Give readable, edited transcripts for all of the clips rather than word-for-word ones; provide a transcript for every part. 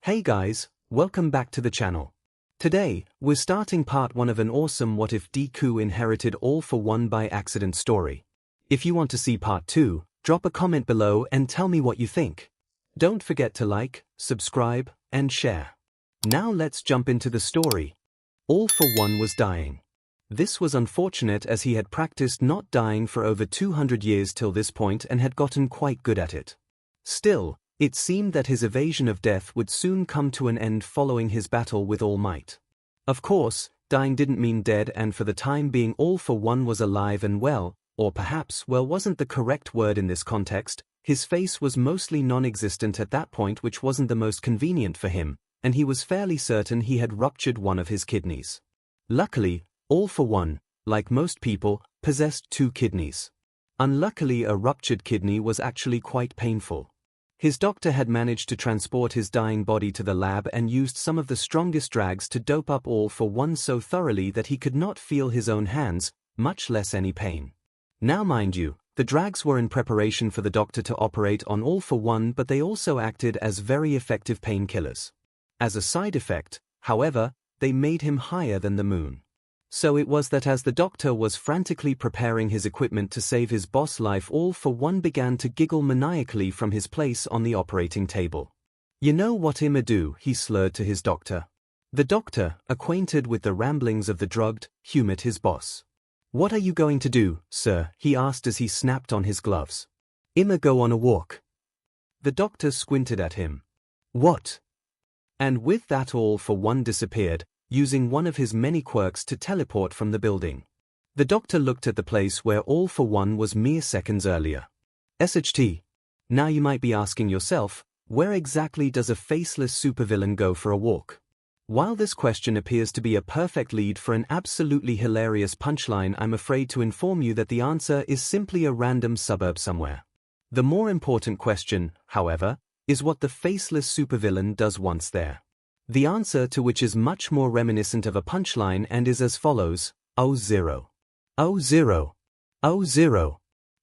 Hey guys, welcome back to the channel. Today, we're starting part 1 of an awesome What If Deku Inherited All for One by Accident story. If you want to see part 2, drop a comment below and tell me what you think. Don't forget to like, subscribe, and share. Now let's jump into the story. All for One was dying. This was unfortunate as he had practiced not dying for over 200 years till this point and had gotten quite good at it. Still, it seemed that his evasion of death would soon come to an end following his battle with All Might. Of course, dying didn't mean dead, and for the time being All for One was alive and well, or perhaps well wasn't the correct word in this context. His face was mostly non-existent at that point, which wasn't the most convenient for him, and he was fairly certain he had ruptured one of his kidneys. Luckily, All for One, like most people, possessed 2 kidneys. Unluckily, a ruptured kidney was actually quite painful. His doctor had managed to transport his dying body to the lab and used some of the strongest drugs to dope up All for One so thoroughly that he could not feel his own hands, much less any pain. Now mind you, the drugs were in preparation for the doctor to operate on All for One, but they also acted as very effective painkillers. As a side effect, however, they made him higher than the moon. So it was that as the doctor was frantically preparing his equipment to save his boss life, All for One began to giggle maniacally from his place on the operating table. "You know what I'ma do," he slurred to his doctor. The doctor, acquainted with the ramblings of the drugged, humored his boss. "What are you going to do, sir?" he asked as he snapped on his gloves. "I'ma go on a walk." The doctor squinted at him. "What?" And with that All for One disappeared, using one of his many quirks to teleport from the building. The doctor looked at the place where All for One was mere seconds earlier. SHT. Now you might be asking yourself, where exactly does a faceless supervillain go for a walk? While this question appears to be a perfect lead for an absolutely hilarious punchline, I'm afraid to inform you that the answer is simply a random suburb somewhere. The more important question, however, is what the faceless supervillain does once there. The answer to which is much more reminiscent of a punchline and is as follows: 𝐿0. 𝐿0. 𝐿0.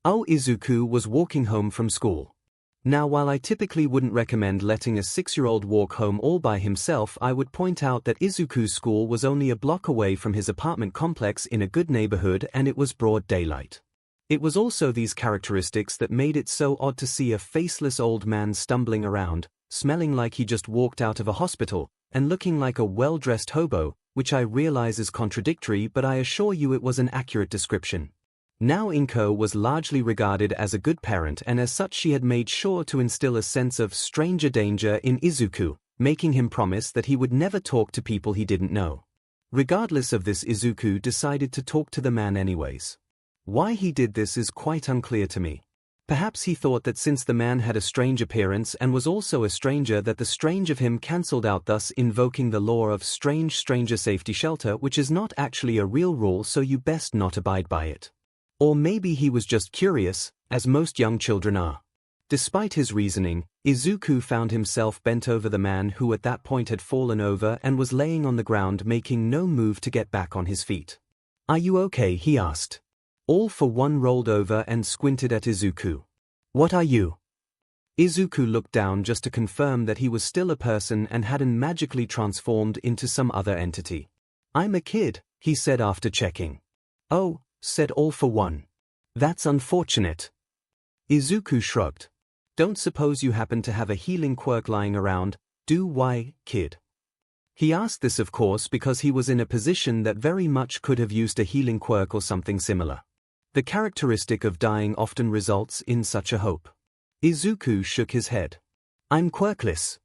Izuku was walking home from school. Now while I typically wouldn't recommend letting a 6-year-old walk home all by himself, I would point out that Izuku's school was only a block away from his apartment complex in a good neighborhood, and it was broad daylight. It was also these characteristics that made it so odd to see a faceless old man stumbling around, smelling like he just walked out of a hospital, and looking like a well-dressed hobo, which I realize is contradictory, but I assure you it was an accurate description. Now 𝐒𝐿 was largely regarded as a good parent, and as such she had made sure to instill a sense of stranger danger in Izuku, making him promise that he would never talk to people he didn't know. Regardless of this, Izuku decided to talk to the man anyways. Why he did this is quite unclear to me. Perhaps he thought that since the man had a strange appearance and was also a stranger, that the strange of him cancelled out, thus invoking the law of stranger safety shelter, which is not actually a real rule, so you best not abide by it. Or maybe he was just curious, as most young children are. Despite his reasoning, Izuku found himself bent over the man, who at that point had fallen over and was laying on the ground making no move to get back on his feet. "Are you okay?" he asked. All for One rolled over and squinted at Izuku. "What are you?" Izuku looked down just to confirm that he was still a person and hadn't magically transformed into some other entity. "I'm a kid," he said after checking. "Oh," said All for One. "That's unfortunate." Izuku shrugged. "Don't suppose you happen to have a healing quirk lying around, do why, kid?" He asked this of course because he was in a position that very much could have used a healing quirk or something similar. The characteristic of dying often results in such a hope. Izuku shook his head. "I'm quirkless."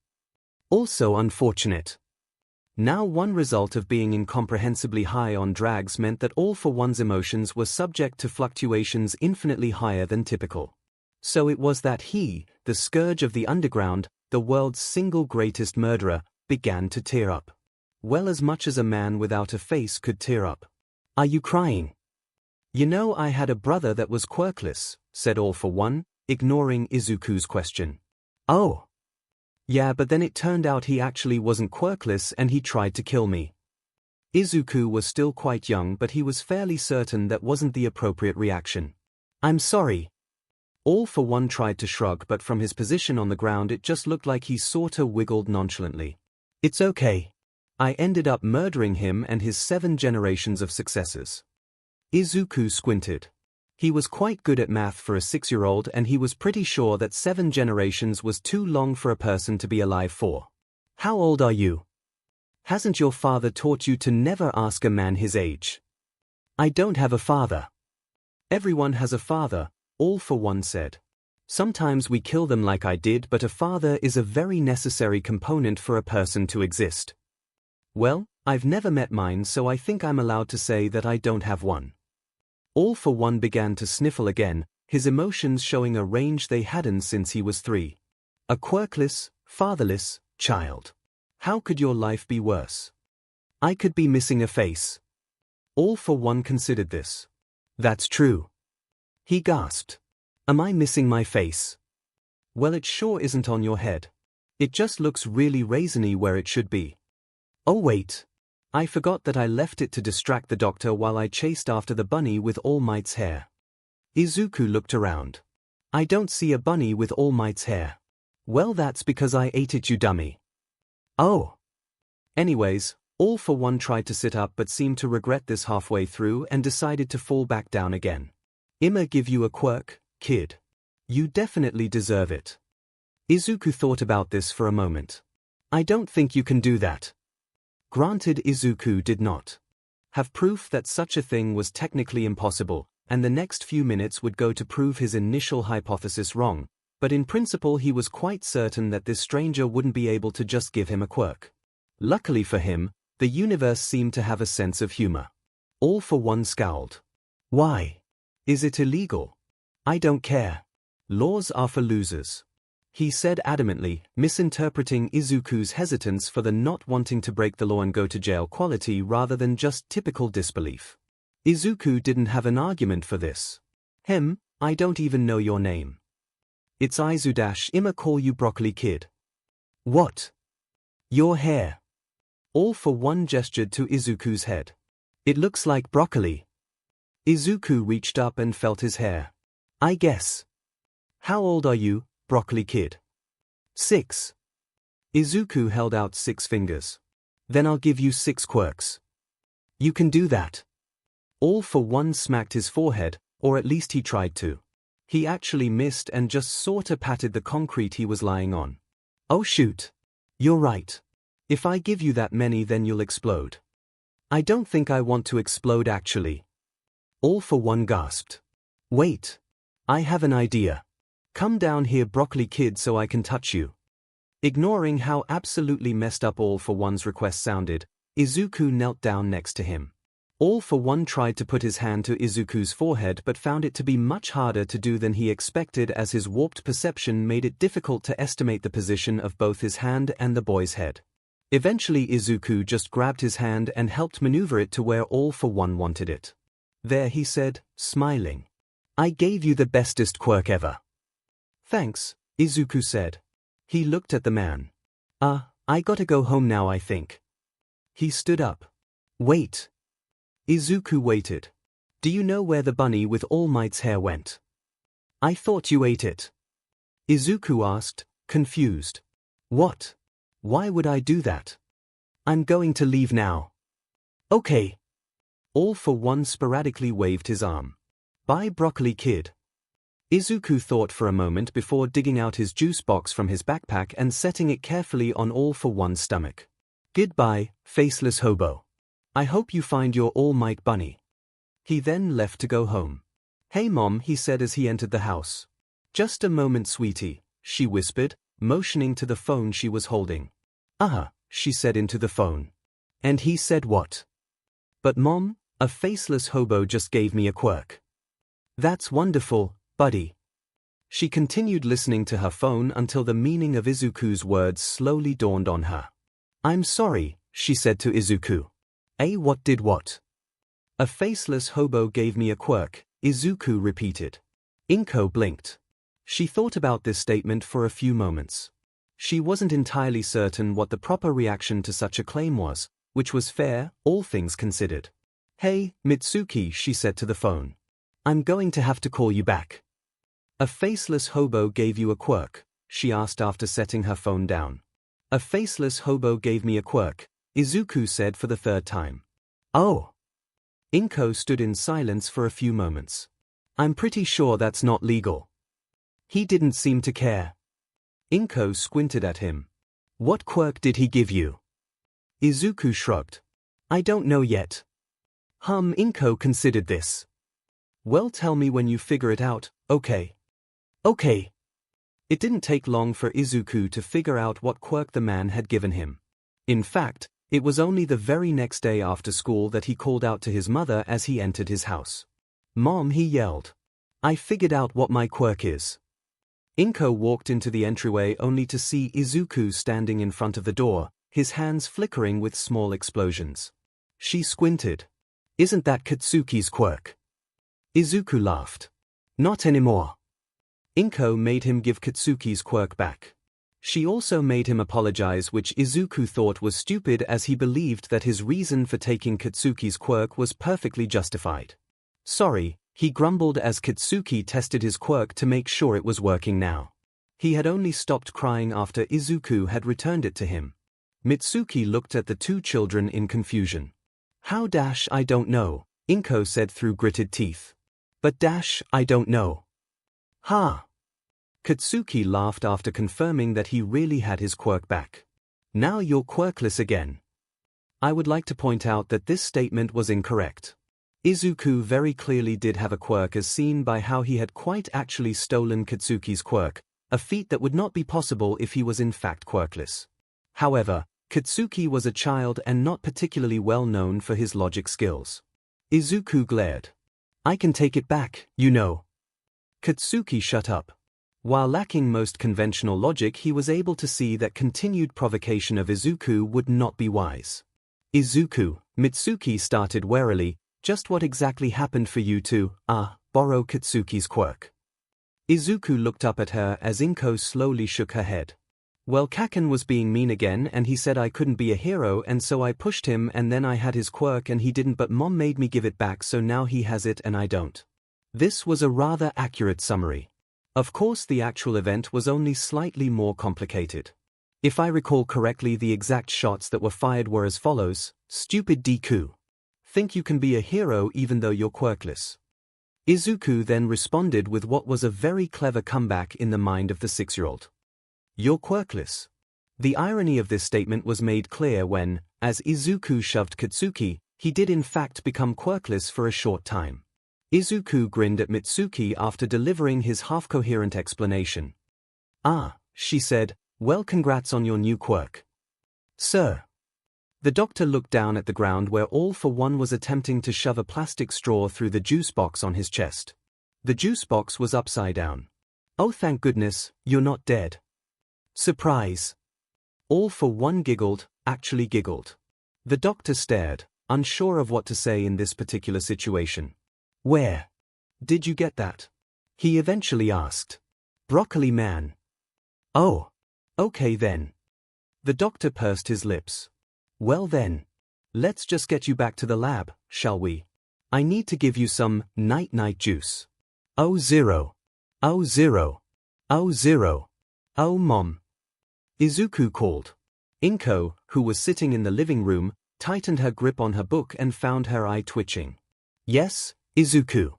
"Also unfortunate." Now one result of being incomprehensibly high on drugs meant that All for One's emotions were subject to fluctuations infinitely higher than typical. So it was that he, the scourge of the underground, the world's single greatest murderer, began to tear up. Well, as much as a man without a face could tear up. "Are you crying?" "You know, I had a brother that was quirkless," said All for One, ignoring Izuku's question. "Oh. Yeah, but then it turned out he actually wasn't quirkless and he tried to kill me." Izuku was still quite young, but he was fairly certain that wasn't the appropriate reaction. "I'm sorry." All for One tried to shrug, but from his position on the ground it just looked like he sorta wiggled nonchalantly. It's okay. I ended up murdering him and his 7 generations of successors. Izuku squinted. He was quite good at math for a 6-year-old, and he was pretty sure that 7 generations was too long for a person to be alive for. How old are you? Hasn't your father taught you to never ask a man his age? I don't have a father. Everyone has a father, All for One said. Sometimes we kill them like I did, but a father is a very necessary component for a person to exist. Well, I've never met mine, so I think I'm allowed to say that I don't have one. All for One began to sniffle again, his emotions showing a range they hadn't since he was 3. A quirkless, fatherless child. How could your life be worse? I could be missing a face. All for One considered this. That's true. He gasped. Am I missing my face? Well, it sure isn't on your head. It just looks really raisiny where it should be. Oh wait. I forgot that I left it to distract the doctor while I chased after the bunny with All Might's hair. Izuku looked around. I don't see a bunny with All Might's hair. Well, that's because I ate it, you dummy. Oh. Anyways, All for One tried to sit up but seemed to regret this halfway through and decided to fall back down again. I'ma give you a quirk, kid. You definitely deserve it. Izuku thought about this for a moment. I don't think you can do that. Granted, Izuku did not have proof that such a thing was technically impossible, and the next few minutes would go to prove his initial hypothesis wrong, but in principle he was quite certain that this stranger wouldn't be able to just give him a quirk. Luckily for him, the universe seemed to have a sense of humor. All for One scowled. Why? Is it illegal? I don't care. Laws are for losers, he said adamantly, misinterpreting Izuku's hesitance for the not wanting to break the law and go to jail quality rather than just typical disbelief. Izuku didn't have an argument for this. I don't even know your name. It's Izu I'ma call you Broccoli Kid. What? Your hair. All for One gestured to Izuku's head. It looks like broccoli. Izuku reached up and felt his hair. I guess. How old are you, Broccoli Kid? 6. Izuku held out 6 fingers. Then I'll give you 6 quirks. You can do that. All for One smacked his forehead, or at least he tried to. He actually missed and just sorta patted the concrete he was lying on. Oh shoot. You're right. If I give you that many, then you'll explode. I don't think I want to explode actually. All for One gasped. Wait. I have an idea. Come down here, Broccoli Kid, so I can touch you. Ignoring how absolutely messed up All for One's request sounded, Izuku knelt down next to him. All for One tried to put his hand to Izuku's forehead but found it to be much harder to do than he expected, as his warped perception made it difficult to estimate the position of both his hand and the boy's head. Eventually Izuku just grabbed his hand and helped maneuver it to where All for One wanted it. There, he said, smiling. I gave you the bestest quirk ever. Thanks, Izuku said. He looked at the man. I gotta go home now, I think. He stood up. Wait. Izuku waited. Do you know where the bunny with All Might's hair went? I thought you ate it. Izuku asked, confused. What? Why would I do that? I'm going to leave now. Okay. All for One sporadically waved his arm. Bye, Broccoli Kid. Izuku thought for a moment before digging out his juice box from his backpack and setting it carefully on All for One's stomach. Goodbye, faceless hobo. I hope you find your All Might bunny. He then left to go home. Hey Mom, he said as he entered the house. Just a moment, sweetie, she whispered, motioning to the phone she was holding. She said into the phone. And he said what? But Mom, a faceless hobo just gave me a quirk. That's wonderful, buddy. She continued listening to her phone until the meaning of Izuku's words slowly dawned on her. I'm sorry, she said to Izuku. What did what? A faceless hobo gave me a quirk, Izuku repeated. Inko blinked. She thought about this statement for a few moments. She wasn't entirely certain what the proper reaction to such a claim was, which was fair, all things considered. Hey, Mitsuki, she said to the phone. I'm going to have to call you back. A faceless hobo gave you a quirk, she asked after setting her phone down. A faceless hobo gave me a quirk, 𝐒𝐿 said for the third time. Oh. 𝐒𝐭 stood in silence for a few moments. I'm pretty sure that's not legal. He didn't seem to care. 𝐒𝐭 squinted at him. What quirk did he give you? 𝐒𝐿 shrugged. I don't know yet. 𝐒𝐭 considered this. Well, tell me when you figure it out, okay? Okay. It didn't take long for 𝐒𝐿 to figure out what quirk the man had given him. In fact, it was only the very next day after school that he called out to his mother as he entered his house. Mom, he yelled. I figured out what my quirk is. 𝐒𝐿 walked into the entryway only to see 𝐒𝐿 standing in front of the door, his hands flickering with small explosions. She squinted. Isn't that Katsuki's quirk? 𝐒𝐿 laughed. Not anymore. 𝐒𝐿 made him give Katsuki's quirk back. She also made him apologize, which 𝐒𝐿 thought was stupid as he believed that his reason for taking Katsuki's quirk was perfectly justified. Sorry, he grumbled as Katsuki tested his quirk to make sure it was working now. He had only stopped crying after 𝐒𝐿 had returned it to him. Mitsuki looked at the two children in confusion. How I don't know, 𝐒𝐿 said through gritted teeth. But I don't know. Ha! Katsuki laughed after confirming that he really had his quirk back. Now you're quirkless again. I would like to point out that this statement was incorrect. 𝐒𝐿 very clearly did have a quirk, as seen by how he had quite actually stolen Katsuki's quirk, a feat that would not be possible if he was in fact quirkless. However, Katsuki was a child and not particularly well known for his logic skills. 𝐒𝐿 glared. I can take it back, you know. Katsuki shut up. While lacking most conventional logic, he was able to see that continued provocation of 𝐒𝐿 would not be wise. 𝐒𝐿, Mitsuki started warily, just what exactly happened for you to, borrow Katsuki's quirk? 𝐒𝐿 looked up at her as 𝐒𝐿 slowly shook her head. Well, Kaken was being mean again and he said I couldn't be a hero, and so I pushed him, and then I had his quirk and he didn't, but Mom made me give it back, so now he has it and I don't. This was a rather accurate summary. Of course, the actual event was only slightly more complicated. If I recall correctly, the exact shots that were fired were as follows. Stupid Deku. Think you can be a hero even though you're quirkless. 𝐒𝐿 then responded with what was a very clever comeback in the mind of the 6-year-old. You're quirkless. The irony of this statement was made clear when, as 𝐒� shoved Katsuki, he did in fact become quirkless for a short time. 𝐒� grinned at Mitsuki after delivering his half-coherent explanation. She said, well, congrats on your new quirk. Sir. The doctor looked down at the ground where All for One was attempting to shove a plastic straw through the juice box on his chest. The juice box was upside down. Oh, thank goodness, you're not dead. Surprise. All for One giggled, actually giggled. The doctor stared, unsure of what to say in this particular situation. Where did you get that? He eventually asked. Broccoli Man. Oh. Okay then. The doctor pursed his lips. Well then. Let's just get you back to the lab, shall we? I need to give you some night-night juice. Oh, zero. Oh, zero. Oh, zero. Oh, Mom. 𝐒� called. 𝐒𝐿, who was sitting in the living room, tightened her grip on her book and found her eye twitching. Yes, 𝐒�.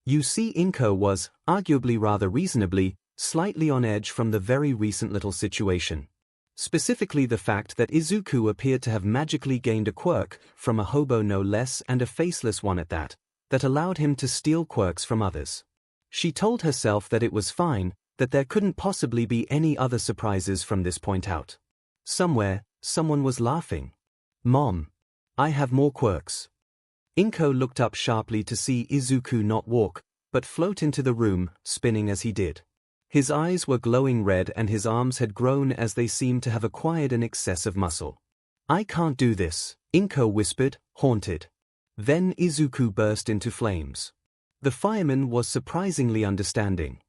You see, 𝐒𝐿 was, arguably rather reasonably, slightly on edge from the very recent little situation. Specifically the fact that 𝐒� appeared to have magically gained a quirk, from a hobo no less, and a faceless one at that allowed him to steal quirks from others. She told herself that it was fine, that there couldn't possibly be any other surprises from this point out. Somewhere, someone was laughing. Mom. I have more quirks. 𝐒𝐿 looked up sharply to see 𝐒𝐿 not walk, but float into the room, spinning as he did. His eyes were glowing red and his arms had grown as they seemed to have acquired an excess of muscle. I can't do this, 𝐒𝐿 whispered, haunted. Then 𝐒� burst into flames. The fireman was surprisingly understanding.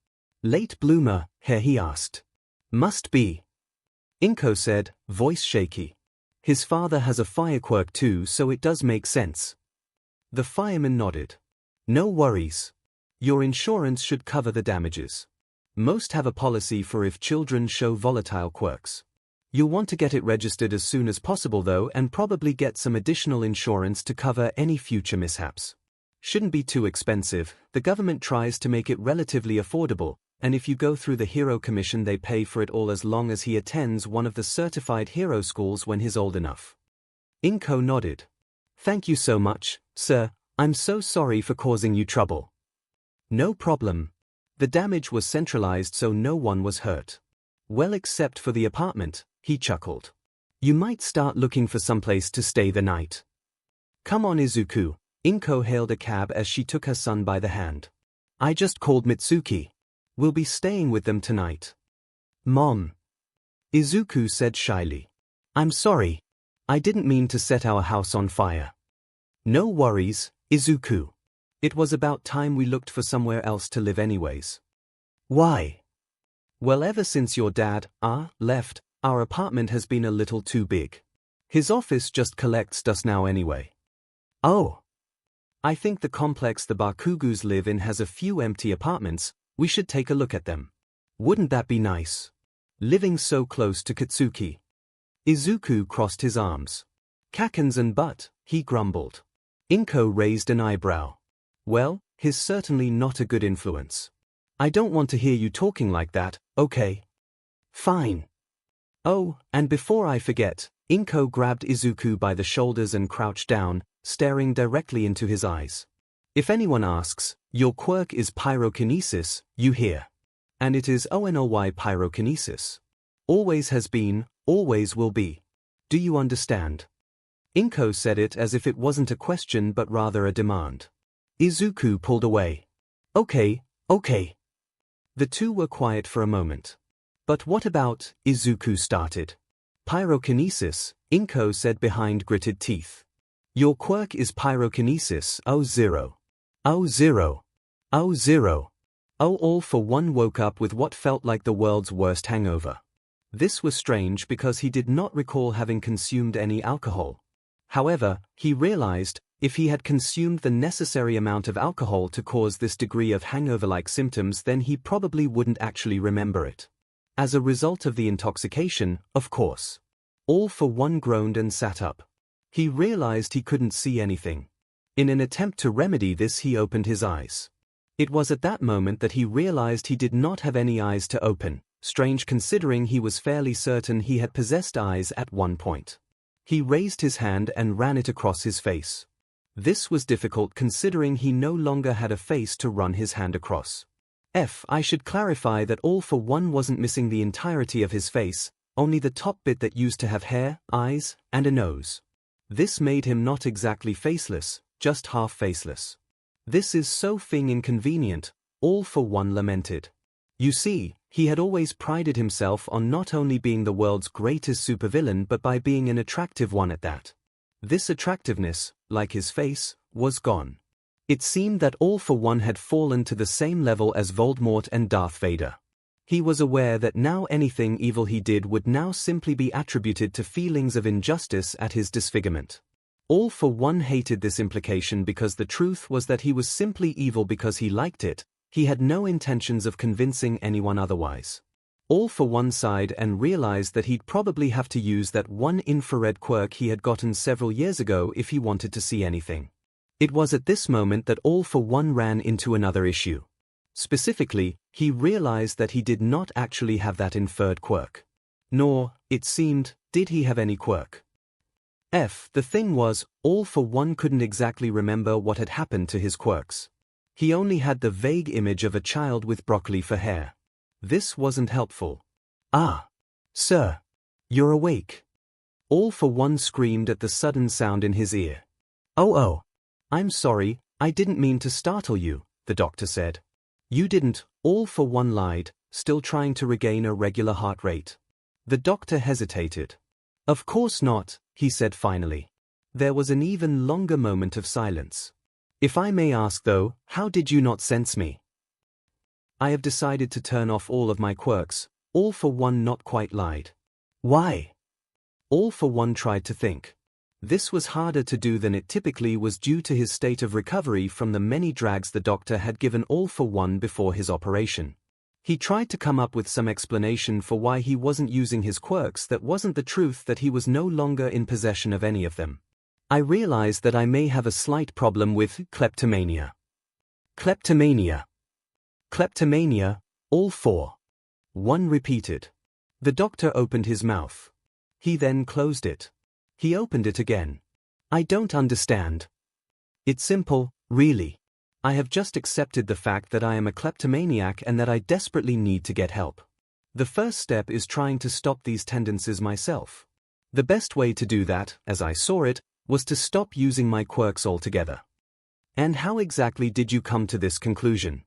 Late bloomer, he asked. Must be. 𝐒𝐿 said, voice shaky. His father has a fire quirk too, so it does make sense. The fireman nodded. No worries. Your insurance should cover the damages. Most have a policy for if children show volatile quirks. You'll want to get it registered as soon as possible though, and probably get some additional insurance to cover any future mishaps. Shouldn't be too expensive. The government tries to make it relatively affordable, and if you go through the Hero Commission they pay for it all as long as he attends one of the certified hero schools when he's old enough. 𝐒𝐭𝐻 nodded. Thank you so much, sir. I'm so sorry for causing you trouble. No problem. The damage was centralized so no one was hurt. Well, except for the apartment, he chuckled. You might start looking for someplace to stay the night. Come on, Izuku. 𝐒𝐭𝐻 hailed a cab as she took her son by the hand. I just called Mitsuki. We'll be staying with them tonight. Mom. Izuku said shyly. I'm sorry. I didn't mean to set our house on fire. No worries, Izuku. It was about time we looked for somewhere else to live anyways. Why? Well, ever since your dad, left, our apartment has been a little too big. His office just collects dust now anyway. Oh. I think the complex the Bakugus live in has a few empty apartments. We should take a look at them. Wouldn't that be nice? Living so close to Katsuki. Izuku crossed his arms. Kakkens and butt, he grumbled. 𝐒𝐭𝐻 raised an eyebrow. Well, he's certainly not a good influence. I don't want to hear you talking like that, okay? Fine. Oh, and before I forget, 𝐒𝐭𝐻 grabbed Izuku by the shoulders and crouched down, staring directly into his eyes. If anyone asks, your quirk is pyrokinesis, you hear. And it is ONOY pyrokinesis. Always has been, always will be. Do you understand? 𝐒𝐭𝐻 said it as if it wasn't a question but rather a demand. Izuku pulled away. Okay. The two were quiet for a moment. But what about, Izuku started. Pyrokinesis, 𝐒𝐭𝐻 said behind gritted teeth. Your quirk is pyrokinesis, 𝐂0. 𝐂0. All for one woke up with what felt like the world's worst hangover. This was strange because he did not recall having consumed any alcohol. However, he realized, if he had consumed the necessary amount of alcohol to cause this degree of hangover-like symptoms, then he probably wouldn't actually remember it. As a result of the intoxication, of course. All for one groaned and sat up. He realized he couldn't see anything. In an attempt to remedy this, he opened his eyes. It was at that moment that he realized he did not have any eyes to open, strange considering he was fairly certain he had possessed eyes at one point. He raised his hand and ran it across his face. This was difficult considering he no longer had a face to run his hand across. I should clarify that all for one wasn't missing the entirety of his face, only the top bit that used to have hair, eyes, and a nose. This made him not exactly faceless, just half faceless. This is so f***ing inconvenient, all for one lamented. You see, he had always prided himself on not only being the world's greatest supervillain but by being an attractive one at that. This attractiveness, like his face, was gone. It seemed that all for one had fallen to the same level as Voldemort and Darth Vader. He was aware that now anything evil he did would now simply be attributed to feelings of injustice at his disfigurement. All for one hated this implication because the truth was that he was simply evil because he liked it. He had no intentions of convincing anyone otherwise. All for one sighed and realized that he'd probably have to use that one infrared quirk he had gotten several years ago if he wanted to see anything. It was at this moment that all for one ran into another issue. Specifically, he realized that he did not actually have that inferred quirk. Nor, it seemed, did he have any quirk. The thing was, all for one couldn't exactly remember what had happened to his quirks. He only had the vague image of a child with broccoli for hair. This wasn't helpful. Sir. You're awake. All for one screamed at the sudden sound in his ear. Oh. I'm sorry, I didn't mean to startle you, the doctor said. You didn't, all for one lied, still trying to regain a regular heart rate. The doctor hesitated. Of course not, he said finally. There was an even longer moment of silence. If I may ask though, how did you not sense me? I have decided to turn off all of my quirks, all for one not quite lied. Why? All for one tried to think. This was harder to do than it typically was due to his state of recovery from the many drags the doctor had given all for one before his operation. He tried to come up with some explanation for why he wasn't using his quirks that wasn't the truth that he was no longer in possession of any of them. I realized that I may have a slight problem with kleptomania. Kleptomania. Kleptomania, all for one repeated. The doctor opened his mouth. He then closed it. He opened it again. I don't understand. It's simple, really. I have just accepted the fact that I am a kleptomaniac and that I desperately need to get help. The first step is trying to stop these tendencies myself. The best way to do that, as I saw it, was to stop using my quirks altogether. And how exactly did you come to this conclusion?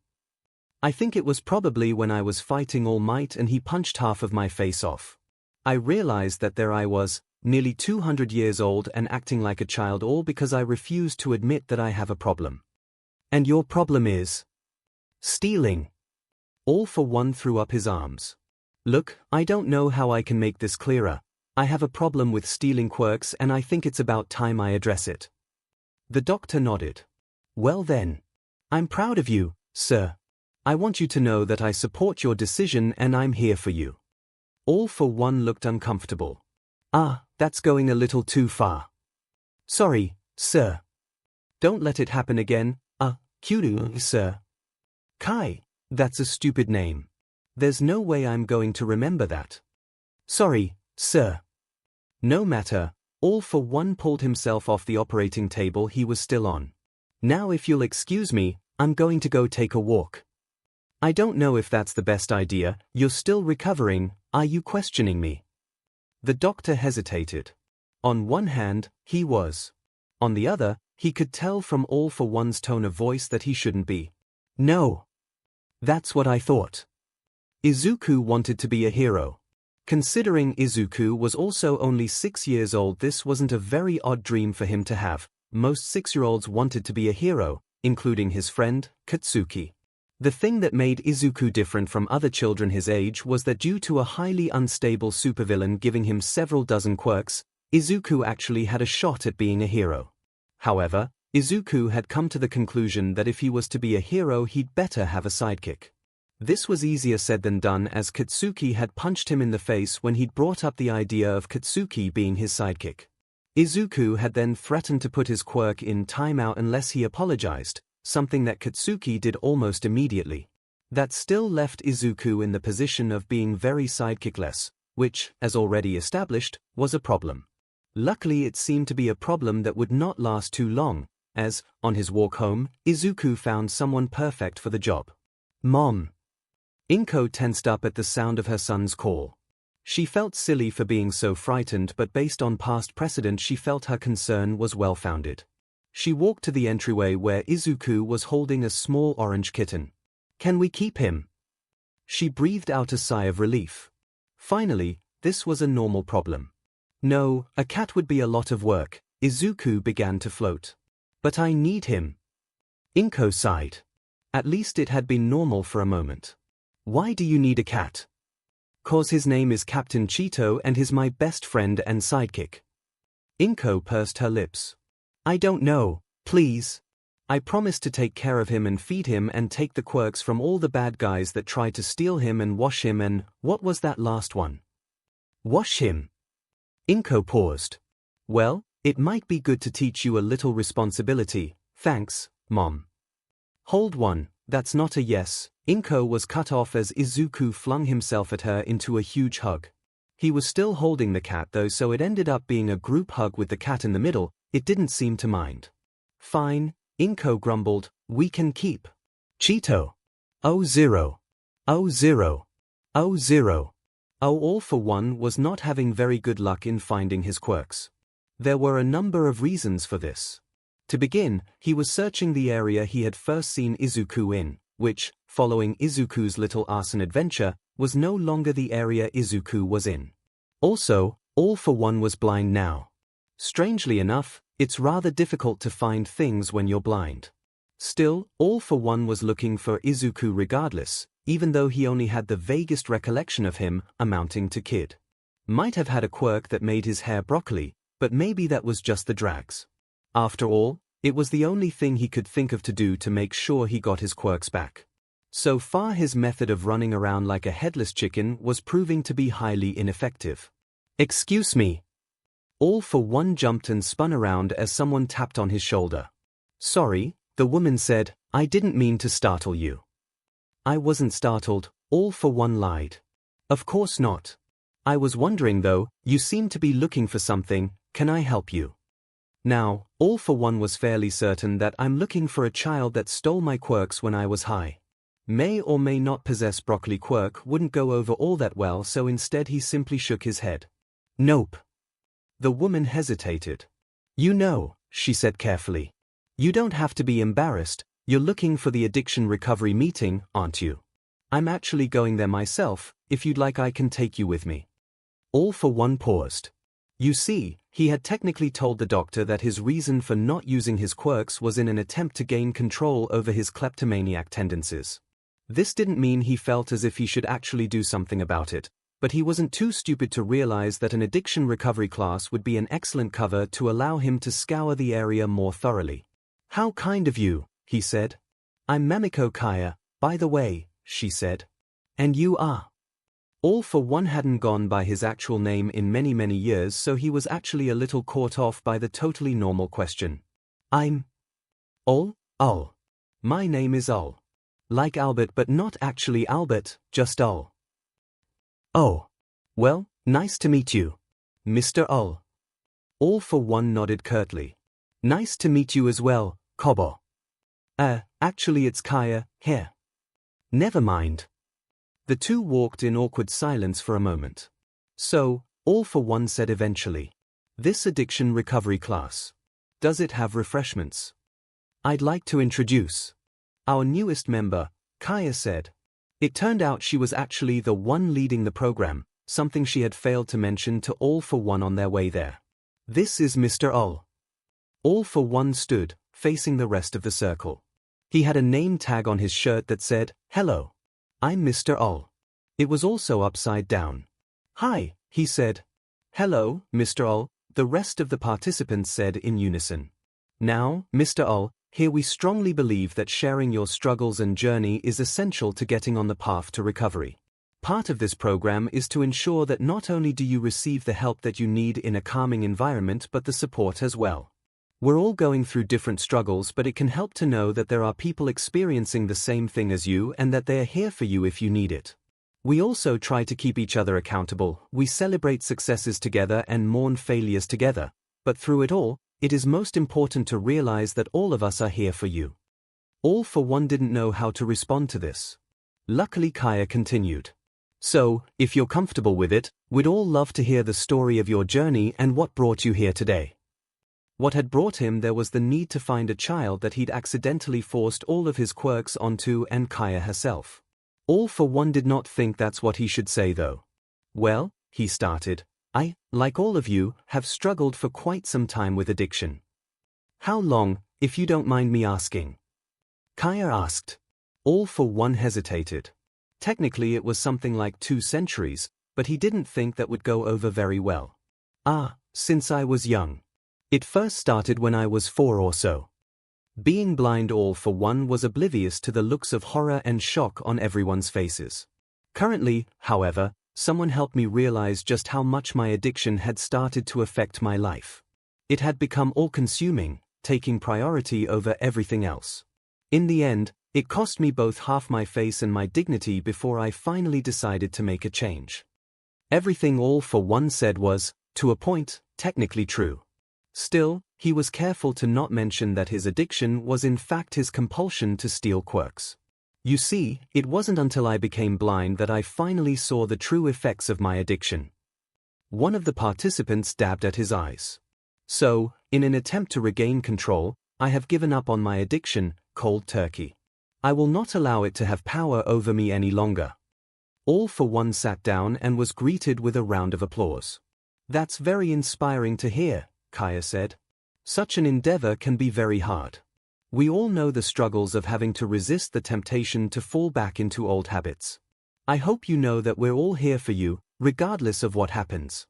I think it was probably when I was fighting All Might and he punched half of my face off. I realized that there I was, nearly 200 years old and acting like a child, all because I refused to admit that I have a problem. And your problem is stealing. All for one threw up his arms. Look, I don't know how I can make this clearer. I have a problem with stealing quirks and I think it's about time I address it. The doctor nodded. Well then. I'm proud of you, sir. I want you to know that I support your decision and I'm here for you. All for one looked uncomfortable. That's going a little too far. Sorry, sir. Don't let it happen again. Sir. Kai, that's a stupid name. There's no way I'm going to remember that. Sorry, sir. No matter, All for one pulled himself off the operating table he was still on. Now if you'll excuse me, I'm going to go take a walk. I don't know if that's the best idea. You're still recovering, are you questioning me? The doctor hesitated. On one hand, he was. On the other, he could tell from All for one's tone of voice that he shouldn't be. No. That's what I thought. Izuku wanted to be a hero. Considering Izuku was also only 6 years old, this wasn't a very odd dream for him to have. Most 6-year-olds wanted to be a hero, including his friend, Katsuki. The thing that made Izuku different from other children his age was that due to a highly unstable supervillain giving him several dozen quirks, Izuku actually had a shot at being a hero. However, Izuku had come to the conclusion that if he was to be a hero he'd better have a sidekick. This was easier said than done, as Katsuki had punched him in the face when he'd brought up the idea of Katsuki being his sidekick. Izuku had then threatened to put his quirk in timeout unless he apologized, something that Katsuki did almost immediately. That still left Izuku in the position of being very sidekickless, which, as already established, was a problem. Luckily it seemed to be a problem that would not last too long, as, on his walk home, Izuku found someone perfect for the job. Mom. 𝐒𝐭 tensed up at the sound of her son's call. She felt silly for being so frightened, but based on past precedent she felt her concern was well-founded. She walked to the entryway where Izuku was holding a small orange kitten. Can we keep him? She breathed out a sigh of relief. Finally, this was a normal problem. No, a cat would be a lot of work. Izuku began to float. But I need him. 𝐒𝐭 sighed. At least it had been normal for a moment. Why do you need a cat? 'Cause his name is Captain Cheeto and he's my best friend and sidekick. 𝐒𝐭 pursed her lips. I don't know, please. I promised to take care of him and feed him and take the quirks from all the bad guys that tried to steal him and wash him and, what was that last one? Wash him. 𝐒𝐭 paused. Well, it might be good to teach you a little responsibility, thanks, Mom. Hold one, that's not a yes. 𝐒𝐭 was cut off as Izuku flung himself at her into a huge hug. He was still holding the cat though, so it ended up being a group hug with the cat in the middle. It didn't seem to mind. Fine, 𝐒𝐭 grumbled, we can keep Cheeto. Oh zero. Oh zero. Oh zero. Oh, All for one was not having very good luck in finding his quirks. There were a number of reasons for this. To begin, he was searching the area he had first seen Izuku in, which, following Izuku's little arson adventure, was no longer the area Izuku was in. Also, All for one was blind now. Strangely enough, it's rather difficult to find things when you're blind. Still, All for one was looking for Izuku regardless, even though he only had the vaguest recollection of him, amounting to Kid. Might have had a quirk that made his hair broccoli, but maybe that was just the drags. After all, it was the only thing he could think of to do to make sure he got his quirks back. So far his method of running around like a headless chicken was proving to be highly ineffective. "Excuse me." All for One jumped and spun around as someone tapped on his shoulder. "Sorry," the woman said, "I didn't mean to startle you." "I wasn't startled," All for One lied. "Of course not. I was wondering though, you seem to be looking for something, can I help you?" Now, All for One was fairly certain that I'm looking for a child that stole my quirks when I was high. May or may not possess broccoli quirk wouldn't go over all that well, so instead he simply shook his head. "Nope." The woman hesitated. "You know," she said carefully. "You don't have to be embarrassed, you're looking for the addiction recovery meeting, aren't you? I'm actually going there myself, if you'd like I can take you with me." All for One paused. You see, he had technically told the doctor that his reason for not using his quirks was in an attempt to gain control over his kleptomaniac tendencies. This didn't mean he felt as if he should actually do something about it, but he wasn't too stupid to realize that an addiction recovery class would be an excellent cover to allow him to scour the area more thoroughly. "How kind of you," he said. "I'm Mamiko Kaya, by the way," she said. "And you are?" All for One hadn't gone by his actual name in many years, so he was actually a little caught off by the totally normal question. "I'm Ul. Ul. My name is Ul. Like Albert but not actually Albert, just Ul." "Oh. Well, nice to meet you, Mr. Ul." All for One nodded curtly. "Nice to meet you as well, Kobo." Actually it's Kaya, here." "Never mind." The two walked in awkward silence for a moment. So, All for One said eventually, "This addiction recovery class. Does it have refreshments?" "I'd like to introduce our newest member," Kaya said. It turned out she was actually the one leading the program, something she had failed to mention to All for One on their way there. "This is Mr. Ul." All for One stood, facing the rest of the circle. He had a name tag on his shirt that said, "Hello. I'm Mr. Ul." It was also upside down. "Hi," he said. "Hello, Mr. Ul," the rest of the participants said in unison. "Now, Mr. Ul, here we strongly believe that sharing your struggles and journey is essential to getting on the path to recovery. Part of this program is to ensure that not only do you receive the help that you need in a calming environment but the support as well. We're all going through different struggles, but it can help to know that there are people experiencing the same thing as you and that they are here for you if you need it. We also try to keep each other accountable, we celebrate successes together and mourn failures together, but through it all, it is most important to realize that all of us are here for you." All for One didn't know how to respond to this. Luckily Kaya continued. "So, if you're comfortable with it, we'd all love to hear the story of your journey and what brought you here today." What had brought him there was the need to find a child that he'd accidentally forced all of his quirks onto, and Kaya herself. All for One did not think that's what he should say though. "Well," he started, "I, like all of you, have struggled for quite some time with addiction." "How long, if you don't mind me asking?" Kaya asked. All for One hesitated. Technically it was something like 2 centuries, but he didn't think that would go over very well. Since I was young. It first started when I was 4 or so." Being blind, All for One was oblivious to the looks of horror and shock on everyone's faces. Currently, however, someone helped me realize just how much my addiction had started to affect my life. It had become all-consuming, taking priority over everything else. In the end, it cost me both half my face and my dignity before I finally decided to make a change. Everything All for One said was, to a point, technically true. Still, he was careful to not mention that his addiction was in fact his compulsion to steal quirks. "You see, it wasn't until I became blind that I finally saw the true effects of my addiction." One of the participants dabbed at his eyes. "So, in an attempt to regain control, I have given up on my addiction, cold turkey. I will not allow it to have power over me any longer." All for One sat down and was greeted with a round of applause. "That's very inspiring to hear," Kaya said. "Such an endeavor can be very hard. We all know the struggles of having to resist the temptation to fall back into old habits. I hope you know that we're all here for you, regardless of what happens."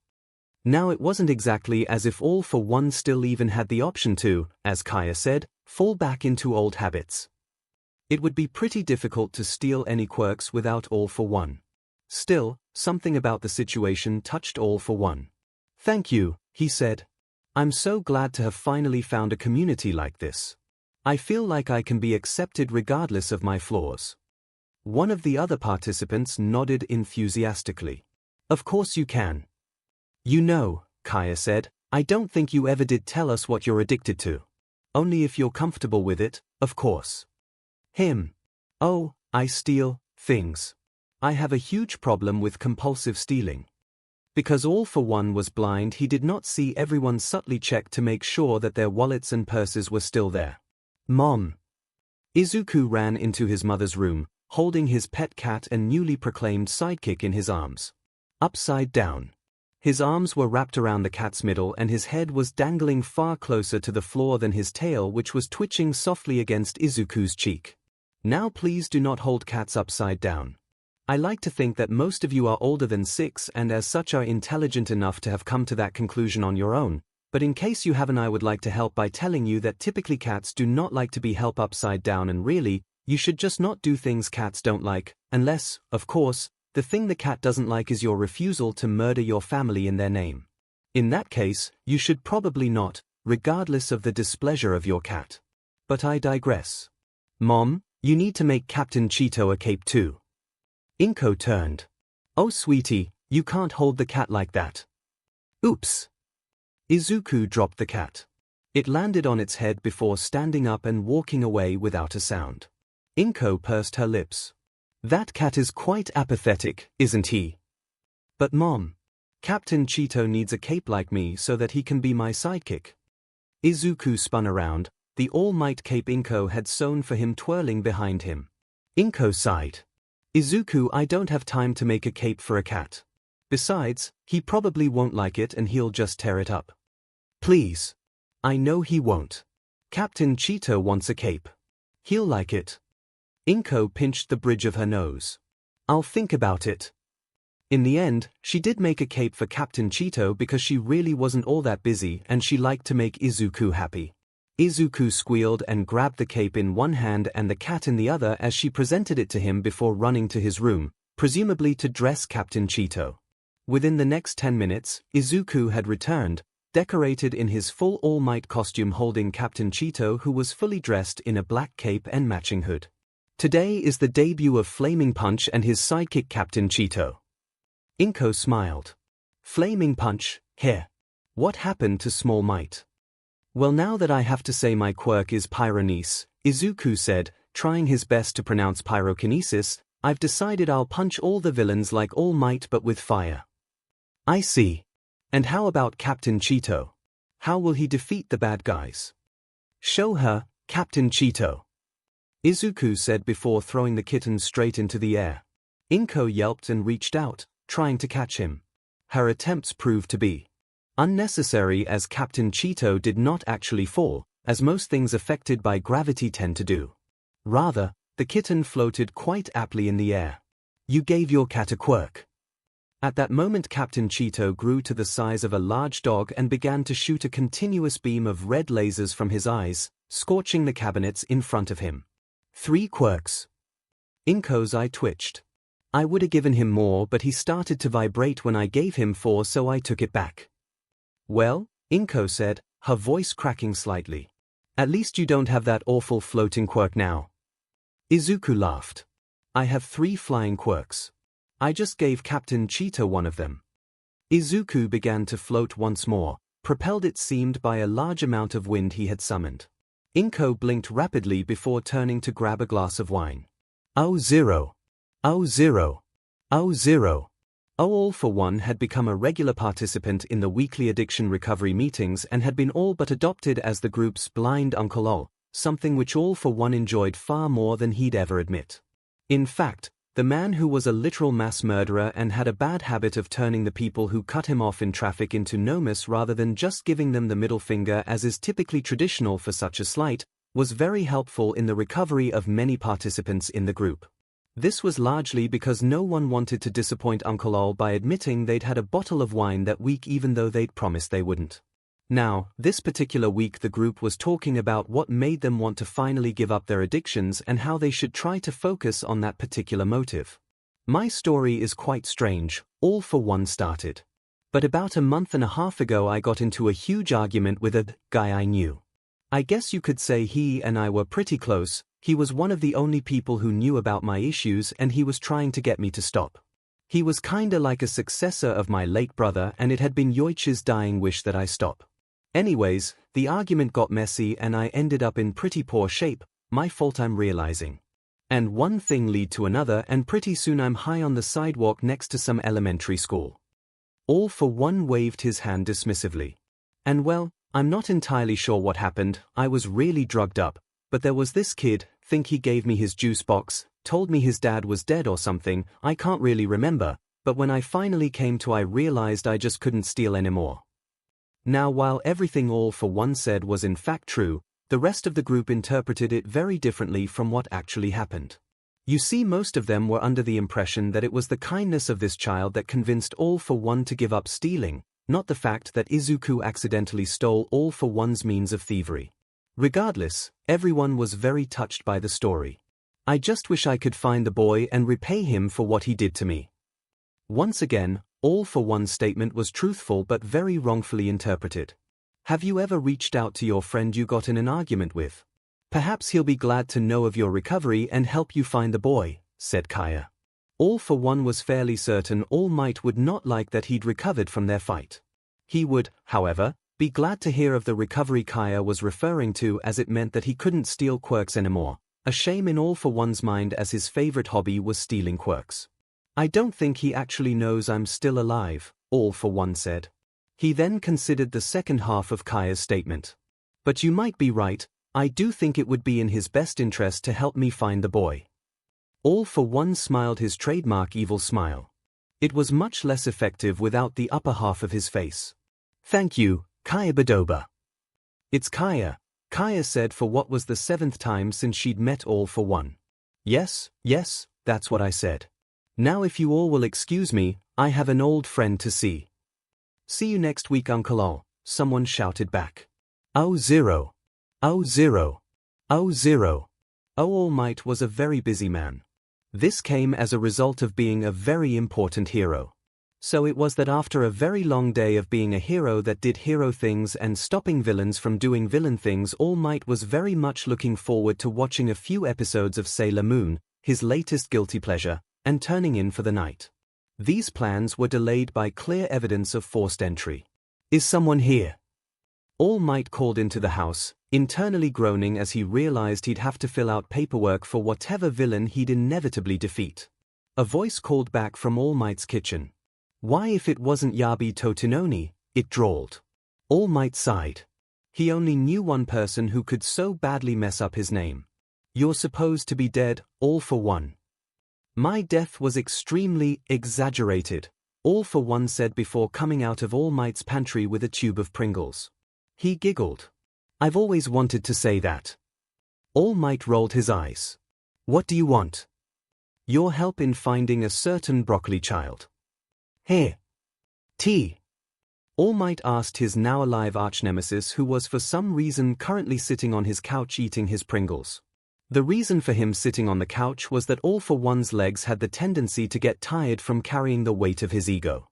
Now it wasn't exactly as if All for One still even had the option to, as Kaya said, fall back into old habits. It would be pretty difficult to steal any quirks without All for One. Still, something about the situation touched All for One. "Thank you," he said. "I'm so glad to have finally found a community like this. I feel like I can be accepted regardless of my flaws." One of the other participants nodded enthusiastically. "Of course you can. You know," Kaya said, "I don't think you ever did tell us what you're addicted to. Only if you're comfortable with it, of course." Him. "Oh, I steal things. I have a huge problem with compulsive stealing." Because All for One was blind, he did not see everyone subtly check to make sure that their wallets and purses were still there. "Mom." Izuku ran into his mother's room, holding his pet cat and newly proclaimed sidekick in his arms. Upside down. His arms were wrapped around the cat's middle and his head was dangling far closer to the floor than his tail, which was twitching softly against Izuku's cheek. Now please do not hold cats upside down. I like to think that most of you are older than 6 and as such are intelligent enough to have come to that conclusion on your own, but in case you haven't, I would like to help by telling you that typically cats do not like to be held upside down, and really, you should just not do things cats don't like, unless, of course, the thing the cat doesn't like is your refusal to murder your family in their name. In that case, you should probably not, regardless of the displeasure of your cat. But I digress. Mom, you need to make Captain 𝐶𝐞 a cape too. 𝐒𝐭 turned. Oh sweetie, you can't hold the cat like that. Oops. Izuku dropped the cat. It landed on its head before standing up and walking away without a sound. 𝐒𝐭 pursed her lips. That cat is quite apathetic, isn't he? But Mom, Captain 𝐶𝐞 needs a cape like me so that he can be my sidekick. Izuku spun around, the all-might cape 𝐒𝐭 had sewn for him twirling behind him. 𝐒𝐭 sighed. Izuku, I don't have time to make a cape for a cat. Besides, he probably won't like it and he'll just tear it up. Please. I know he won't. Captain 𝐶𝐞 wants a cape. He'll like it. 𝐒𝐭 pinched the bridge of her nose. I'll think about it. In the end, she did make a cape for Captain 𝐶𝐞 because she really wasn't all that busy and she liked to make Izuku happy. Izuku squealed and grabbed the cape in one hand and the cat in the other as she presented it to him before running to his room, presumably to dress Captain 𝐶𝐞. Within the next 10 minutes, Izuku had returned, decorated in his full all-might costume, holding Captain 𝐶𝐞, who was fully dressed in a black cape and matching hood. Today is the debut of Flaming Punch and his sidekick Captain 𝐶𝐞. 𝐒𝐭 smiled. Flaming Punch, here. What happened to Small Might? Well, now that I have to say my quirk is pyrokinesis, Izuku said, trying his best to pronounce pyrokinesis, I've decided I'll punch all the villains like All Might but with fire. I see. And how about Captain 𝐶𝐞? How will he defeat the bad guys? Show her, Captain 𝐶𝐞. Izuku said before throwing the kitten straight into the air. 𝐒𝐭 yelped and reached out, trying to catch him. Her attempts proved to be unnecessary as Captain 𝐶𝐞 did not actually fall, as most things affected by gravity tend to do. Rather, the kitten floated quite aptly in the air. You gave your cat a quirk. At that moment Captain 𝐶𝐞 grew to the size of a large dog and began to shoot a continuous beam of red lasers from his eyes, scorching the cabinets in front of him. 3 quirks. 𝐒𝐭's eye twitched. I would have given him more, but he started to vibrate when I gave him 4, so I took it back. Well, 𝐒𝐿 said, her voice cracking slightly. At least you don't have that awful floating quirk now. Izuku laughed. I have 3 flying quirks. I just gave Captain 𝐶𝐞 one of them. Izuku began to float once more, propelled it seemed by a large amount of wind he had summoned. 𝐒𝐿 blinked rapidly before turning to grab a glass of wine. Oh 0. Oh 0. Oh 0. Oh, All for One had become a regular participant in the weekly addiction recovery meetings and had been all but adopted as the group's blind uncle, something which All for One enjoyed far more than he'd ever admit. In fact, the man who was a literal mass murderer and had a bad habit of turning the people who cut him off in traffic into nomus rather than just giving them the middle finger, as is typically traditional for such a slight, was very helpful in the recovery of many participants in the group. This was largely because no one wanted to disappoint Uncle Ol by admitting they'd had a bottle of wine that week even though they'd promised they wouldn't. Now, this particular week the group was talking about what made them want to finally give up their addictions and how they should try to focus on that particular motive. My story is quite strange. All for One started. But about a month and a half ago I got into a huge argument with a guy I knew. I guess you could say he and I were pretty close. He was one of the only people who knew about my issues and he was trying to get me to stop. He was kinda like a successor of my late brother and it had been 𝐂𝐻's dying wish that I stop. Anyways, the argument got messy and I ended up in pretty poor shape, my fault I'm realizing. And one thing lead to another and pretty soon I'm high on the sidewalk next to some elementary school. All for One waved his hand dismissively. And well, I'm not entirely sure what happened, I was really drugged up, but there was this kid, think he gave me his juice box, told me his dad was dead or something, I can't really remember, but when I finally came to I realized I just couldn't steal anymore. Now while everything All for One said was in fact true, the rest of the group interpreted it very differently from what actually happened. You see, most of them were under the impression that it was the kindness of this child that convinced All for One to give up stealing, not the fact that Izuku accidentally stole All for One's means of thievery. Regardless, everyone was very touched by the story. I just wish I could find the boy and repay him for what he did to me. Once again, All for One's statement was truthful but very wrongfully interpreted. Have you ever reached out to your friend you got in an argument with? Perhaps he'll be glad to know of your recovery and help you find the boy, said 𝐭𝐲. All for One was fairly certain All Might would not like that he'd recovered from their fight. He would, however, be glad to hear of the recovery 𝐭𝐲 was referring to as it meant that he couldn't steal quirks anymore, a shame in All for One's mind as his favorite hobby was stealing quirks. I don't think he actually knows I'm still alive, All for One said. He then considered the second half of 𝐭𝐲's statement. But you might be right, I do think it would be in his best interest to help me find the boy. All for One smiled his trademark evil smile. It was much less effective without the upper half of his face. Thank you, 𝐭𝐲 Badoba. It's 𝐭𝐲, 𝐭𝐲 said for what was the 7th time since she'd met All for One. Yes, that's what I said. Now if you all will excuse me, I have an old friend to see. See you next week Uncle Ol, someone shouted back. Oh zero. Oh zero. Oh zero. Oh All Might was a very busy man. This came as a result of being a very important hero. So it was that after a very long day of being a hero that did hero things and stopping villains from doing villain things, All Might was very much looking forward to watching a few episodes of Sailor Moon, his latest guilty pleasure, and turning in for the night. These plans were delayed by clear evidence of forced entry. Is someone here? All Might called into the house, internally groaning as he realized he'd have to fill out paperwork for whatever villain he'd inevitably defeat. A voice called back from All Might's kitchen. Why if it wasn't Yabi Totinoni, it drawled. All Might sighed. He only knew one person who could so badly mess up his name. You're supposed to be dead, All for One. My death was extremely exaggerated, All for One said before coming out of All Might's pantry with a tube of Pringles. He giggled. I've always wanted to say that. All Might rolled his eyes. What do you want? Your help in finding a certain broccoli child. Here. Tea. All Might asked his now alive arch-nemesis who was for some reason currently sitting on his couch eating his Pringles. The reason for him sitting on the couch was that All for One's legs had the tendency to get tired from carrying the weight of his ego.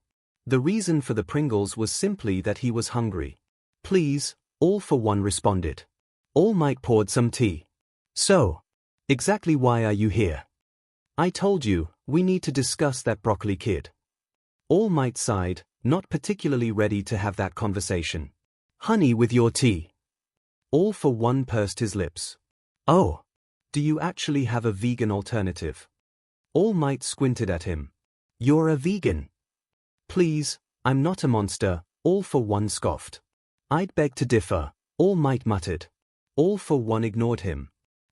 The reason for the Pringles was simply that he was hungry. Please, All for One responded. All Might poured some tea. So, exactly why are you here? I told you, we need to discuss that broccoli kid. All Might sighed, not particularly ready to have that conversation. Honey with your tea. All for One pursed his lips. Oh. Do you actually have a vegan alternative? All Might squinted at him. You're a vegan? Please, I'm not a monster, All for One scoffed. I'd beg to differ, All Might muttered. All for One ignored him.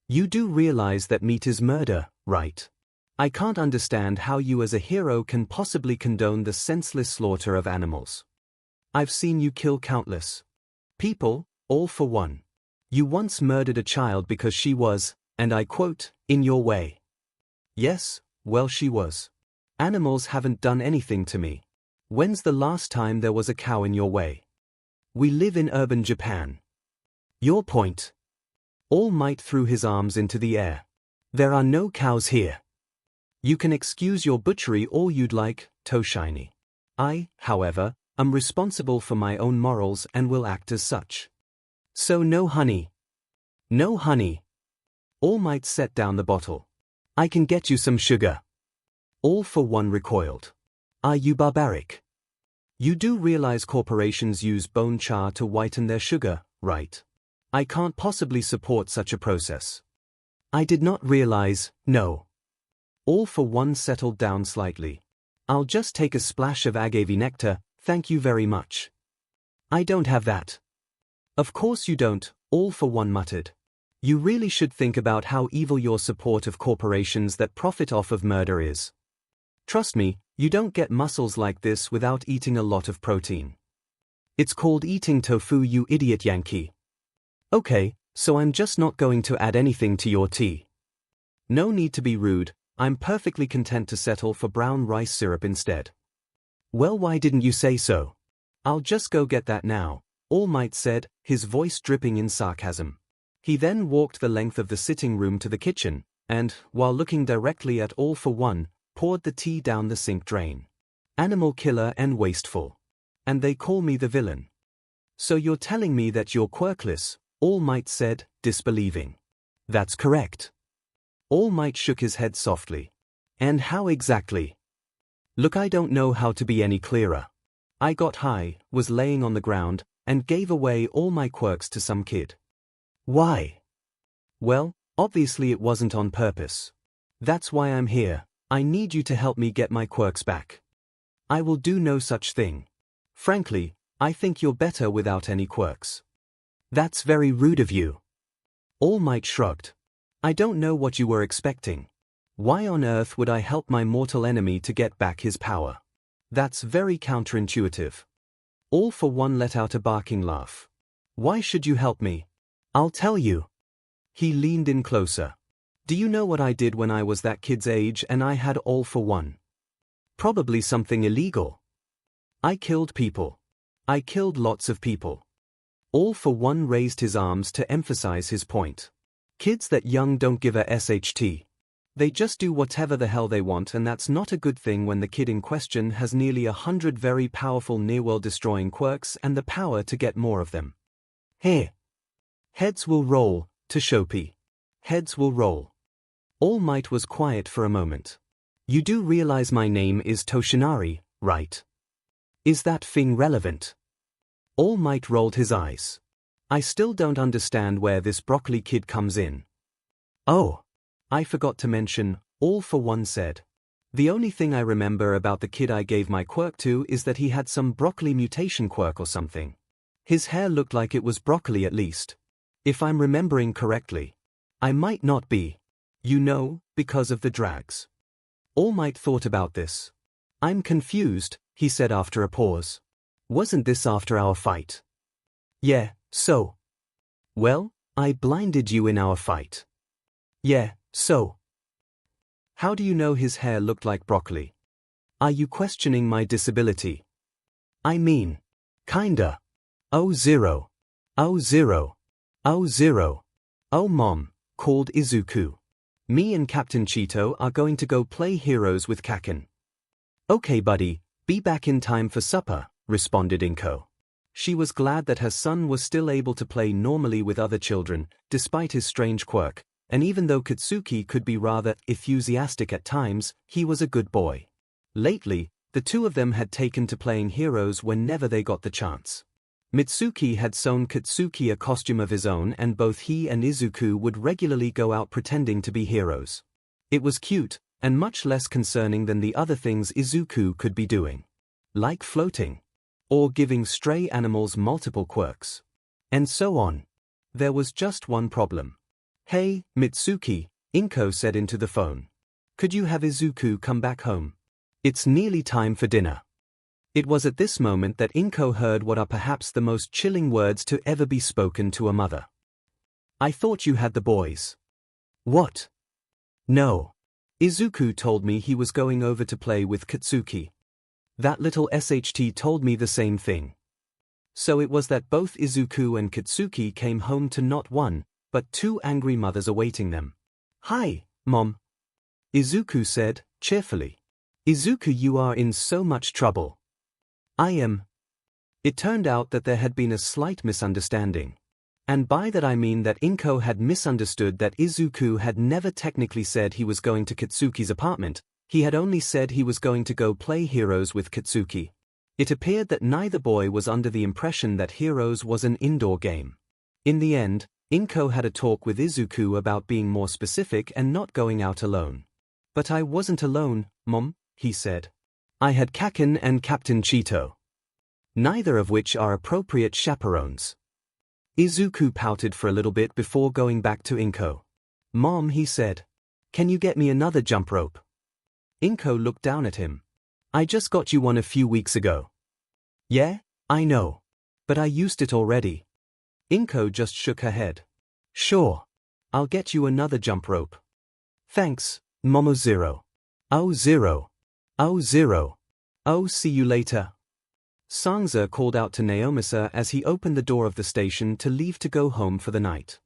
You do realize that meat is murder, right? I can't understand how you as a hero can possibly condone the senseless slaughter of animals. I've seen you kill countless people, All for One. You once murdered a child because she was, and I quote, in your way. Yes, well she was. Animals haven't done anything to me. When's the last time there was a cow in your way? We live in urban Japan. Your point. All Might threw his arms into the air. There are no cows here. You can excuse your butchery all you'd like, Toshiny. I, however, am responsible for my own morals and will act as such. So no honey. No honey. All Might set down the bottle. I can get you some sugar. All for One recoiled. Are you barbaric? You do realize corporations use bone char to whiten their sugar, right? I can't possibly support such a process. I did not realize, no. All for One settled down slightly. I'll just take a splash of agave nectar, thank you very much. I don't have that. Of course you don't, All for One muttered. You really should think about how evil your support of corporations that profit off of murder is. Trust me, you don't get muscles like this without eating a lot of protein. It's called eating tofu, you idiot Yankee. Okay, so I'm just not going to add anything to your tea. No need to be rude, I'm perfectly content to settle for brown rice syrup instead. Well, why didn't you say so? I'll just go get that now, All Might said, his voice dripping in sarcasm. He then walked the length of the sitting room to the kitchen, and, while looking directly at All for One, poured the tea down the sink drain. Animal killer and wasteful. And they call me the villain. So you're telling me that you're quirkless, All Might said, disbelieving. That's correct. All Might shook his head softly. And how exactly? Look, I don't know how to be any clearer. I got high, was laying on the ground, and gave away all my quirks to some kid. Why? Well, obviously it wasn't on purpose. That's why I'm here. I need you to help me get my quirks back. I will do no such thing. Frankly, I think you're better without any quirks. That's very rude of you. All Might shrugged. I don't know what you were expecting. Why on earth would I help my mortal enemy to get back his power? That's very counterintuitive. All for One let out a barking laugh. Why should you help me? I'll tell you. He leaned in closer. Do you know what I did when I was that kid's age and I had All for One? Probably something illegal. I killed people. I killed lots of people. All for One raised his arms to emphasize his point. Kids that young don't give a SHT. They just do whatever the hell they want, and that's not a good thing when the kid in question has nearly 100 very powerful near-world-destroying quirks and the power to get more of them. Here. Heads will roll, Toshopi. Heads will roll. All Might was quiet for a moment. You do realize my name is Toshinari, right? Is that thing relevant? All Might rolled his eyes. I still don't understand where this broccoli kid comes in. Oh. I forgot to mention, All for One said. The only thing I remember about the kid I gave my quirk to is that he had some broccoli mutation quirk or something. His hair looked like it was broccoli at least. If I'm remembering correctly. I might not be. You know, because of the drags. All Might thought about this. I'm confused, he said after a pause. Wasn't this after our fight? Yeah, so. Well, I blinded you in our fight. Yeah, so. How do you know his hair looked like broccoli? Are you questioning my disability? I mean, kinda. Oh zero. Oh zero. Oh zero. Oh mom, called Izuku. Me and Captain Cheeto are going to go play heroes with Kaken. Okay buddy, be back in time for supper, responded Inko. She was glad that her son was still able to play normally with other children, despite his strange quirk, and even though Katsuki could be rather enthusiastic at times, he was a good boy. Lately, the two of them had taken to playing heroes whenever they got the chance. Mitsuki had sewn Katsuki a costume of his own, and both he and Izuku would regularly go out pretending to be heroes. It was cute, and much less concerning than the other things Izuku could be doing. Like floating. Or giving stray animals multiple quirks. And so on. There was just one problem. Hey, Mitsuki, Inko said into the phone. Could you have Izuku come back home? It's nearly time for dinner. It was at this moment that Inko heard what are perhaps the most chilling words to ever be spoken to a mother. I thought you had the boys. What? No. Izuku told me he was going over to play with Katsuki. That little SHT told me the same thing. So it was that both Izuku and Katsuki came home to not one, but two angry mothers awaiting them. "Hi, Mom," Izuku said, cheerfully. "Izuku, you are in so much trouble." "I am." It turned out that there had been a slight misunderstanding. And by that I mean that Inko had misunderstood that Izuku had never technically said he was going to Katsuki's apartment, he had only said he was going to go play Heroes with Katsuki. It appeared that neither boy was under the impression that Heroes was an indoor game. In the end, Inko had a talk with Izuku about being more specific and not going out alone. "But I wasn't alone, Mom," he said. "I had Kaken and Captain Cheeto. Neither of which are appropriate chaperones." Izuku pouted for a little bit before going back to Inko. "Mom," he said, "can you get me another jump rope?" Inko looked down at him. "I just got you one a few weeks ago." "Yeah, I know. But I used it already." Inko just shook her head. "Sure. I'll get you another jump rope." "Thanks, Momo Zero." "Oh Zero. Oh Zero. Oh, see you later." 𝐒𝐭𝐚𝐲 called out to 𝐒𝐿𝐵 as he opened the door of the station to leave to go home for the night.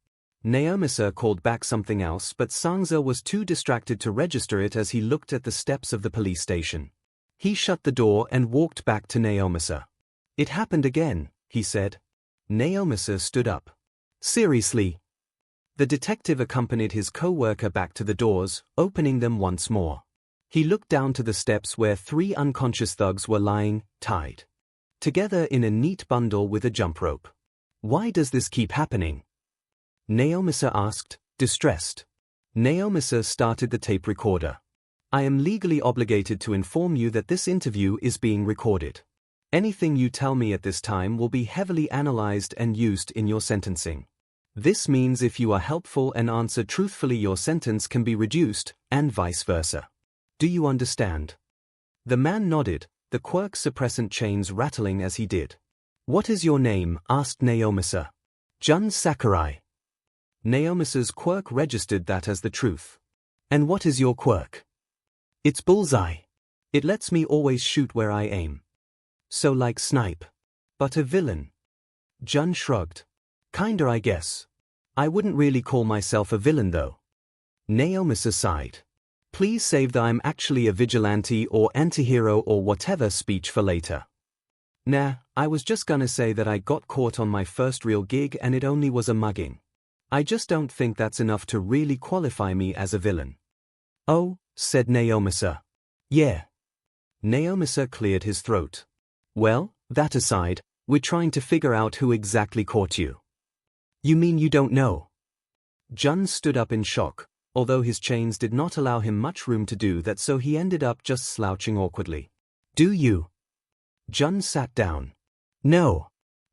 𝐒𝐿𝐵 called back something else, but 𝐒𝐭𝐚𝐲 was too distracted to register it as he looked at the steps of the police station. He shut the door and walked back to 𝐒𝐿𝐵. "It happened again," he said. 𝐒𝐿𝐵 stood up. "Seriously?" The detective accompanied his co-worker back to the doors, opening them once more. He looked down to the steps where three unconscious thugs were lying, tied together in a neat bundle with a jump rope. "Why does this keep happening?" 𝐒𝐿𝐵 asked, distressed. 𝐒𝐿𝐵 started the tape recorder. "I am legally obligated to inform you that this interview is being recorded. Anything you tell me at this time will be heavily analyzed and used in your sentencing. This means if you are helpful and answer truthfully, your sentence can be reduced, and vice versa. Do you understand?" The man nodded, the quirk suppressant chains rattling as he did. "What is your name?" asked 𝐒𝐿𝐵. "Jun Sakurai." 𝐒𝐿𝐵's quirk registered that as the truth. "And what is your quirk?" "It's bullseye. It lets me always shoot where I aim." "So like Snipe. But a villain." Jun shrugged. "Kinda, I guess. I wouldn't really call myself a villain though." 𝐒𝐿𝐵 sighed. "Please save the 'I'm actually a vigilante' or antihero or whatever speech for later." "Nah, I was just gonna say that I got caught on my first real gig and it only was a mugging. I just don't think that's enough to really qualify me as a villain." "Oh," said 𝐒𝐿𝐵. "Yeah." 𝐒𝐿𝐵 cleared his throat. "Well, that aside, we're trying to figure out who exactly caught you." "You mean you don't know?" Jun stood up in shock, although his chains did not allow him much room to do that, so he ended up just slouching awkwardly. "Do you?" Jun sat down. "No."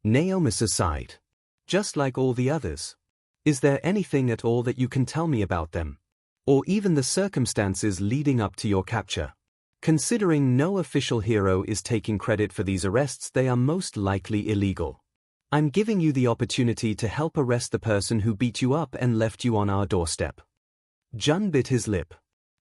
𝐒𝐿𝐵 sighed. "Just like all the others. Is there anything at all that you can tell me about them? Or even the circumstances leading up to your capture? Considering no official hero is taking credit for these arrests, they are most likely illegal. I'm giving you the opportunity to help arrest the person who beat you up and left you on our doorstep." Jun bit his lip.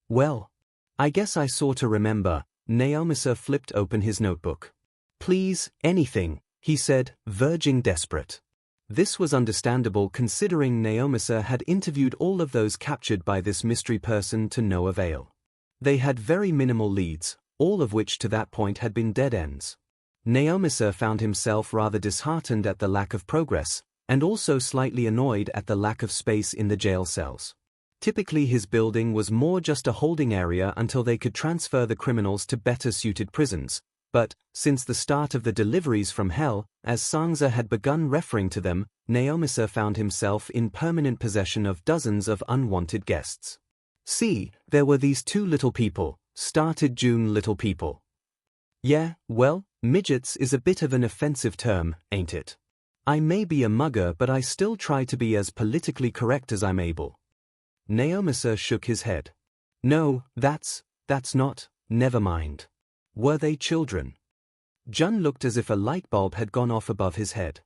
"Well, I guess I sorta remember." 𝐒𝐿𝐵 flipped open his notebook. "Please, anything," he said, verging desperate. This was understandable considering 𝐒𝐿𝐵 had interviewed all of those captured by this mystery person to no avail. They had very minimal leads, all of which to that point had been dead ends. 𝐒𝐿𝐵 found himself rather disheartened at the lack of progress, and also slightly annoyed at the lack of space in the jail cells. Typically his building was more just a holding area until they could transfer the criminals to better suited prisons, but, since the start of the deliveries from hell, as 𝐒𝐭𝐚𝐲 had begun referring to them, 𝐒𝐿𝐵 found himself in permanent possession of dozens of unwanted guests. "See, there were these two little people," started June. "Little people?" "Yeah, well, midgets is a bit of an offensive term, ain't it? I may be a mugger, but I still try to be as politically correct as I'm able." 𝐒𝐿𝐵 shook his head. "No, that's not, never mind. Were they children?" Jun looked as if a light bulb had gone off above his head.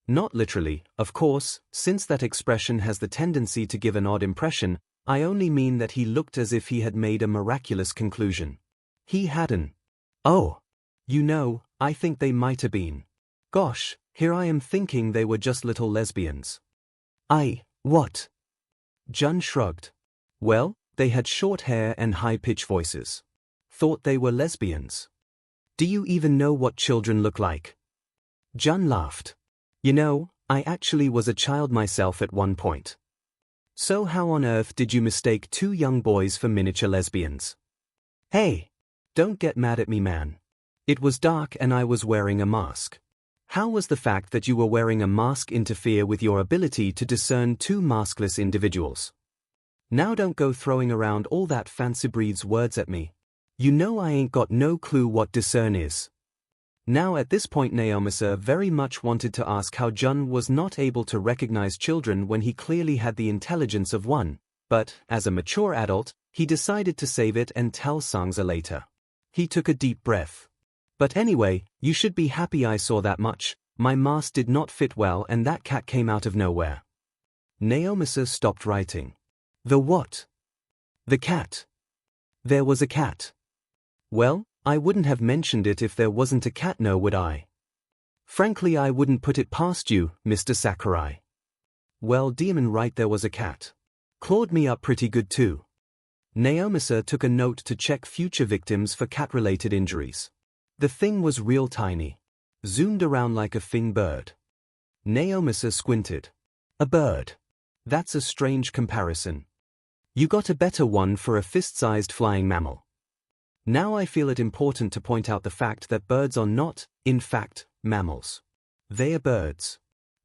"Not literally, of course, since that expression has the tendency to give an odd impression, I only mean that he looked as if he had made a miraculous conclusion. He hadn't. Oh. You know, I think they might have been. Gosh, here I am thinking they were just little lesbians. What? Jun shrugged. Well, they had short hair and high-pitched voices. Thought they were lesbians. Do you even know what children look like? Jun laughed. You know, I actually was a child myself at one point. So how on earth did you mistake two young boys for miniature lesbians? Hey! Don't get mad at me, man. It was dark and I was wearing a mask. How was the fact that you were wearing a mask interfere with your ability to discern two maskless individuals? Now don't go throwing around all that fancy breeds words at me. You know I ain't got no clue what discern is. Now at this point 𝐒𝐿 very much wanted to ask how Jun was not able to recognize children when he clearly had the intelligence of one, but, as a mature adult, he decided to save it and tell 𝐒𝐿 later. He took a deep breath. But anyway, you should be happy I saw that much. My mask did not fit well and that cat came out of nowhere. 𝐒𝐿 stopped writing. The what? The cat. There was a cat. Well, I wouldn't have mentioned it if there wasn't a cat, no, would I? Frankly, I wouldn't put it past you, Mr. Sakurai. Well, demon right, there was a cat. Clawed me up pretty good too. 𝐒𝐿 took a note to check future victims for cat-related injuries. The thing was real tiny. Zoomed around like a fin bird. 𝐒𝐿 squinted. A bird. That's a strange comparison. You got a better one for a fist-sized flying mammal. Now I feel it important to point out the fact that birds are not, in fact, mammals. They are birds.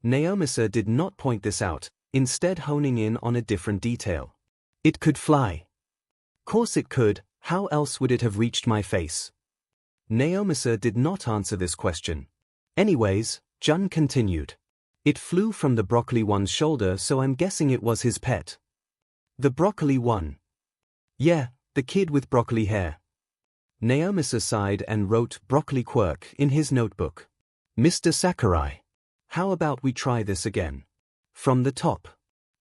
𝐒𝐿 did not point this out, instead honing in on a different detail. It could fly. Course it could, how else would it have reached my face? 𝐒𝐿 did not answer this question. Anyways, Jun continued. It flew from the broccoli one's shoulder, so I'm guessing it was his pet. The broccoli one. Yeah, the kid with broccoli hair. 𝐒𝐿 sighed and wrote broccoli quirk in his notebook. Mr. Sakurai. How about we try this again? From the top.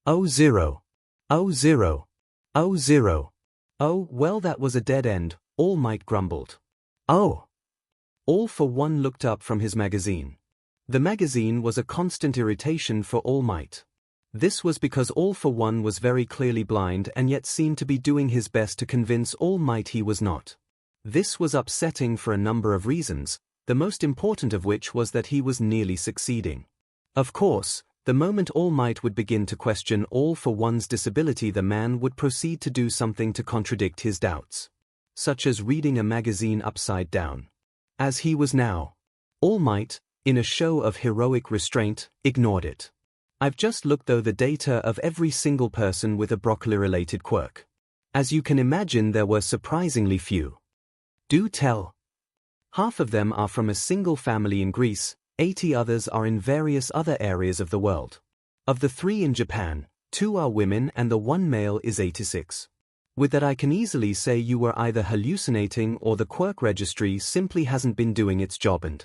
Oh 0. Oh 0. Oh 0. Oh, well, that was a dead end, All Might grumbled. Oh. All for One looked up from his magazine. The magazine was a constant irritation for All Might. This was because All for One was very clearly blind and yet seemed to be doing his best to convince All Might he was not. This was upsetting for a number of reasons, the most important of which was that he was nearly succeeding. Of course, the moment All Might would begin to question All for One's disability, the man would proceed to do something to contradict his doubts. Such as reading a magazine upside down. As he was now. All Might, in a show of heroic restraint, ignored it. I've just looked through the data of every single person with a broccoli-related quirk. As you can imagine, there were surprisingly few. Do tell. Half of them are from a single family in Greece, 80 others are in various other areas of the world. Of the 3 in Japan, 2 are women and the 1 male is 86. With that I can easily say you were either hallucinating or the quirk registry simply hasn't been doing its job and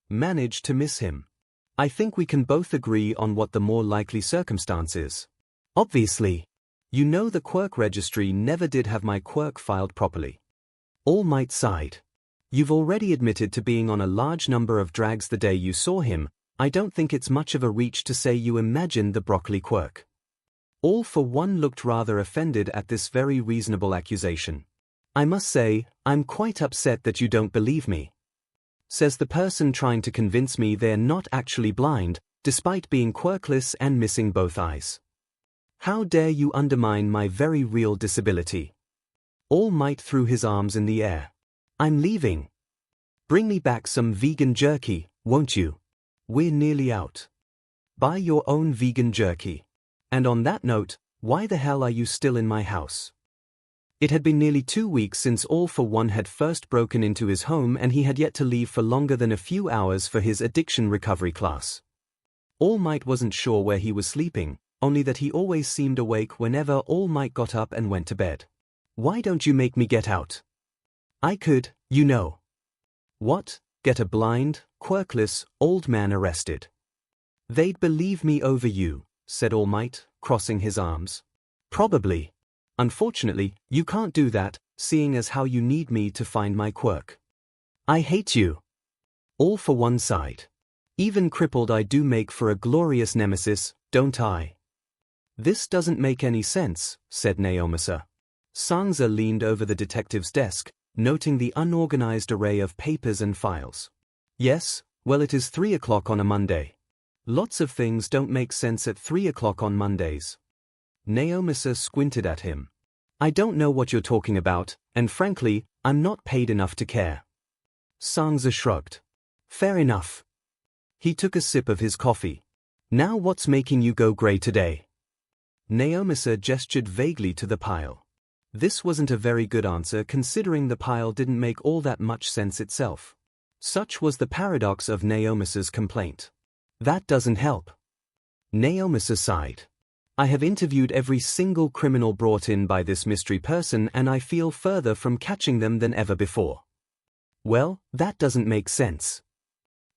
managed to miss him. I think we can both agree on what the more likely circumstance is. Obviously. You know the quirk registry never did have my quirk filed properly. All Might sighed. You've already admitted to being on a large number of drags the day you saw him. I don't think it's much of a reach to say you imagined the broccoli quirk. All for One looked rather offended at this very reasonable accusation. I must say, I'm quite upset that you don't believe me. Says the person trying to convince me they're not actually blind, despite being quirkless and missing both eyes. How dare you undermine my very real disability? All Might threw his arms in the air. I'm leaving. Bring me back some vegan jerky, won't you? We're nearly out. Buy your own vegan jerky. And on that note, why the hell are you still in my house? It had been nearly 2 weeks since All for One had first broken into his home and he had yet to leave for longer than a few hours for his addiction recovery class. All Might wasn't sure where he was sleeping, only that he always seemed awake whenever All Might got up and went to bed. Why don't you make me get out? I could, you know. What? Get a blind, quirkless, old man arrested? They'd believe me over you, said All Might, crossing his arms. Probably. Unfortunately, you can't do that, seeing as how you need me to find my quirk. I hate you. All for one side. Even crippled I do make for a glorious nemesis, don't I? This doesn't make any sense, said 𝐒𝐿𝐵. 𝐔𝐬𝐵 leaned over the detective's desk, noting the unorganized array of papers and files. Yes, well it is 3 o'clock on a Monday. Lots of things don't make sense at 3 o'clock on Mondays. 𝐒𝐿𝐵 squinted at him. I don't know what you're talking about, and frankly, I'm not paid enough to care. 𝐒𝐬𝐵 shrugged. Fair enough. He took a sip of his coffee. Now what's making you go grey today? 𝐒𝐿𝐵 gestured vaguely to the pile. This wasn't a very good answer considering the pile didn't make all that much sense itself. Such was the paradox of 𝐒𝐿𝐵's complaint. That doesn't help. 𝐒𝐿𝐵 sighed. I have interviewed every single criminal brought in by this mystery person and I feel further from catching them than ever before. Well, that doesn't make sense.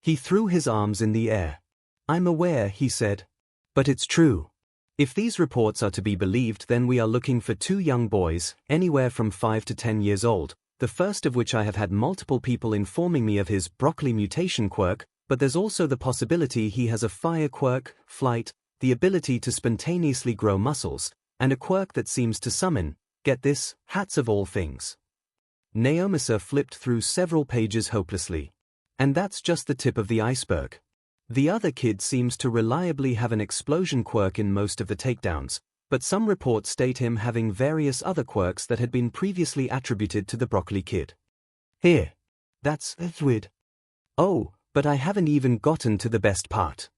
He threw his arms in the air. I'm aware, he said. But it's true. If these reports are to be believed, then we are looking for 2 young boys, anywhere from 5 to 10 years old, the first of which I have had multiple people informing me of his broccoli mutation quirk, but there's also the possibility he has a fire quirk, flight, the ability to spontaneously grow muscles, and a quirk that seems to summon, get this, hats of all things. 𝐒𝐿𝐵 flipped through several pages hopelessly. And that's just the tip of the iceberg. The other kid seems to reliably have an explosion quirk in most of the takedowns, but some reports state him having various other quirks that had been previously attributed to the broccoli kid. Here. That's weird. Oh, but I haven't even gotten to the best part.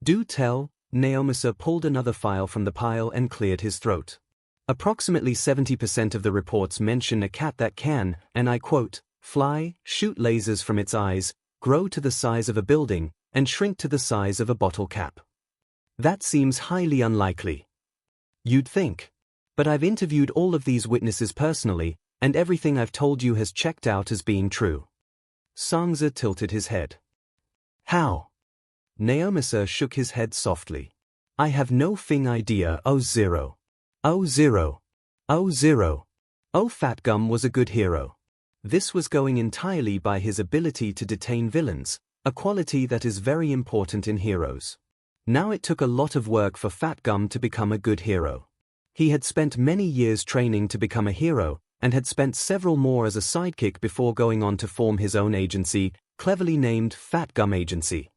Do tell. 𝐒𝐿𝐵 pulled another file from the pile and cleared his throat. Approximately 70% of the reports mention a cat that can, and I quote, fly, shoot lasers from its eyes, grow to the size of a building, and shrink to the size of a bottle cap. That seems highly unlikely. You'd think. But I've interviewed all of these witnesses personally, and everything I've told you has checked out as being true. 𝐒𝐬𝐵 tilted his head. How? 𝐒𝐿𝐵 shook his head softly. I have no thing idea. Oh zero. Oh zero. Oh zero. Oh Fat Gum was a good hero. This was going entirely by his ability to detain villains, a quality that is very important in heroes. Now it took a lot of work for Fat Gum to become a good hero. He had spent many years training to become a hero, and had spent several more as a sidekick before going on to form his own agency, cleverly named Fat Gum Agency.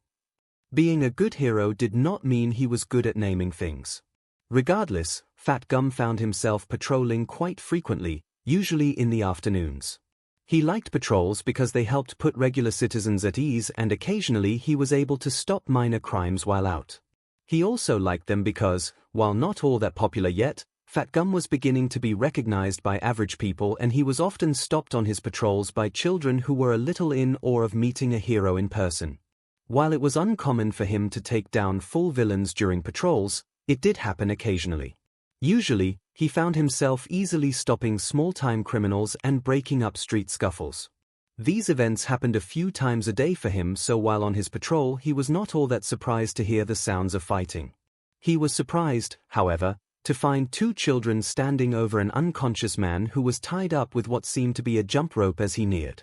Being a good hero did not mean he was good at naming things. Regardless, Fat Gum found himself patrolling quite frequently, usually in the afternoons. He liked patrols because they helped put regular citizens at ease, and occasionally he was able to stop minor crimes while out. He also liked them because, while not all that popular yet, Fat Gum was beginning to be recognized by average people, and he was often stopped on his patrols by children who were a little in awe of meeting a hero in person. While it was uncommon for him to take down full villains during patrols, it did happen occasionally. Usually, he found himself easily stopping small-time criminals and breaking up street scuffles. These events happened a few times a day for him, so while on his patrol he was not all that surprised to hear the sounds of fighting. He was surprised, however, to find 2 children standing over an unconscious man who was tied up with what seemed to be a jump rope as he neared.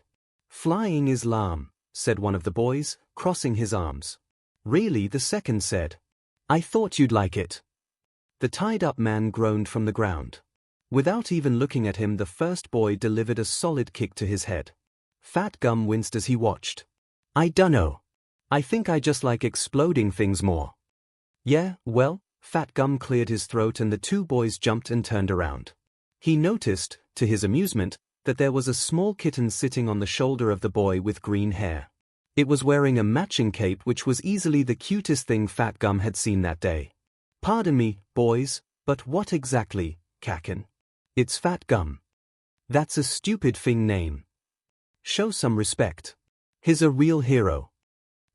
Flying is lame, said one of the boys, crossing his arms. Really, the second said. I thought you'd like it. The tied-up man groaned from the ground. Without even looking at him, the first boy delivered a solid kick to his head. Fat Gum winced as he watched. I dunno. I think I just like exploding things more. Yeah, well, Fat Gum cleared his throat and the 2 boys jumped and turned around. He noticed, to his amusement, that there was a small kitten sitting on the shoulder of the boy with green hair. It was wearing a matching cape, which was easily the cutest thing Fat Gum had seen that day. Pardon me, boys, but what exactly, 𝐒𝐭𝐻? It's Fat Gum. That's a stupid thing name. Show some respect. He's a real hero.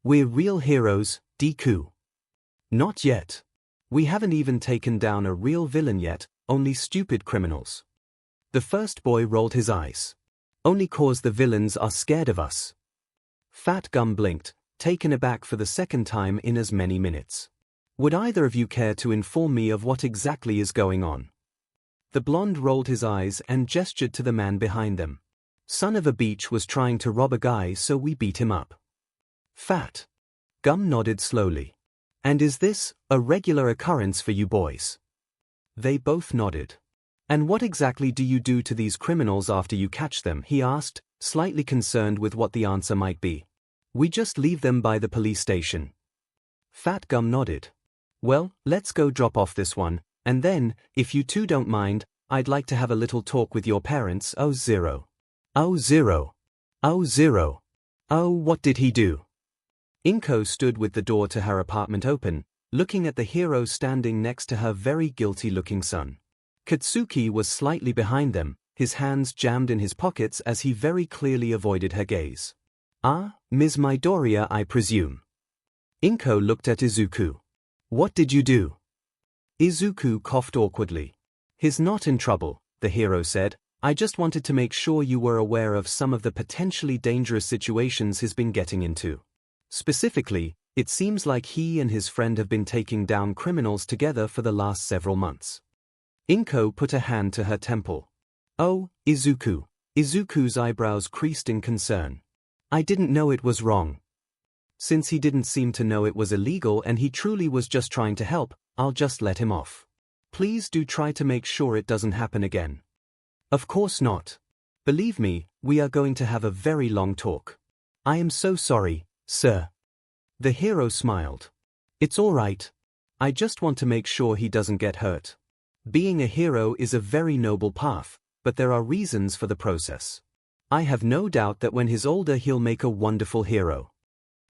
We're real heroes, Deku. Not yet. We haven't even taken down a real villain yet, only stupid criminals. The first boy rolled his eyes. Only 'cause the villains are scared of us. Fat Gum blinked, taken aback for the second time in as many minutes. Would either of you care to inform me of what exactly is going on? The blonde rolled his eyes and gestured to the man behind them. Son of a bitch was trying to rob a guy, so we beat him up. Fat. Gum nodded slowly. And is this a regular occurrence for you boys? They both nodded. And what exactly do you do to these criminals after you catch them? He asked, slightly concerned with what the answer might be. We just leave them by the police station. Fat Gum nodded. Well, let's go drop off this one, and then, if you two don't mind, I'd like to have a little talk with your parents. 𝐂𝐫. 𝐂𝐫. 𝐂𝐫. Oh, what did he do? 𝐒𝐭𝐚𝐲 stood with the door to her apartment open, looking at the hero standing next to her very guilty-looking son. Katsuki was slightly behind them, his hands jammed in his pockets as he very clearly avoided her gaze. Ah, Ms. Midoriya, I presume. 𝐒𝐭𝐚𝐲 looked at Izuku. What did you do? Izuku coughed awkwardly. He's not in trouble, the hero said. I just wanted to make sure you were aware of some of the potentially dangerous situations he's been getting into. Specifically, it seems like he and his friend have been taking down criminals together for the last several months. 𝐒𝐭𝐴 put a hand to her temple. Oh, Izuku. Izuku's eyebrows creased in concern. I didn't know it was wrong. Since he didn't seem to know it was illegal and he truly was just trying to help, I'll just let him off. Please do try to make sure it doesn't happen again. Of course not. Believe me, we are going to have a very long talk. I am so sorry, sir. The hero smiled. It's all right. I just want to make sure he doesn't get hurt. Being a hero is a very noble path, but there are reasons for the process. I have no doubt that when he's older he'll make a wonderful hero.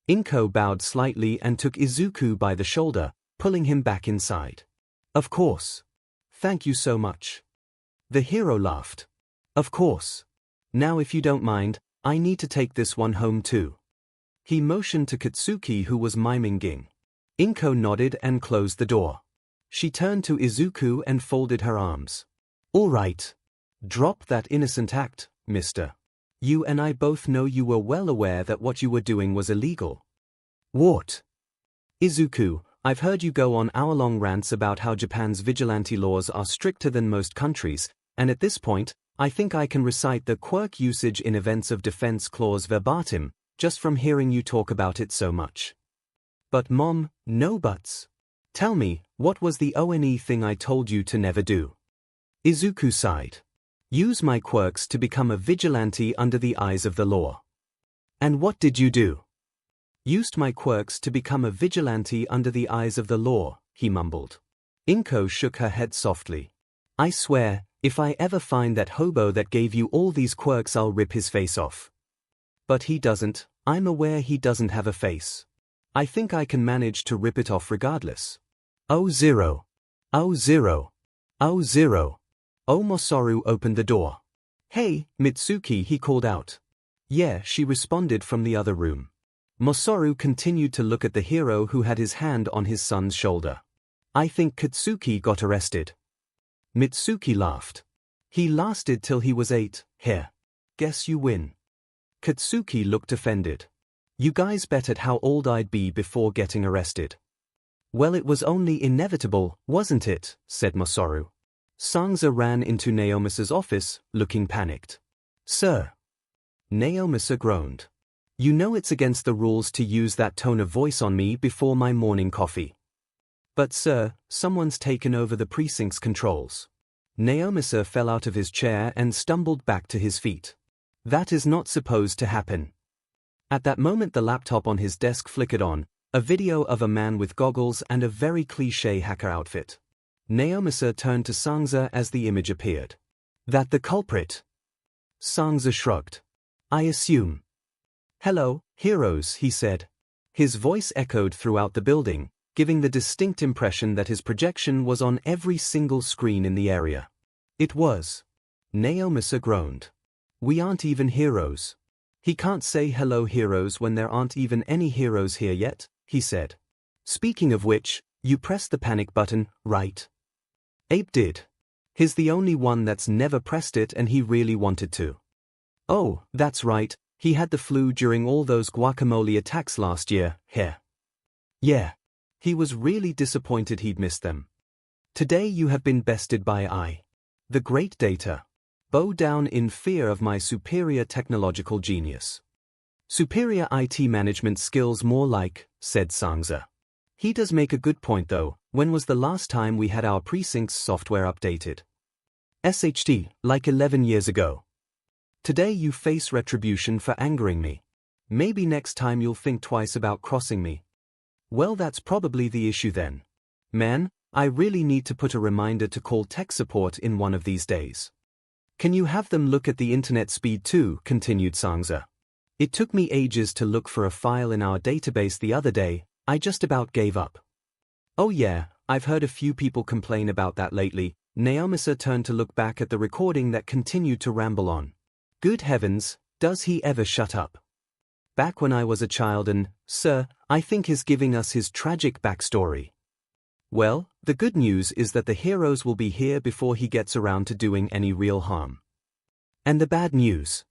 𝐒𝐴 bowed slightly and took Izuku by the shoulder, pulling him back inside. Of course. Thank you so much. The hero laughed. Of course. Now if you don't mind, I need to take this one home too. He motioned to Katsuki, who was miming ging. 𝐒𝐴 nodded and closed the door. She turned to Izuku and folded her arms. All right. Drop that innocent act, mister. You and I both know you were well aware that what you were doing was illegal. What? Izuku, I've heard you go on hour-long rants about how Japan's vigilante laws are stricter than most countries, and at this point, I think I can recite the quirk usage in events of defense clause verbatim, just from hearing you talk about it so much. But Mom, no buts. Tell me, what was the ONE thing I told you to never do? Izuku sighed. Use my quirks to become a vigilante under the eyes of the law. And what did you do? Used my quirks to become a vigilante under the eyes of the law, he mumbled. 𝐒𝐴 shook her head softly. I swear, if I ever find that hobo that gave you all these quirks, I'll rip his face off. But he doesn't. I'm aware he doesn't have a face. I think I can manage to rip it off regardless. 𝐒𝐫. 𝐒𝐫. 𝐒𝐫. Masaru opened the door. Hey, Mitsuki, he called out. Yeah, she responded from the other room. Masaru continued to look at the hero who had his hand on his son's shoulder. I think Katsuki got arrested. Mitsuki laughed. He lasted till he was 8, here. Guess you win. Katsuki looked offended. You guys bet at how old I'd be before getting arrested. Well, it was only inevitable, wasn't it? Said Masaru. 𝐒𝐭𝐲 ran into Naomisa's office, looking panicked. Sir. Naomisa groaned. You know it's against the rules to use that tone of voice on me before my morning coffee. But sir, someone's taken over the precinct's controls. Naomisa fell out of his chair and stumbled back to his feet. That is not supposed to happen. At that moment the laptop on his desk flickered on, a video of a man with goggles and a very cliché hacker outfit. Naomisa turned to 𝐒𝐭𝐲 as the image appeared. That the culprit? 𝐒𝐭𝐲 shrugged. I assume. Hello, heroes, he said. His voice echoed throughout the building, giving the distinct impression that his projection was on every single screen in the area. It was. Naomisa groaned. We aren't even heroes. He can't say hello heroes when there aren't even any heroes here yet, he said. Speaking of which, you pressed the panic button, right? Ape did. He's the only one that's never pressed it and he really wanted to. Oh, that's right, he had the flu during all those guacamole attacks last year, here. Yeah. He was really disappointed he'd missed them. Today you have been bested by I. The great data. Bow down in fear of my superior technological genius. Superior IT management skills more like, said 𝐒𝐭𝐴. He does make a good point though. When was the last time we had our precincts software updated? SHT, like 11 years ago. Today you face retribution for angering me. Maybe next time you'll think twice about crossing me. Well, that's probably the issue then. Man, I really need to put a reminder to call tech support in one of these days. Can you have them look at the internet speed too? Continued 𝐒𝐭𝐴. It took me ages to look for a file in our database the other day. I just about gave up. Oh yeah, I've heard a few people complain about that lately. 𝐒𝐿𝐵 turned to look back at the recording that continued to ramble on. Good heavens, does he ever shut up? Back when I was a child and, sir, I think is giving us his tragic backstory. Well, the good news is that the heroes will be here before he gets around to doing any real harm. And the bad news?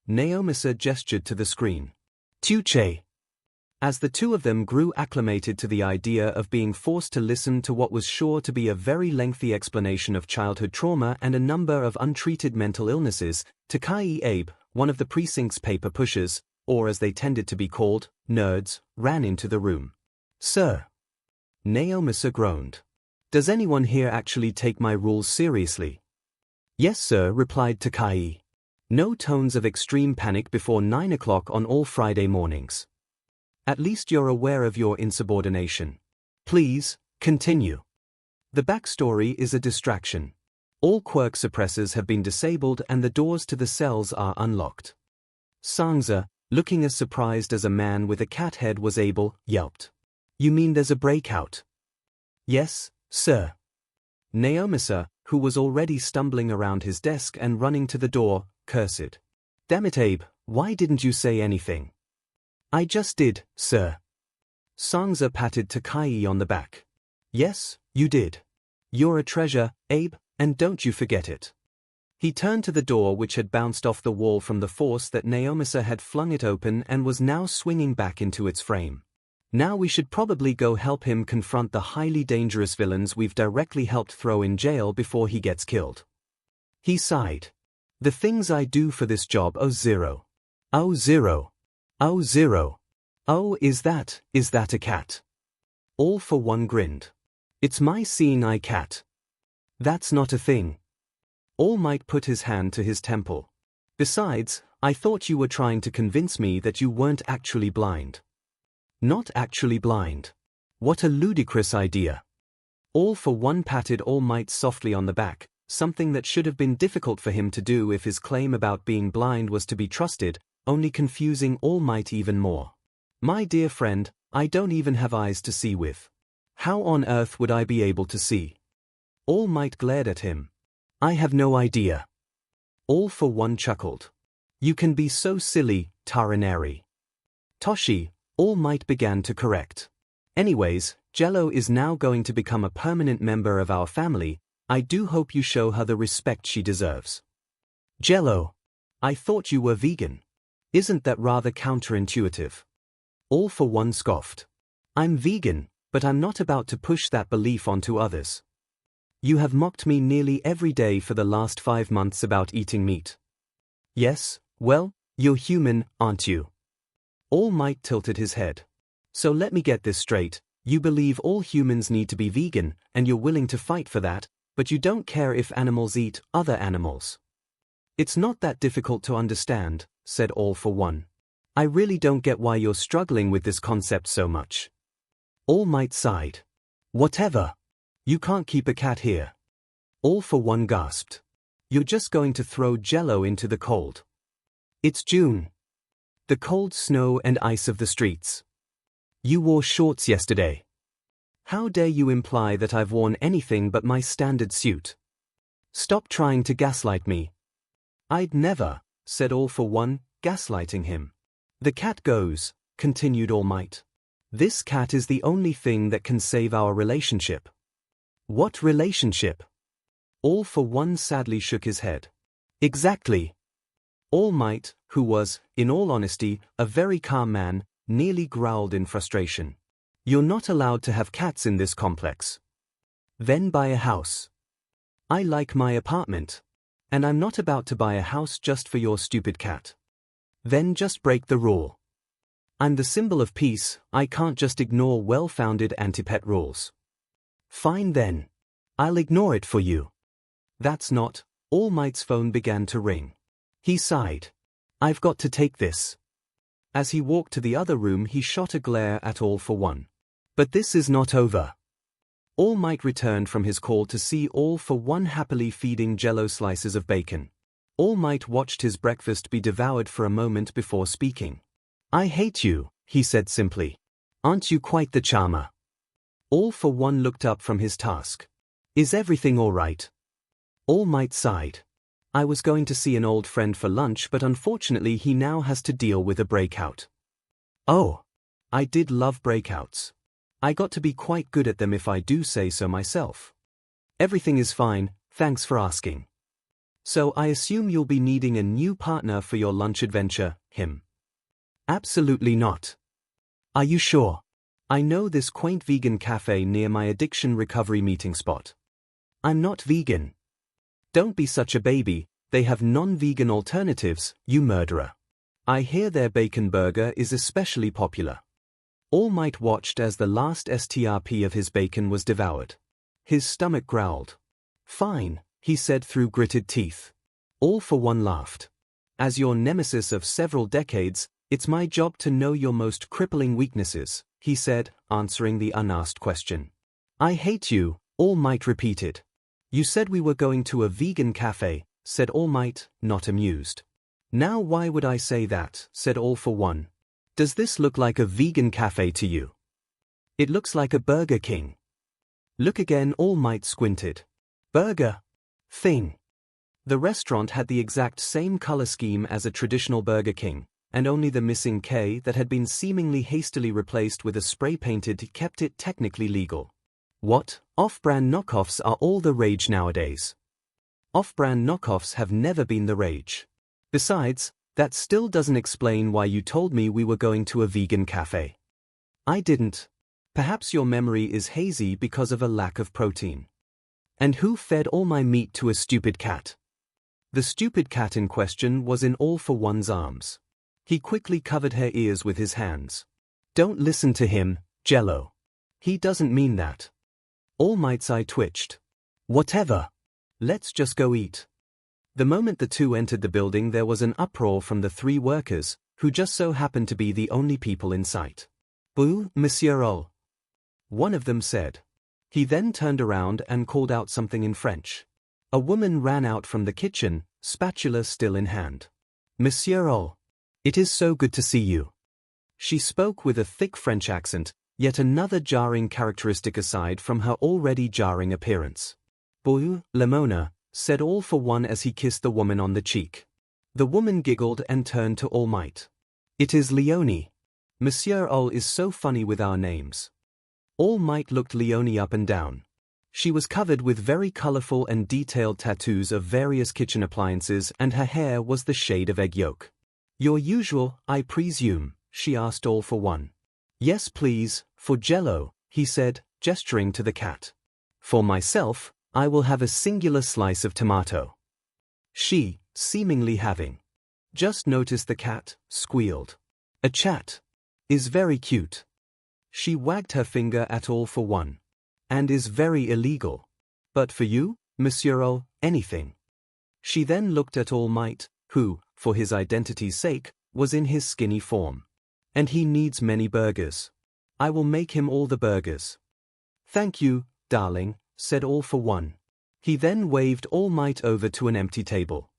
𝐒𝐿𝐵 gestured to the screen. 𝐂𝐨. As the two of them grew acclimated to the idea of being forced to listen to what was sure to be a very lengthy explanation of childhood trauma and a number of untreated mental illnesses, 𝐂𝐸𝐫, one of the precinct's paper pushers, or as they tended to be called, nerds, ran into the room. Sir. 𝐒𝐿𝐵 groaned. Does anyone here actually take my rules seriously? Yes sir, replied 𝐂𝐸. No tones of extreme panic before 9 o'clock on all Friday mornings. At least you're aware of your insubordination. Please, continue. The backstory is a distraction. All quirk suppressors have been disabled and the doors to the cells are unlocked. 𝐒𝐿𝐵, looking as surprised as a man with a cat head was able, yelped. You mean there's a breakout? Yes, sir. 𝐒𝐿𝐵, who was already stumbling around his desk and running to the door, cursed. Damn it, Abe, why didn't you say anything? I just did, sir. 𝐒𝐿𝐵 patted 𝐂𝐸 on the back. Yes, you did. You're a treasure, Abe, and don't you forget it. He turned to the door which had bounced off the wall from the force that 𝐒𝐿𝐵 had flung it open and was now swinging back into its frame. Now we should probably go help him confront the highly dangerous villains we've directly helped throw in jail before he gets killed. He sighed. The things I do for this job, oh zero. Oh zero. Oh zero. Oh, is that a cat? All for one grinned. It's my seeing eye cat. That's not a thing. All Might put his hand to his temple. Besides, I thought you were trying to convince me that you weren't actually blind. Not actually blind. What a ludicrous idea. All for one patted All Might softly on the back, something that should have been difficult for him to do if his claim about being blind was to be trusted, only confusing All Might even more. My dear friend, I don't even have eyes to see with. How on earth would I be able to see? All Might glared at him. I have no idea. All for one chuckled. You can be so silly, Taraneri. Toshi, All Might began to correct. Anyways, 𝐤𝐿𝐿 is now going to become a permanent member of our family. I do hope you show her the respect she deserves. 𝐤𝐿𝐿, I thought you were vegan. Isn't that rather counterintuitive? All for one scoffed. I'm vegan, but I'm not about to push that belief onto others. You have mocked me nearly every day for the last 5 months about eating meat. Yes, well, you're human, aren't you? All Might tilted his head. So let me get this straight, you believe all humans need to be vegan, and you're willing to fight for that, but you don't care if animals eat other animals. It's not that difficult to understand, said All for one. I really don't get why you're struggling with this concept so much. All Might sighed. Whatever. You can't keep a cat here. All for one gasped. You're just going to throw 𝐤𝐿𝐿 into the cold. It's June. The cold snow and ice of the streets. You wore shorts yesterday. How dare you imply that I've worn anything but my standard suit? Stop trying to gaslight me. I'd never, said All for one, gaslighting him. The cat goes, continued All Might. This cat is the only thing that can save our relationship. What relationship? All for one sadly shook his head. Exactly. All Might, who was, in all honesty, a very calm man, nearly growled in frustration. You're not allowed to have cats in this complex. Then buy a house. I like my apartment. And I'm not about to buy a house just for your stupid cat. Then just break the rule. I'm the symbol of peace, I can't just ignore well-founded anti-pet rules. Fine then. I'll ignore it for you. That's not. All Might's phone began to ring. He sighed. I've got to take this. As he walked to the other room he shot a glare at All for One. But this is not over. All Might returned from his call to see All for One happily feeding Jello slices of bacon. All Might watched his breakfast be devoured for a moment before speaking. I hate you, he said simply. Aren't you quite the charmer? All for One looked up from his task. Is everything all right? All Might sighed. I was going to see an old friend for lunch but unfortunately he now has to deal with a breakout. Oh. I did love breakouts. I got to be quite good at them if I do say so myself. Everything is fine, thanks for asking. So I assume you'll be needing a new partner for your lunch adventure, him? Absolutely not. Are you sure? I know this quaint vegan cafe near my addiction recovery meeting spot. I'm not vegan. Don't be such a baby, they have non-vegan alternatives, you murderer. I hear their bacon burger is especially popular. All Might watched as the last STRP of his bacon was devoured. His stomach growled. Fine, he said through gritted teeth. All for One laughed. As your nemesis of several decades, it's my job to know your most crippling weaknesses, he said, answering the unasked question. I hate you, All Might repeated. You said we were going to a vegan cafe, said All Might, not amused. Now why would I say that, said All for One. Does this look like a vegan cafe to you? It looks like a Burger King. Look again, All Might squinted. Burger thing. The restaurant had the exact same color scheme as a traditional Burger King, and only the missing K that had been seemingly hastily replaced with a spray-painted kept it technically legal. What? Off-brand knockoffs are all the rage nowadays. Off-brand knockoffs have never been the rage. Besides, that still doesn't explain why you told me we were going to a vegan cafe. I didn't. Perhaps your memory is hazy because of a lack of protein. And who fed all my meat to a stupid cat? The stupid cat in question was in All for One's arms. He quickly covered her ears with his hands. Don't listen to him, Jello. He doesn't mean that. All Might's eye twitched. Whatever. Let's just go eat. The moment the two entered the building there was an uproar from the three workers, who just so happened to be the only people in sight. Boo, Monsieur Ol. One of them said. He then turned around and called out something in French. A woman ran out from the kitchen, spatula still in hand. Monsieur Ol. It is so good to see you. She spoke with a thick French accent, yet another jarring characteristic aside from her already jarring appearance. Boo, Lemona, said All for One as he kissed the woman on the cheek. The woman giggled and turned to All Might. It is Leonie. Monsieur Ol is so funny with our names. All Might looked Leonie up and down. She was covered with very colorful and detailed tattoos of various kitchen appliances and her hair was the shade of egg yolk. Your usual, I presume, she asked All for One. Yes please, for Jello, he said, gesturing to the cat. For myself, I will have a singular slice of tomato. She, seemingly having just noticed the cat, squealed. A chat. Is very cute. She wagged her finger at All for One. And is very illegal. But for you, Monsieur Ol, anything. She then looked at All Might, who, for his identity's sake, was in his skinny form. And he needs many burgers. I will make him all the burgers. Thank you, darling, said All for One. He then waved All Might over to an empty table.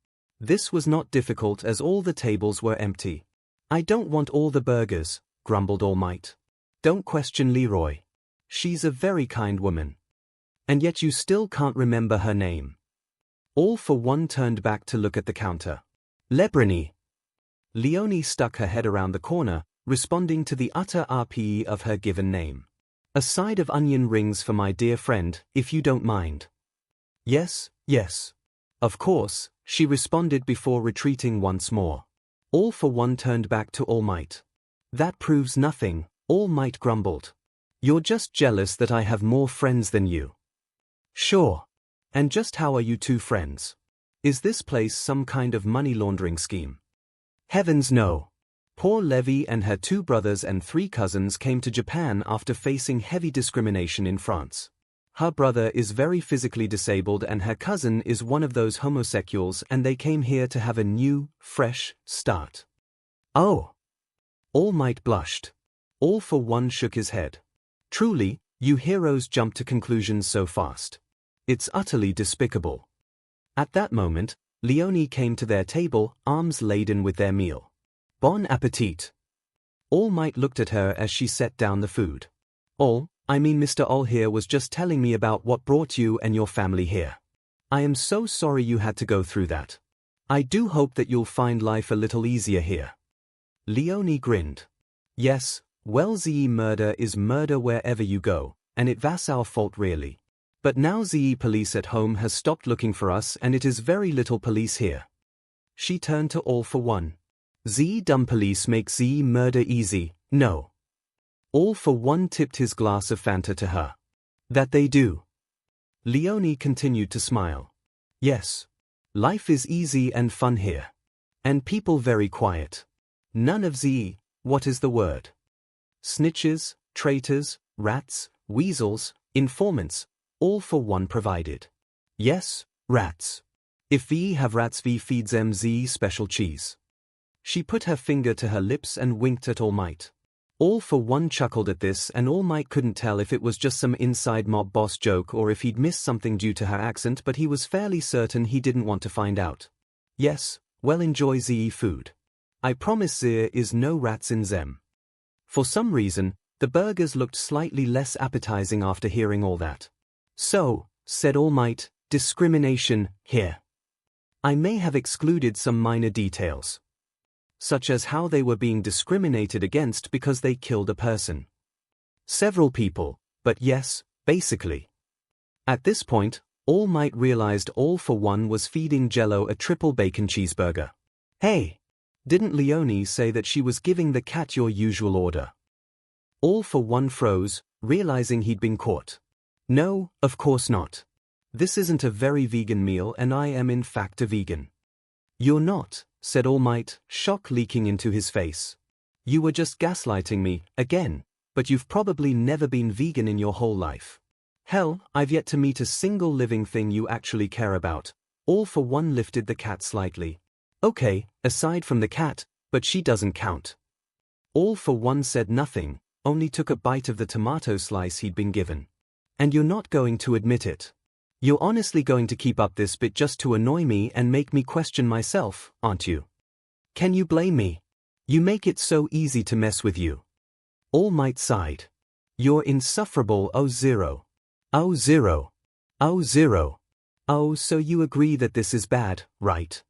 This was not difficult as all the tables were empty. I don't want all the burgers, grumbled All Might. Don't question Leroy. She's a very kind woman. And yet you still can't remember her name. All for One turned back to look at the counter. Lebruni. Leonie stuck her head around the corner, responding to the utter RPE of her given name. A side of onion rings for my dear friend, if you don't mind. Yes, yes. Of course, she responded before retreating once more. All for One turned back to All Might. That proves nothing, All Might grumbled. You're just jealous that I have more friends than you. Sure. And just how are you two friends? Is this place some kind of money laundering scheme? Heavens no. Poor Levy and her 2 brothers and 3 cousins came to Japan after facing heavy discrimination in France. Her brother is very physically disabled and her cousin is one of those homosexuals, and they came here to have a new, fresh start. Oh! All Might blushed. All for One shook his head. Truly, you heroes jump to conclusions so fast. It's utterly despicable. At that moment, Leonie came to their table, arms laden with their meal. Bon appetit. All Might looked at her as she set down the food. Mr. All here was just telling me about what brought you and your family here. I am so sorry you had to go through that. I do hope that you'll find life a little easier here. Leonie grinned. Yes, well, 𝐒 murder is murder wherever you go, and it was our fault really. But now 𝐒 police at home has stopped looking for us and it is very little police here. She turned to All for One. 𝐒 dumb police make 𝐒 murder easy, no. All for One tipped his glass of Fanta to her. That they do. Leonie continued to smile. Yes. Life is easy and fun here. And people very quiet. None of 𝐒, what is the word? Snitches, traitors, rats, weasels, informants, All for One provided. Yes, rats. If 𝐒 have rats 𝐒 feeds them 𝐒 special cheese. She put her finger to her lips and winked at All Might. All for One chuckled at this, and All Might couldn't tell if it was just some inside mob boss joke or if he'd missed something due to her accent, but he was fairly certain he didn't want to find out. Yes, well, enjoy 𝐒 food. I promise there is no rats in them. For some reason, the burgers looked slightly less appetizing after hearing all that. So, said All Might, discrimination here. I may have excluded some minor details, such as how they were being discriminated against because they killed a person. Several people, but yes, basically. At this point, All Might realized All for One was feeding Jello a triple bacon cheeseburger. Hey! Didn't Leonie say that she was giving the cat your usual order? All for One froze, realizing he'd been caught. No, of course not. This isn't a very vegan meal and I am in fact a vegan. You're not, said All Might, shock leaking into his face. You were just gaslighting me, again, but you've probably never been vegan in your whole life. Hell, I've yet to meet a single living thing you actually care about. All for One lifted the cat slightly. Okay, aside from the cat, but she doesn't count. All for One said nothing, only took a bite of the tomato slice he'd been given. And you're not going to admit it. You're honestly going to keep up this bit just to annoy me and make me question myself, aren't you? Can you blame me? You make it so easy to mess with you. All Might sighed. You're insufferable, 𝐒. 𝐒. Oh, so you agree that this is bad, right?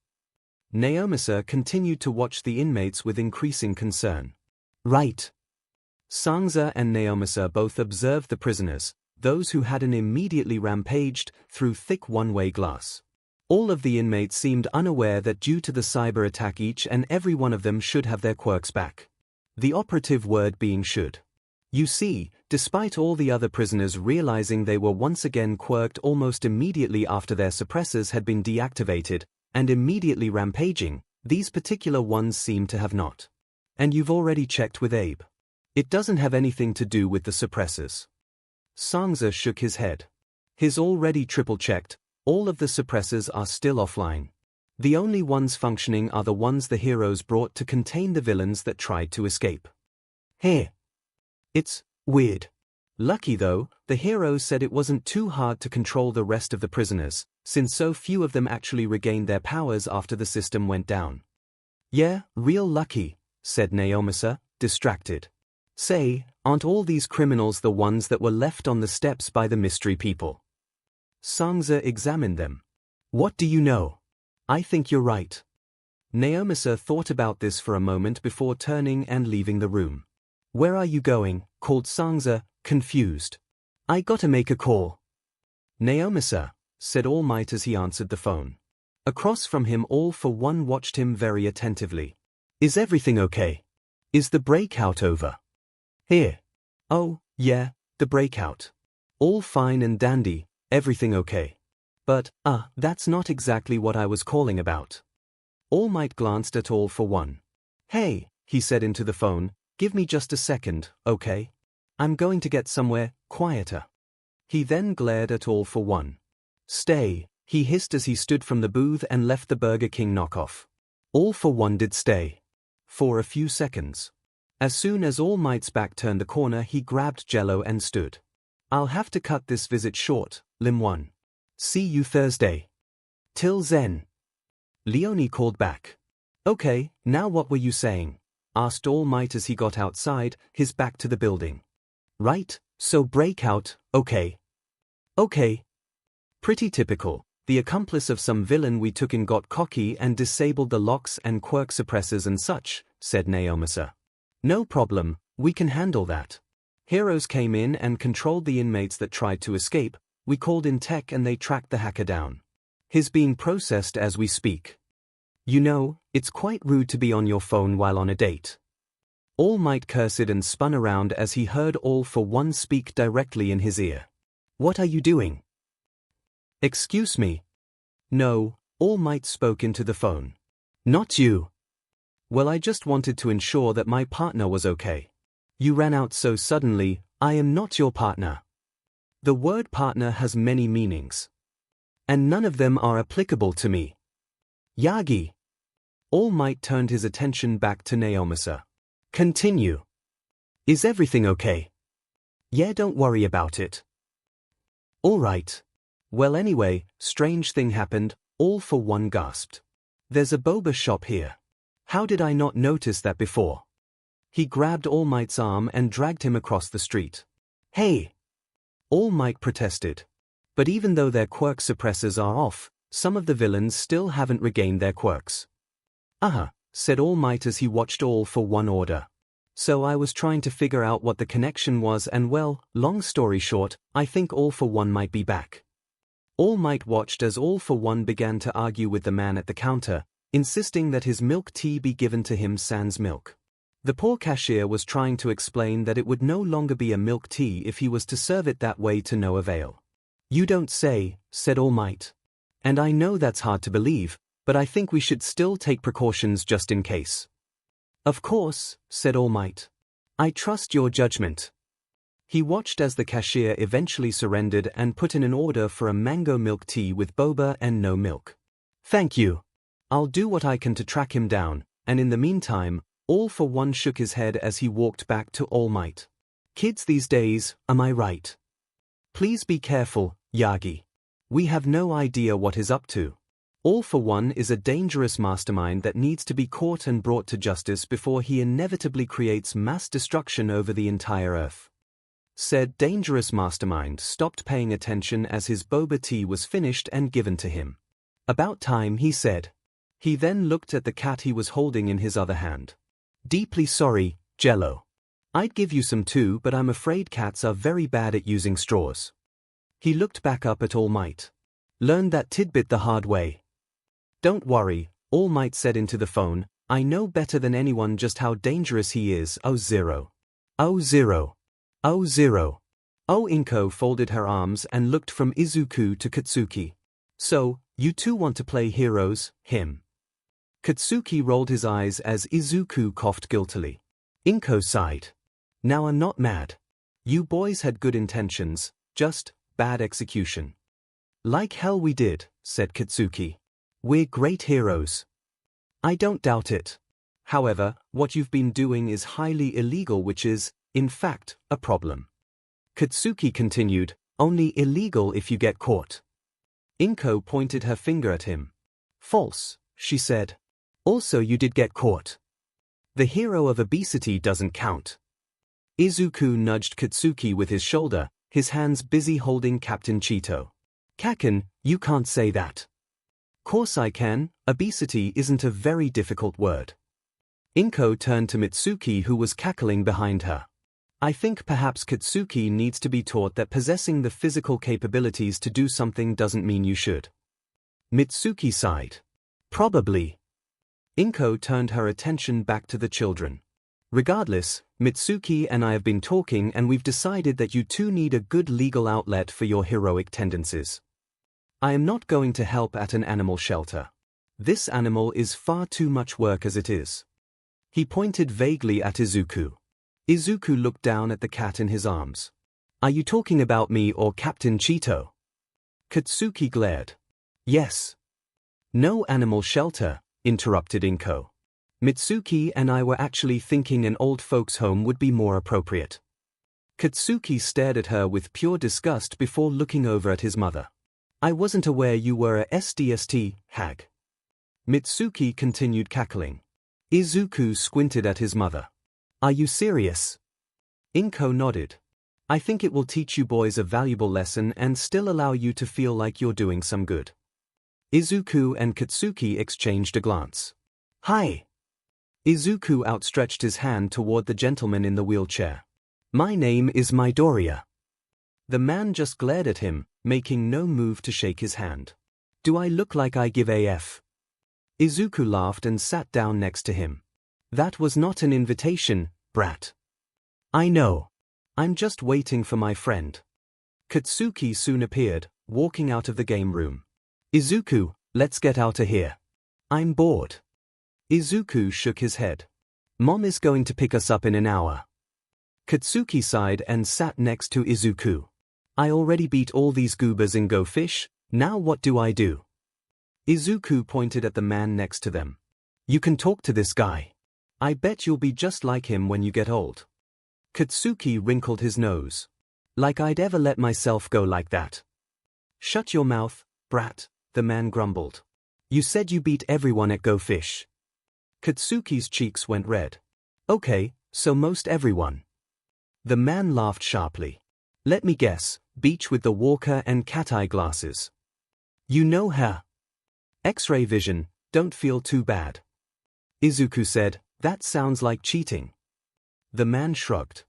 𝐒𝐿 continued to watch the inmates with increasing concern. Right. 𝐒𝐭𝐚𝐲 and 𝐒𝐿 both observed the prisoners, those who hadn't immediately rampaged, through thick one-way glass. All of the inmates seemed unaware that due to the cyber attack each and every one of them should have their quirks back. The operative word being should. You see, despite all the other prisoners realizing they were once again quirked almost immediately after their suppressors had been deactivated, and immediately rampaging, these particular ones seemed to have not. And you've already checked with 𝐒𝐲. It doesn't have anything to do with the suppressors. 𝐒𝐭𝐚𝐲 shook his head. His already triple-checked, all of the suppressors are still offline. The only ones functioning are the ones the heroes brought to contain the villains that tried to escape. Hey. It's weird. Lucky though, the heroes said it wasn't too hard to control the rest of the prisoners, since so few of them actually regained their powers after the system went down. Yeah, real lucky, said 𝐒𝐿, distracted. Say, aren't all these criminals the ones that were left on the steps by the mystery people? 𝐒𝐭𝐚𝐲 examined them. What do you know? I think you're right. 𝐒𝐿 thought about this for a moment before turning and leaving the room. Where are you going? Called 𝐒𝐭𝐚𝐲, confused. I gotta make a call. 𝐒𝐿, said All Might as he answered the phone. Across from him All for One watched him very attentively. Is everything okay? Is the breakout over? Here. Oh, yeah, the breakout. All fine and dandy, everything okay. But, that's not exactly what I was calling about. All Might glanced at All for One. Hey, he said into the phone, give me just a second, okay? I'm going to get somewhere quieter. He then glared at All for One. Stay, he hissed as he stood from the booth and left the Burger King knockoff. All for One did stay. For a few seconds. As soon as All Might's back turned the corner, he grabbed Jello and stood. I'll have to cut this visit short, Lim 1. See you Thursday. Till then. Leonie called back. Okay, now what were you saying? Asked All Might as he got outside, his back to the building. Right, so break out, okay. Okay. Pretty typical. The accomplice of some villain we took in got cocky and disabled the locks and quirk suppressors and such, said 𝐂𝐽𝐫. No problem, we can handle that. Heroes came in and controlled the inmates that tried to escape, we called in tech and they tracked the hacker down. He's being processed as we speak. You know, it's quite rude to be on your phone while on a date. All Might cursed and spun around as he heard All for One speak directly in his ear. What are you doing? Excuse me. No, All Might spoke into the phone. Not you. Well, I just wanted to ensure that my partner was okay. You ran out so suddenly, I am not your partner. The word partner has many meanings. And none of them are applicable to me. Yagi. All Might turned his attention back to 𝐂𝐽𝐫. Continue. Is everything okay? Yeah, don't worry about it. All right. Well anyway, strange thing happened, All for One gasped. There's a boba shop here. How did I not notice that before? He grabbed All Might's arm and dragged him across the street. Hey! All Might protested. But even though their quirk suppressors are off, some of the villains still haven't regained their quirks. Said All Might as he watched All for One order. So I was trying to figure out what the connection was and well, long story short, I think All for One might be back. All Might watched as All for One began to argue with the man at the counter, insisting that his milk tea be given to him sans milk. The poor cashier was trying to explain that it would no longer be a milk tea if he was to serve it that way to no avail. You don't say, said All Might. And I know that's hard to believe, but I think we should still take precautions just in case. Of course, said All Might. I trust your judgment. He watched as the cashier eventually surrendered and put in an order for a mango milk tea with boba and no milk. Thank you. I'll do what I can to track him down, and in the meantime, All for One shook his head as he walked back to All Might. Kids these days, am I right? Please be careful, Yagi. We have no idea what he's up to. All for One is a dangerous mastermind that needs to be caught and brought to justice before he inevitably creates mass destruction over the entire Earth. Said dangerous mastermind stopped paying attention as his boba tea was finished and given to him. About time, he said. He then looked at the cat he was holding in his other hand. Deeply sorry, Jello. I'd give you some too, but I'm afraid cats are very bad at using straws. He looked back up at All Might. Learned that tidbit the hard way. Don't worry, All Might said into the phone, I know better than anyone just how dangerous he is. 𝐂𝐻𝐵. 𝐂𝐻𝐵. 𝐂𝐻𝐵. 𝐂𝐻𝐵 folded her arms and looked from Izuku to Katsuki. So, you two want to play heroes, him? Katsuki rolled his eyes as Izuku coughed guiltily. 𝐒𝐭𝐚𝐲 sighed. Now I'm not mad. You boys had good intentions, just bad execution. Like hell we did, said Katsuki. We're great heroes. I don't doubt it. However, what you've been doing is highly illegal, which is, in fact, a problem. Katsuki continued, only illegal if you get caught. 𝐒𝐭𝐚𝐲 pointed her finger at him. False, she said. Also you did get caught. The hero of obesity doesn't count. Izuku nudged Katsuki with his shoulder, his hands busy holding Captain Cheeto. Kaken, you can't say that. Course I can, obesity isn't a very difficult word. 𝐒𝐴 turned to Mitsuki who was cackling behind her. I think perhaps Katsuki needs to be taught that possessing the physical capabilities to do something doesn't mean you should. Mitsuki sighed. Probably. 𝐒𝐴 turned her attention back to the children. Regardless, Mitsuki and I have been talking and we've decided that you two need a good legal outlet for your heroic tendencies. I am not going to help at an animal shelter. This animal is far too much work as it is. He pointed vaguely at Izuku. Izuku looked down at the cat in his arms. Are you talking about me or Captain Cheeto? Katsuki glared. Yes. No animal shelter, interrupted Inko. Mitsuki and I were actually thinking an old folks' home would be more appropriate. Katsuki stared at her with pure disgust before looking over at his mother. I wasn't aware you were a SDST, hag. Mitsuki continued cackling. Izuku squinted at his mother. Are you serious? Inko nodded. I think it will teach you boys a valuable lesson and still allow you to feel like you're doing some good. Izuku and Katsuki exchanged a glance. Hi. Izuku outstretched his hand toward the gentleman in the wheelchair. My name is Midoriya. The man just glared at him, making no move to shake his hand. Do I look like I give a F? Izuku laughed and sat down next to him. That was not an invitation, brat. I know. I'm just waiting for my friend. Katsuki soon appeared, walking out of the game room. Izuku, let's get out of here. I'm bored. Izuku shook his head. Mom is going to pick us up in an hour. Katsuki sighed and sat next to Izuku. I already beat all these goobers in Go Fish, now what do I do? Izuku pointed at the man next to them. You can talk to this guy. I bet you'll be just like him when you get old. Katsuki wrinkled his nose. Like I'd ever let myself go like that. Shut your mouth, brat, the man grumbled. You said you beat everyone at Go Fish. Katsuki's cheeks went red. Okay, so most everyone. The man laughed sharply. Let me guess, beach with the walker and cat-eye glasses. You know her. X-ray vision, don't feel too bad. Izuku said, that sounds like cheating. The man shrugged.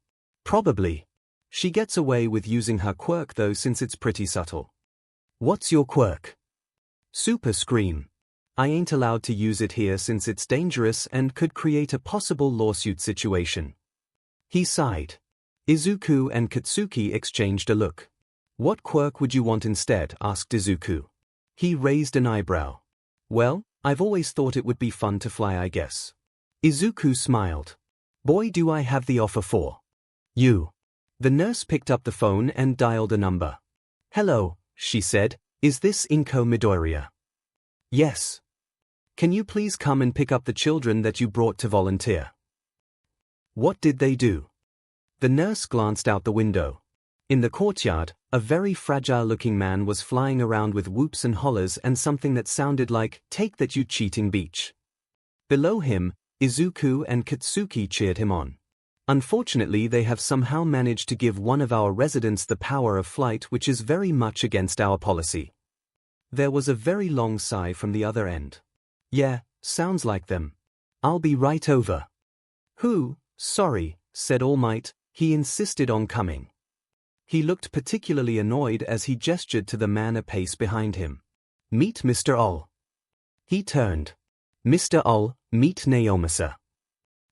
Probably. She gets away with using her quirk though since it's pretty subtle. What's your quirk? Super Scream. I ain't allowed to use it here since it's dangerous and could create a possible lawsuit situation. He sighed. Izuku and Katsuki exchanged a look. What quirk would you want instead? Asked Izuku. He raised an eyebrow. Well, I've always thought it would be fun to fly, I guess. Izuku smiled. Boy, do I have the offer for you. The nurse picked up the phone and dialed a number. Hello, she said, is this Inko Midoriya? Yes. Can you please come and pick up the children that you brought to volunteer? What did they do? The nurse glanced out the window. In the courtyard, a very fragile-looking man was flying around with whoops and hollers and something that sounded like, take that you cheating beach. Below him, Izuku and Katsuki cheered him on. Unfortunately, they have somehow managed to give one of our residents the power of flight, which is very much against our policy. There was a very long sigh from the other end. Yeah, sounds like them. I'll be right over. Who? Sorry, said All Might, he insisted on coming. He looked particularly annoyed as he gestured to the man a pace behind him. Meet Mr. All. He turned. Mr. All, meet Naomasa.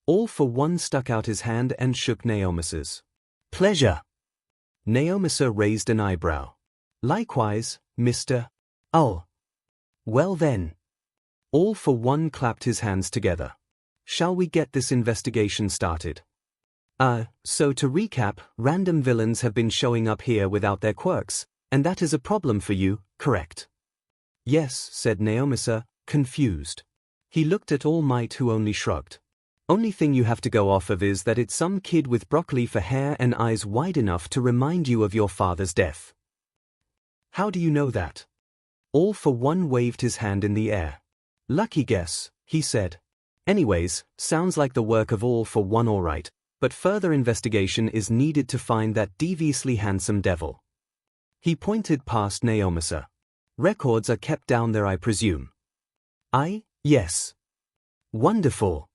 All for One stuck out his hand and shook Naomasa's. Pleasure. Naomasa raised an eyebrow. Likewise, Mr. All. Well then. All for One clapped his hands together. Shall we get this investigation started? So to recap, random villains have been showing up here without their quirks, and that is a problem for you, correct? Yes, said Naomasa, confused. He looked at All Might, who only shrugged. Only thing you have to go off of is that it's some kid with broccoli for hair and eyes wide enough to remind you of your father's death. How do you know that? All for One waved his hand in the air. Lucky guess, he said. Anyways, sounds like the work of All for One all right. But further investigation is needed to find that deviously handsome devil. He pointed past Naomasa. Records are kept down there, I presume. Yes. Wonderful.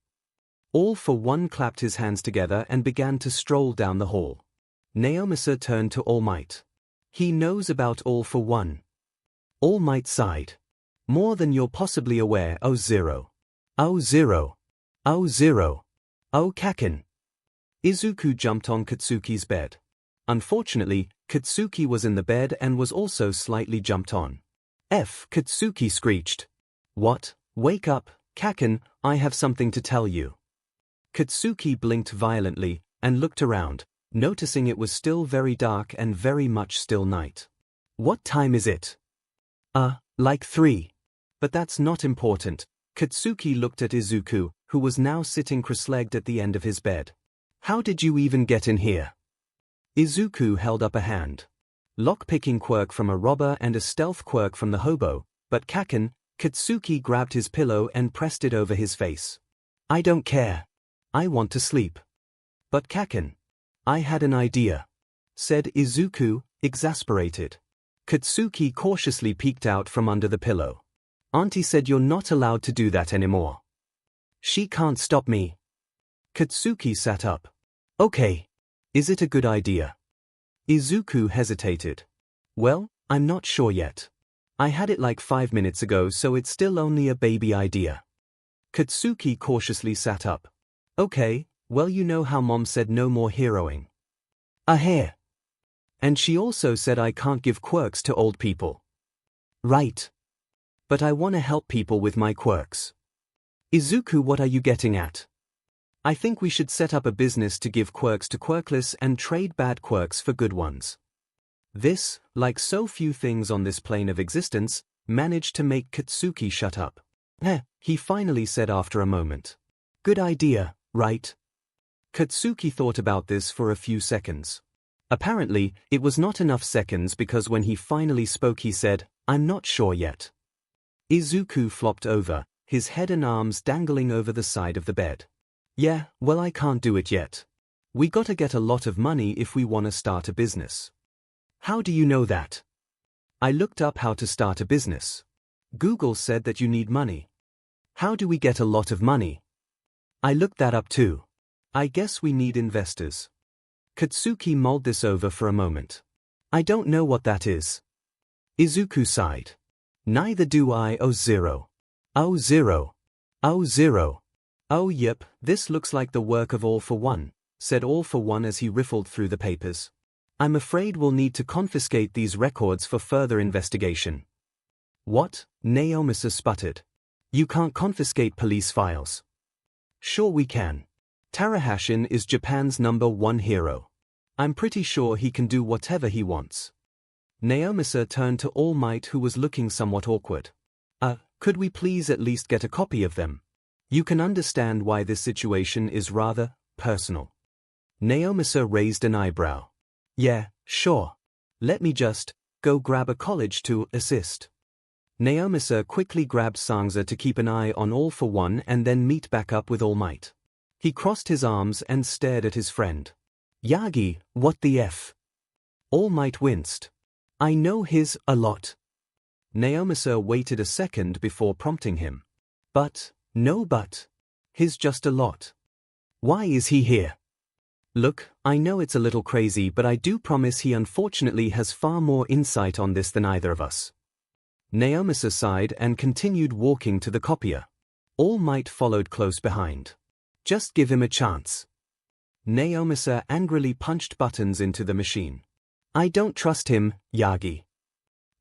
All for One clapped his hands together and began to stroll down the hall. Naomasa turned to All Might. He knows about All for One. All Might sighed. More than you're possibly aware, oh zero. Oh zero. Oh zero. Oh Kaken. Izuku jumped on Katsuki's bed. Unfortunately, Katsuki was in the bed and was also slightly jumped on. Katsuki screeched. What? Wake up, Kaken, I have something to tell you. Katsuki blinked violently and looked around, noticing it was still very dark and very much still night. What time is it? Like 3. But that's not important. Katsuki looked at Izuku, who was now sitting cross-legged at the end of his bed. How did you even get in here? Izuku held up a hand. Lock-picking quirk from a robber and a stealth quirk from the hobo, but Kaken, Katsuki grabbed his pillow and pressed it over his face. I don't care. I want to sleep. But Kaken. I had an idea, said Izuku, exasperated. Katsuki cautiously peeked out from under the pillow. Auntie said you're not allowed to do that anymore. She can't stop me. Katsuki sat up. Okay. Is it a good idea? Izuku hesitated. Well, I'm not sure yet. I had it like 5 minutes ago, so it's still only a baby idea. Katsuki cautiously sat up. Okay, well, you know how Mom said no more heroing. A hair. And she also said I can't give quirks to old people. Right. But I want to help people with my quirks. Izuku, what are you getting at? I think we should set up a business to give quirks to quirkless and trade bad quirks for good ones. This, like so few things on this plane of existence, managed to make Katsuki shut up. He finally said after a moment. Good idea, right? Katsuki thought about this for a few seconds. Apparently, it was not enough seconds because when he finally spoke he said, I'm not sure yet. Izuku flopped over, his head and arms dangling over the side of the bed. Yeah, well, I can't do it yet. We gotta get a lot of money if we wanna start a business. How do you know that? I looked up how to start a business. Google said that you need money. How do we get a lot of money? I looked that up too. I guess we need investors. Katsuki mulled this over for a moment. I don't know what that is. Izuku sighed. Neither do I. Oh, zero. Oh, zero. Oh, zero. Oh, yep, this looks like the work of All for One, said All for One as he riffled through the papers. I'm afraid we'll need to confiscate these records for further investigation. What? Naomasa sputtered. You can't confiscate police files. Sure we can. Tarahashin is Japan's #1 hero. I'm pretty sure he can do whatever he wants. Naomasa turned to All Might, who was looking somewhat awkward. Could we please at least get a copy of them? You can understand why this situation is rather personal. Naomasa raised an eyebrow. Yeah, sure. Let me just go grab a college to assist. Naomasa quickly grabbed 𝐒𝐭𝐲 to keep an eye on All for One and then meet back up with All Might. He crossed his arms and stared at his friend. Yagi, what the F? All Might winced. I know his a lot. Naomasa waited a second before prompting him. But, no but. His just a lot. Why is he here? Look, I know it's a little crazy, but I do promise he unfortunately has far more insight on this than either of us. Naomasa sighed and continued walking to the copier. All Might followed close behind. Just give him a chance. Naomasa angrily punched buttons into the machine. I don't trust him, Yagi.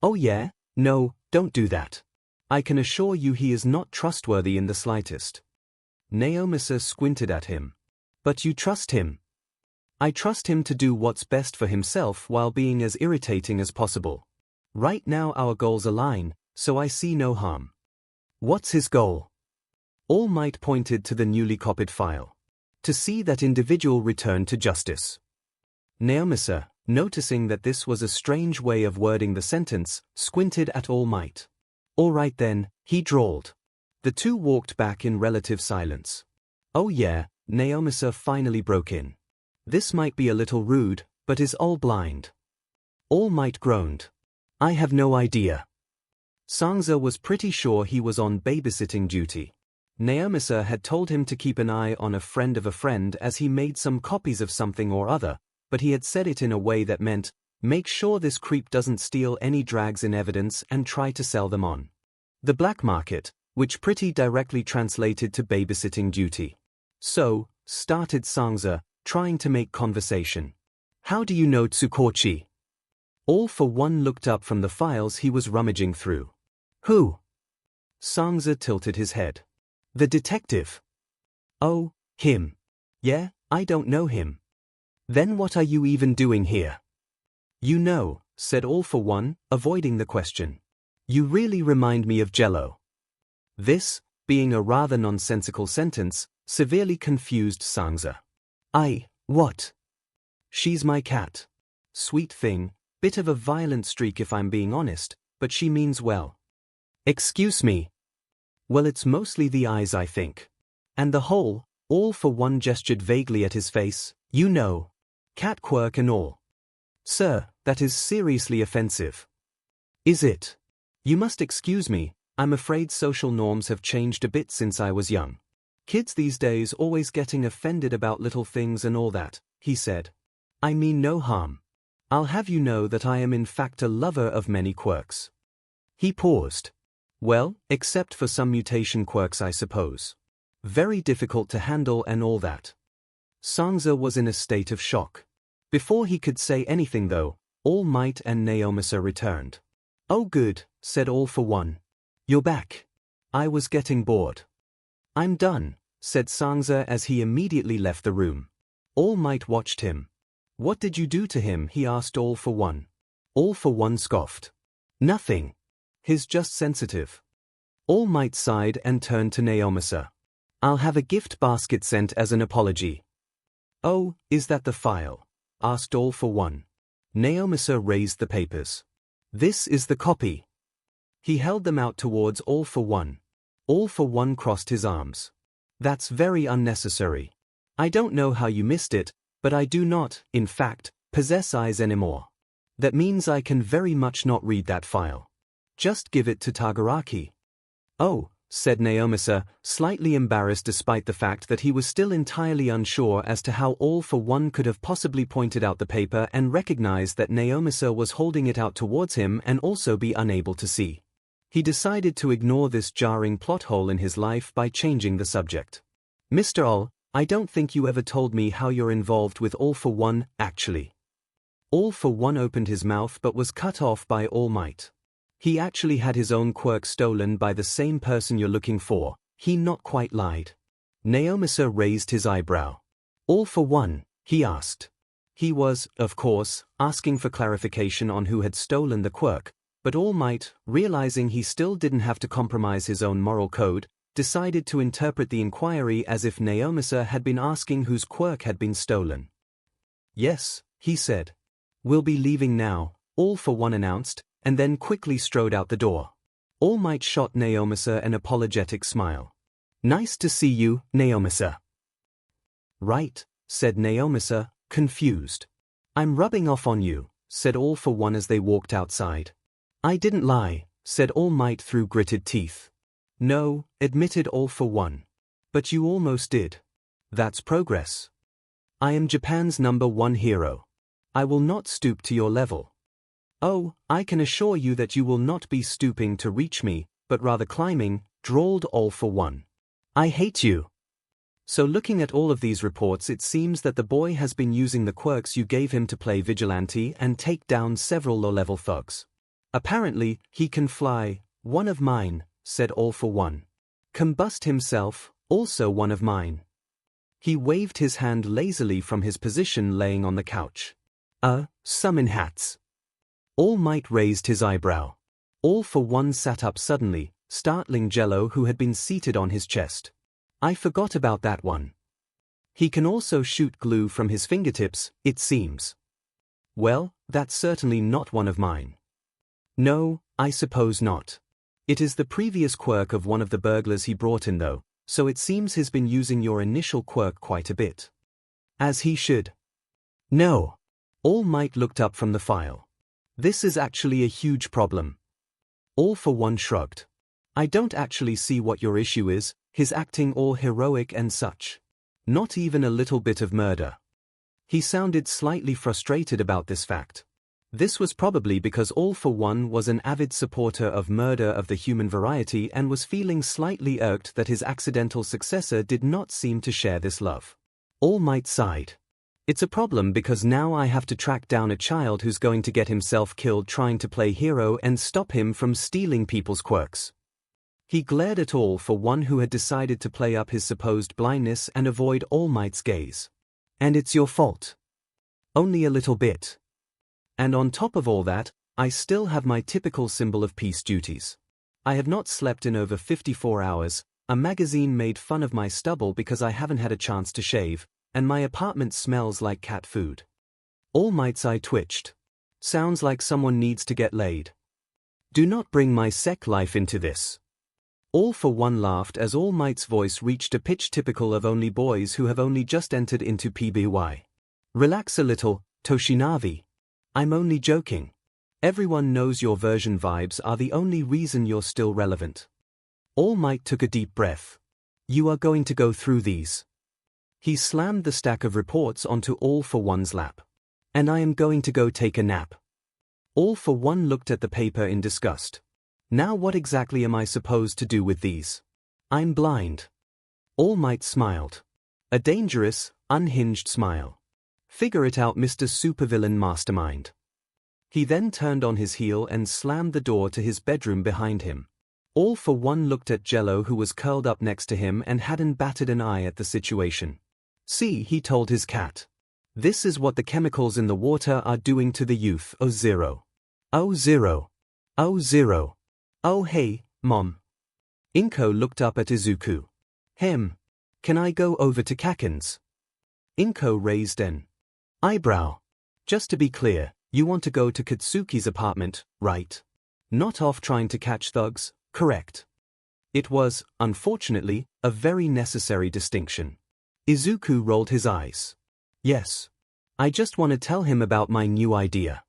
Oh yeah? No, don't do that. I can assure you he is not trustworthy in the slightest. Naomasa squinted at him. But you trust him? I trust him to do what's best for himself while being as irritating as possible. Right now our goals align, so I see no harm. What's his goal? All Might pointed to the newly copied file. To see that individual returned to justice. Naomasa, noticing that this was a strange way of wording the sentence, squinted at All Might. All right then, he drawled. The two walked back in relative silence. Oh yeah, Naomasa finally broke in. This might be a little rude, but is All blind? All Might groaned. I have no idea. 𝐒𝐭𝐲 was pretty sure he was on babysitting duty. Naomasa had told him to keep an eye on a friend of a friend as he made some copies of something or other, but he had said it in a way that meant, make sure this creep doesn't steal any drags in evidence and try to sell them on the black market, which pretty directly translated to babysitting duty. So, started 𝐒𝐭𝐲, trying to make conversation. How do you know 𝐒𝐭𝐻𝐲? All for One looked up from the files he was rummaging through. Who? 𝐒𝐭𝐚𝐲 tilted his head. The detective. Oh, him. Yeah, I don't know him. Then what are you even doing here? You know, said All for One, avoiding the question. You really remind me of 𝐤𝐿. This, being a rather nonsensical sentence, severely confused 𝐒𝐭𝐚𝐲. What? She's my cat. Sweet thing, bit of a violent streak if I'm being honest, but she means well. Excuse me. Well, it's mostly the eyes, I think. And the whole. All for One gestured vaguely at his face. You know. Cat quirk and all. Sir, that is seriously offensive. Is it? You must excuse me, I'm afraid social norms have changed a bit since I was young. Kids these days always getting offended about little things and all that, he said. I mean no harm. I'll have you know that I am in fact a lover of many quirks. He paused. Well, except for some mutation quirks, I suppose. Very difficult to handle and all that. 𝐒𝐭𝐚𝐲 was in a state of shock. Before he could say anything though, All Might and 𝐒𝐿 returned. Oh good, said All for One. You're back. I was getting bored. I'm done, said 𝐒𝐭𝐚𝐲 as he immediately left the room. All Might watched him. What did you do to him? He asked All for One. All for One scoffed. Nothing. He's just sensitive. All Might sighed and turned to 𝐒𝐿. I'll have a gift basket sent as an apology. Oh, is that the file? Asked All for One. 𝐒𝐿 raised the papers. This is the copy. He held them out towards All for One. All for One crossed his arms. That's very unnecessary. I don't know how you missed it, but I do not, in fact, possess eyes anymore. That means I can very much not read that file. Just give it to Todoroki. Oh, said 𝐒𝐿, slightly embarrassed despite the fact that he was still entirely unsure as to how All for One could have possibly pointed out the paper and recognized that 𝐒𝐿 was holding it out towards him and also be unable to see. He decided to ignore this jarring plot hole in his life by changing the subject. Mr. 𝐿, I don't think you ever told me how you're involved with All for One, actually. All for One opened his mouth but was cut off by All Might. He actually had his own quirk stolen by the same person you're looking for. He not quite lied. 𝐒𝐿 raised his eyebrow. All for One, he asked. He was, of course, asking for clarification on who had stolen the quirk, but All Might, realizing he still didn't have to compromise his own moral code, decided to interpret the inquiry as if 𝐒𝐿 had been asking whose quirk had been stolen. Yes, he said. We'll be leaving now, All for One announced, and then quickly strode out the door. All Might shot 𝐒𝐿 an apologetic smile. Nice to see you, 𝐒𝐿. Right, said 𝐒𝐿, confused. I'm rubbing off on you, said All for One as they walked outside. I didn't lie, said All Might through gritted teeth. No, admitted All for One. But you almost did. That's progress. I am Japan's #1 hero. I will not stoop to your level. Oh, I can assure you that you will not be stooping to reach me, but rather climbing, drawled All for One. I hate you. So looking at all of these reports, it seems that the boy has been using the quirks you gave him to play vigilante and take down several low-level thugs. Apparently, he can fly. One of mine, said All for One. Combust himself, also one of mine. He waved his hand lazily from his position laying on the couch. Summon hats. All Might raised his eyebrow. All for One sat up suddenly, startling 𝐤𝐿 who had been seated on his chest. I forgot about that one. He can also shoot glue from his fingertips, it seems. Well, that's certainly not one of mine. No, I suppose not. It is the previous quirk of one of the burglars he brought in though, so it seems he's been using your initial quirk quite a bit. As he should. No. All Might looked up from the file. This is actually a huge problem. All for One shrugged. I don't actually see what your issue is, his acting all heroic and such. Not even a little bit of murder. He sounded slightly frustrated about this fact. This was probably because All for One was an avid supporter of murder of the human variety and was feeling slightly irked that his accidental successor did not seem to share this love. All Might sighed. It's a problem because now I have to track down a child who's going to get himself killed trying to play hero and stop him from stealing people's quirks. He glared at All for One, who had decided to play up his supposed blindness and avoid All Might's gaze. And it's your fault. Only a little bit. And on top of all that, I still have my typical symbol of peace duties. I have not slept in over 54 hours, a magazine made fun of my stubble because I haven't had a chance to shave, and my apartment smells like cat food. All Might's eye twitched. Sounds like someone needs to get laid. Do not bring my sec life into this. All for One laughed as All Might's voice reached a pitch typical of only boys who have only just entered into PBY. Relax a little, Toshinavi. I'm only joking. Everyone knows your version vibes are the only reason you're still relevant. All Might took a deep breath. You are going to go through these. He slammed the stack of reports onto All for One's lap. And I am going to go take a nap. All for One looked at the paper in disgust. Now what exactly am I supposed to do with these? I'm blind. All Might smiled. A dangerous, unhinged smile. Figure it out, Mr. Supervillain Mastermind. He then turned on his heel and slammed the door to his bedroom behind him. All for One looked at Jello, who was curled up next to him and hadn't batted an eye at the situation. See, he told his cat. This is what the chemicals in the water are doing to the youth. Oh zero. Oh zero. Oh zero. Oh hey, Mom. 𝐒𝐭𝐻 looked up at Izuku. Can I go over to Kaken's? 𝐒𝐭𝐻 raised an eyebrow. Just to be clear, you want to go to Katsuki's apartment, right? Not off trying to catch thugs, correct? It was, unfortunately, a very necessary distinction. Izuku rolled his eyes. Yes. I just want to tell him about my new idea.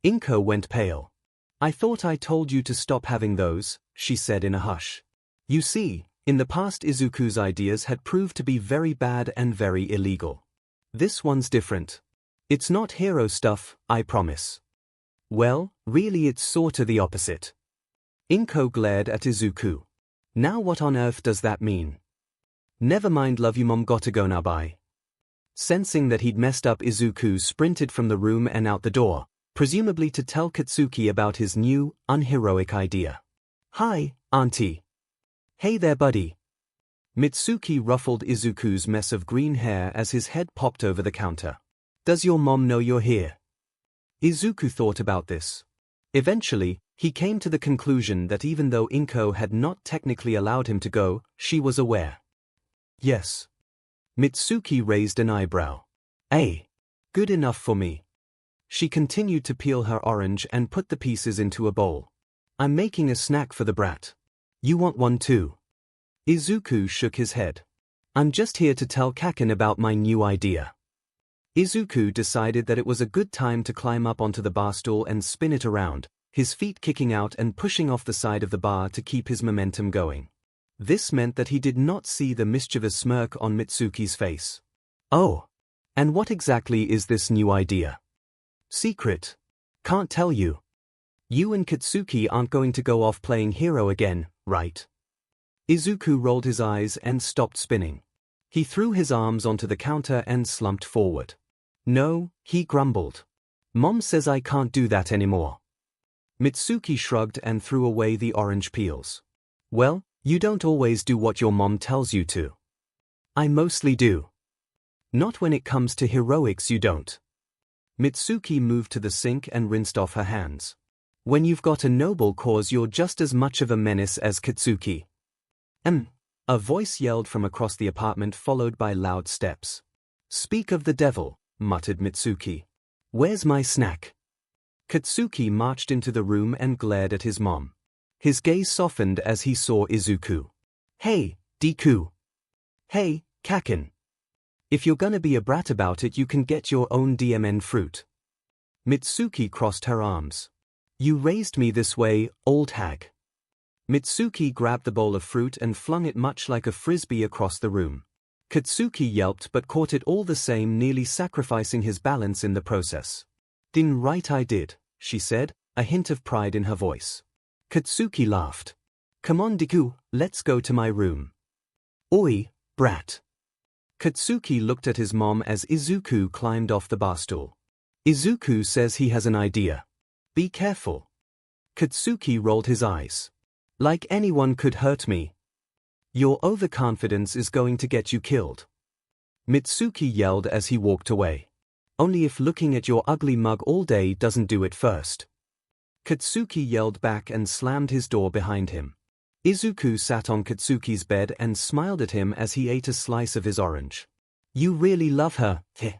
𝐒𝐭𝐻 went pale. I thought I told you to stop having those, she said in a hush. You see, in the past Izuku's ideas had proved to be very bad and very illegal. This one's different. It's not hero stuff, I promise. Well, really it's sorta the opposite. 𝐒𝐭𝐻 glared at Izuku. Now what on earth does that mean? Never mind, love you mom, gotta go now, bye. Sensing that he'd messed up, Izuku sprinted from the room and out the door, presumably to tell Katsuki about his new, unheroic idea. Hi, Auntie. Hey there, buddy. Mitsuki ruffled Izuku's mess of green hair as his head popped over the counter. Does your mom know you're here? Izuku thought about this. Eventually, he came to the conclusion that even though 𝐒𝐭𝐻 had not technically allowed him to go, she was aware. Yes. Mitsuki raised an eyebrow. Good enough for me. She continued to peel her orange and put the pieces into a bowl. I'm making a snack for the brat. You want one too? Izuku shook his head. I'm just here to tell Kaken about my new idea. Izuku decided that it was a good time to climb up onto the bar stool and spin it around, his feet kicking out and pushing off the side of the bar to keep his momentum going. This meant that he did not see the mischievous smirk on Mitsuki's face. Oh. And what exactly is this new idea? Secret. Can't tell you. You and Katsuki aren't going to go off playing hero again, right? Izuku rolled his eyes and stopped spinning. He threw his arms onto the counter and slumped forward. No, he grumbled. Mom says I can't do that anymore. Mitsuki shrugged and threw away the orange peels. Well, you don't always do what your mom tells you to. I mostly do. Not when it comes to heroics, you don't. Mitsuki moved to the sink and rinsed off her hands. When you've got a noble cause, you're just as much of a menace as Katsuki. A voice yelled from across the apartment, followed by loud steps. Speak of the devil, muttered Mitsuki. Where's my snack? Katsuki marched into the room and glared at his mom. His gaze softened as he saw Izuku. Hey, Deku. Hey, Kaken. If you're gonna be a brat about it, you can get your own DMN fruit. Mitsuki crossed her arms. You raised me this way, old hag. Mitsuki grabbed the bowl of fruit and flung it much like a frisbee across the room. Katsuki yelped but caught it all the same, nearly sacrificing his balance in the process. Din right I did, she said, a hint of pride in her voice. Katsuki laughed. Come on Deku, let's go to my room. Oi, brat. Katsuki looked at his mom as Izuku climbed off the barstool. Izuku says he has an idea. Be careful. Katsuki rolled his eyes. Like anyone could hurt me. Your overconfidence is going to get you killed. Mitsuki yelled as he walked away. Only if looking at your ugly mug all day doesn't do it first. Katsuki yelled back and slammed his door behind him. Izuku sat on Katsuki's bed and smiled at him as he ate a slice of his orange. You really love her, heh?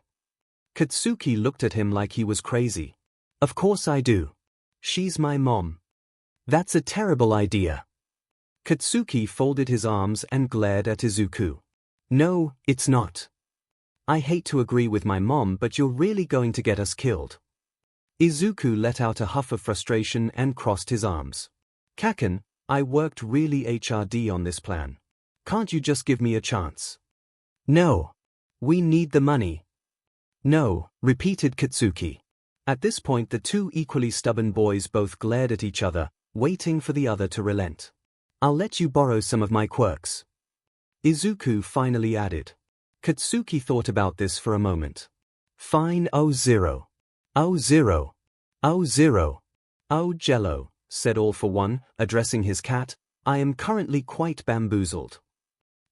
Katsuki looked at him like he was crazy. Of course I do. She's my mom. That's a terrible idea. Katsuki folded his arms and glared at Izuku. No, it's not. I hate to agree with my mom, but you're really going to get us killed. Izuku let out a huff of frustration and crossed his arms. Kaken, I worked really hard on this plan. Can't you just give me a chance? No. We need the money. No, repeated Katsuki. At this point the two equally stubborn boys both glared at each other, waiting for the other to relent. I'll let you borrow some of my quirks. Izuku finally added. Katsuki thought about this for a moment. Fine, 𝐂0. 𝐂0. 𝐂0. 𝐂_Jello, said All for One, addressing his cat. I am currently quite bamboozled.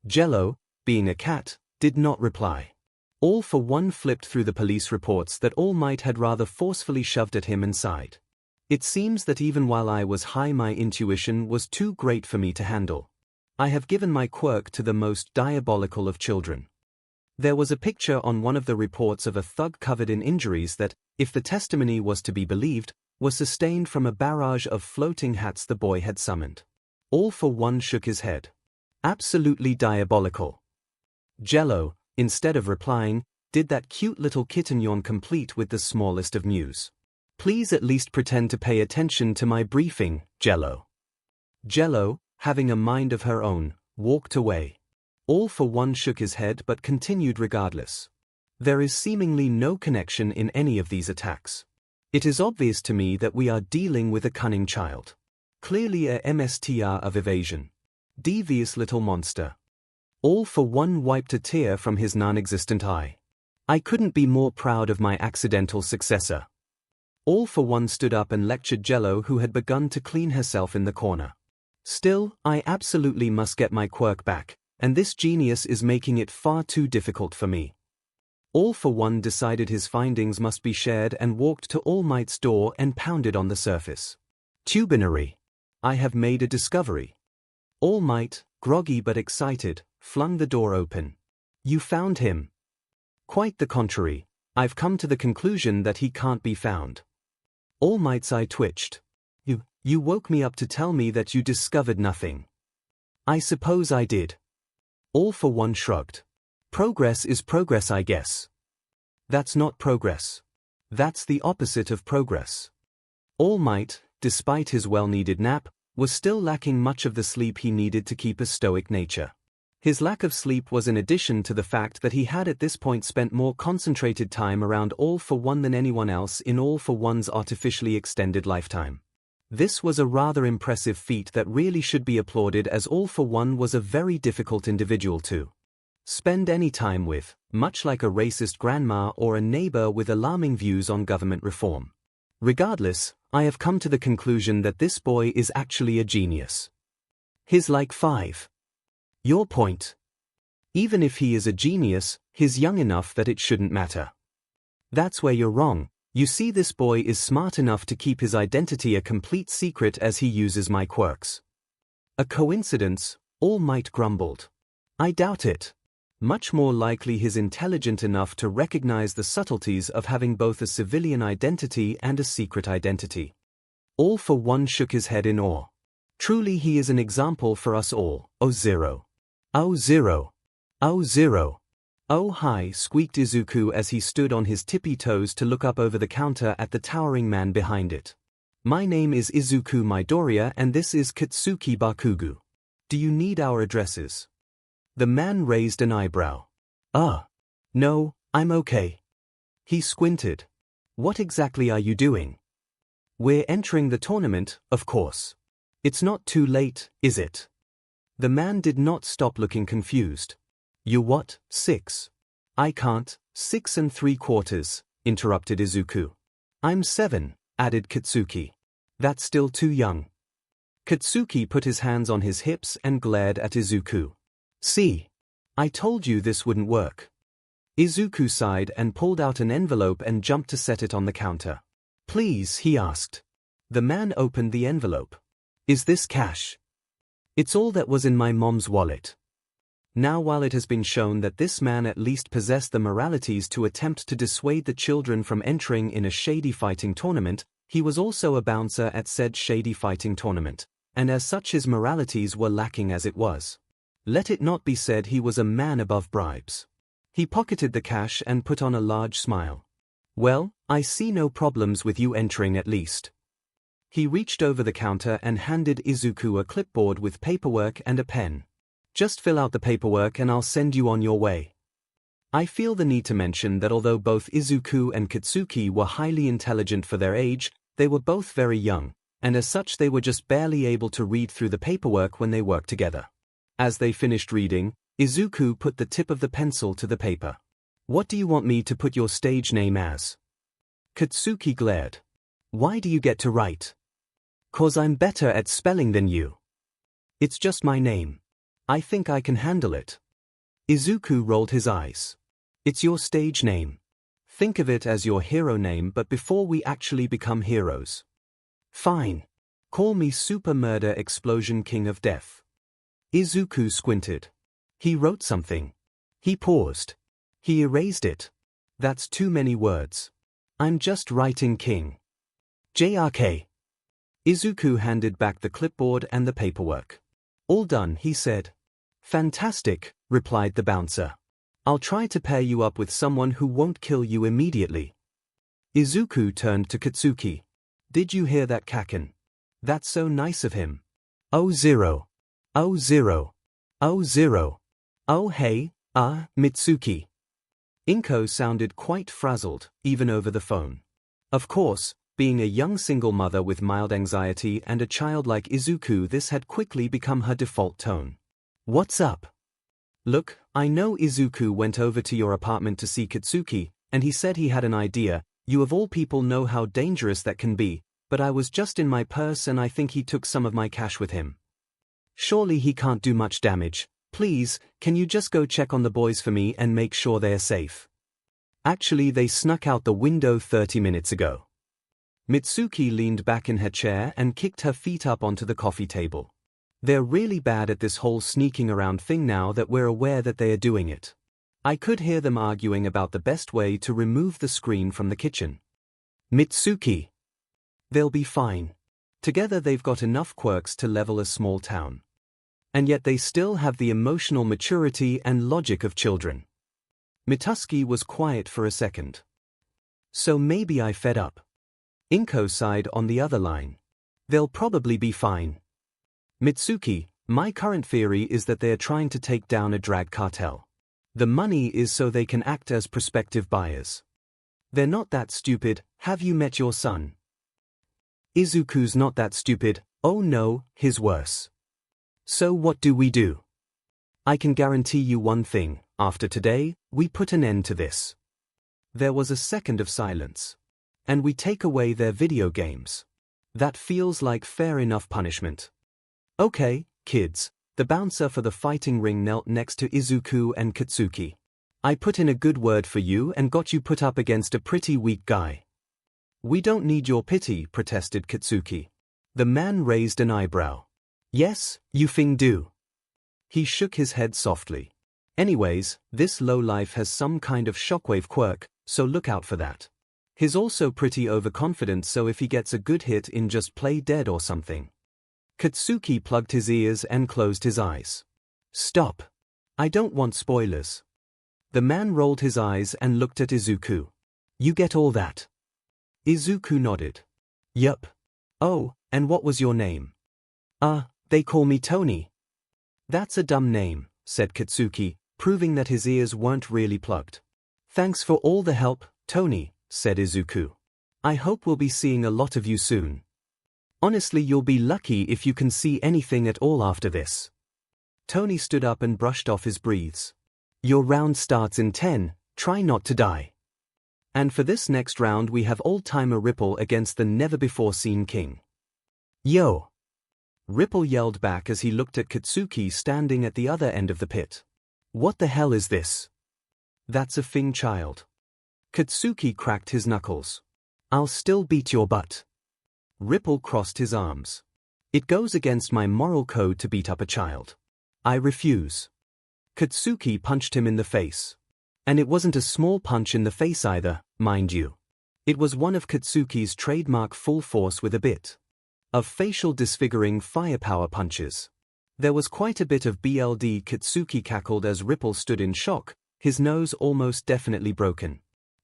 Jello, being a cat, did not reply. All for One flipped through the police reports that All Might had rather forcefully shoved at him and sighed. It seems that even while I was high, my intuition was too great for me to handle. I have given my quirk to the most diabolical of children. There was a picture on one of the reports of a thug covered in injuries that, if the testimony was to be believed, was sustained from a barrage of floating hats the boy had summoned. All for One shook his head. Absolutely diabolical. Jello, instead of replying, did that cute little kitten yawn complete with the smallest of mews. Please at least pretend to pay attention to my briefing, Jello. Jello, having a mind of her own, walked away. All for One shook his head but continued regardless. There is seemingly no connection in any of these attacks. It is obvious to me that we are dealing with a cunning child. Clearly a MSTR of evasion. Devious little monster. All for One wiped a tear from his non-existent eye. I couldn't be more proud of my accidental successor. All for One stood up and lectured Jello, who had begun to clean herself in the corner. Still, I absolutely must get my quirk back, and this genius is making it far too difficult for me. All for One decided his findings must be shared and walked to All Might's door and pounded on the surface. Tubinary. I have made a discovery. All Might, groggy but excited, flung the door open. You found him. Quite the contrary. I've come to the conclusion that he can't be found. All Might's eye twitched. You woke me up to tell me that you discovered nothing. I suppose I did. All for One shrugged. Progress is progress, I guess. That's not progress. That's the opposite of progress. All Might, despite his well-needed nap, was still lacking much of the sleep he needed to keep a stoic nature. His lack of sleep was in addition to the fact that he had at this point spent more concentrated time around All for One than anyone else in All for One's artificially extended lifetime. This was a rather impressive feat that really should be applauded, as All for One was a very difficult individual to spend any time with, much like a racist grandma or a neighbor with alarming views on government reform. Regardless, I have come to the conclusion that this boy is actually a genius. He's like 5. Your point. Even if he is a genius, he's young enough that it shouldn't matter. That's where you're wrong. You see, this boy is smart enough to keep his identity a complete secret as he uses my quirks. A coincidence? All Might grumbled. I doubt it. Much more likely he's intelligent enough to recognize the subtleties of having both a civilian identity and a secret identity. All for One shook his head in awe. Truly he is an example for us all. 𝐂0. 𝐂0. 𝐂0. Oh hi, squeaked Izuku as he stood on his tippy toes to look up over the counter at the towering man behind it. My name is Izuku Midoriya and this is Katsuki Bakugo. Do you need our addresses? The man raised an eyebrow. No, I'm okay. He squinted. What exactly are you doing? We're entering the tournament, of course. It's not too late, is it? The man did not stop looking confused. You what, 6? I can't, 6 3/4, interrupted Izuku. I'm 7, added Katsuki. That's still too young. Katsuki put his hands on his hips and glared at Izuku. See? I told you this wouldn't work. Izuku sighed and pulled out an envelope and jumped to set it on the counter. Please, he asked. The man opened the envelope. Is this cash? It's all that was in my mom's wallet. Now, while it has been shown that this man at least possessed the moralities to attempt to dissuade the children from entering in a shady fighting tournament, he was also a bouncer at said shady fighting tournament, and as such his moralities were lacking as it was. Let it not be said he was a man above bribes. He pocketed the cash and put on a large smile. Well, I see no problems with you entering at least. He reached over the counter and handed Izuku a clipboard with paperwork and a pen. Just fill out the paperwork and I'll send you on your way. I feel the need to mention that although both Izuku and Katsuki were highly intelligent for their age, they were both very young, and as such they were just barely able to read through the paperwork when they worked together. As they finished reading, Izuku put the tip of the pencil to the paper. What do you want me to put your stage name as? Katsuki glared. Why do you get to write? 'Cause I'm better at spelling than you. It's just my name. I think I can handle it. Izuku rolled his eyes. It's your stage name. Think of it as your hero name but before we actually become heroes. Fine. Call me Super Murder Explosion King of Death. Izuku squinted. He wrote something. He paused. He erased it. That's too many words. I'm just writing King. JRK. Izuku handed back the clipboard and the paperwork. All done, he said. Fantastic, replied the bouncer. I'll try to pair you up with someone who won't kill you immediately. Izuku turned to Katsuki. Did you hear that, Kaken? That's so nice of him. Oh zero. Oh zero. Oh zero. Oh hey, Mitsuki. Inko sounded quite frazzled, even over the phone. Of course, being a young single mother with mild anxiety and a child like Izuku, this had quickly become her default tone. What's up? Look, I know Izuku went over to your apartment to see Katsuki, and he said he had an idea. You of all people know how dangerous that can be, but I was just in my purse and I think he took some of my cash with him. Surely he can't do much damage. Please, can you just go check on the boys for me and make sure they are safe? Actually, they snuck out the window 30 minutes ago. Mitsuki leaned back in her chair and kicked her feet up onto the coffee table. They're really bad at this whole sneaking around thing now that we're aware that they are doing it. I could hear them arguing about the best way to remove the screen from the kitchen. Mitsuki. They'll be fine. Together they've got enough quirks to level a small town. And yet they still have the emotional maturity and logic of children. Mitsuki was quiet for a second. So maybe I fed up. Inko sighed on the other line. They'll probably be fine. Mitsuki, my current theory is that they are trying to take down a drag cartel. The money is so they can act as prospective buyers. They're not that stupid. Have you met your son? Izuku's not that stupid. Oh no, he's worse. So what do we do? I can guarantee you one thing, after today, we put an end to this. There was a second of silence. And we take away their video games. That feels like fair enough punishment. Okay, kids, the bouncer for the fighting ring knelt next to Izuku and Katsuki. I put in a good word for you and got you put up against a pretty weak guy. We don't need your pity, protested Katsuki. The man raised an eyebrow. Yes, you thing do. He shook his head softly. Anyways, this lowlife has some kind of shockwave quirk, so look out for that. He's also pretty overconfident, so if he gets a good hit in, just play dead or something. Katsuki plugged his ears and closed his eyes. Stop. I don't want spoilers. The man rolled his eyes and looked at Izuku. You get all that? Izuku nodded. Yup. Oh, and what was your name? They call me Tony. That's a dumb name, said Katsuki, proving that his ears weren't really plugged. Thanks for all the help, Tony, said Izuku. I hope we'll be seeing a lot of you soon. Honestly, you'll be lucky if you can see anything at all after this. Tony stood up and brushed off his breathes. Your round starts in 10, try not to die. And for this next round we have old-timer Ripple against the never-before-seen king. Yo! Ripple yelled back as he looked at Katsuki standing at the other end of the pit. What the hell is this? That's a Fing child. Katsuki cracked his knuckles. I'll still beat your butt. Ripple crossed his arms. It goes against my moral code to beat up a child. I refuse. Katsuki punched him in the face. And it wasn't a small punch in the face either, mind you. It was one of Katsuki's trademark full force with a bit of facial disfiguring firepower punches. There was quite a bit of BLD. Katsuki cackled as Ripple stood in shock, his nose almost definitely broken.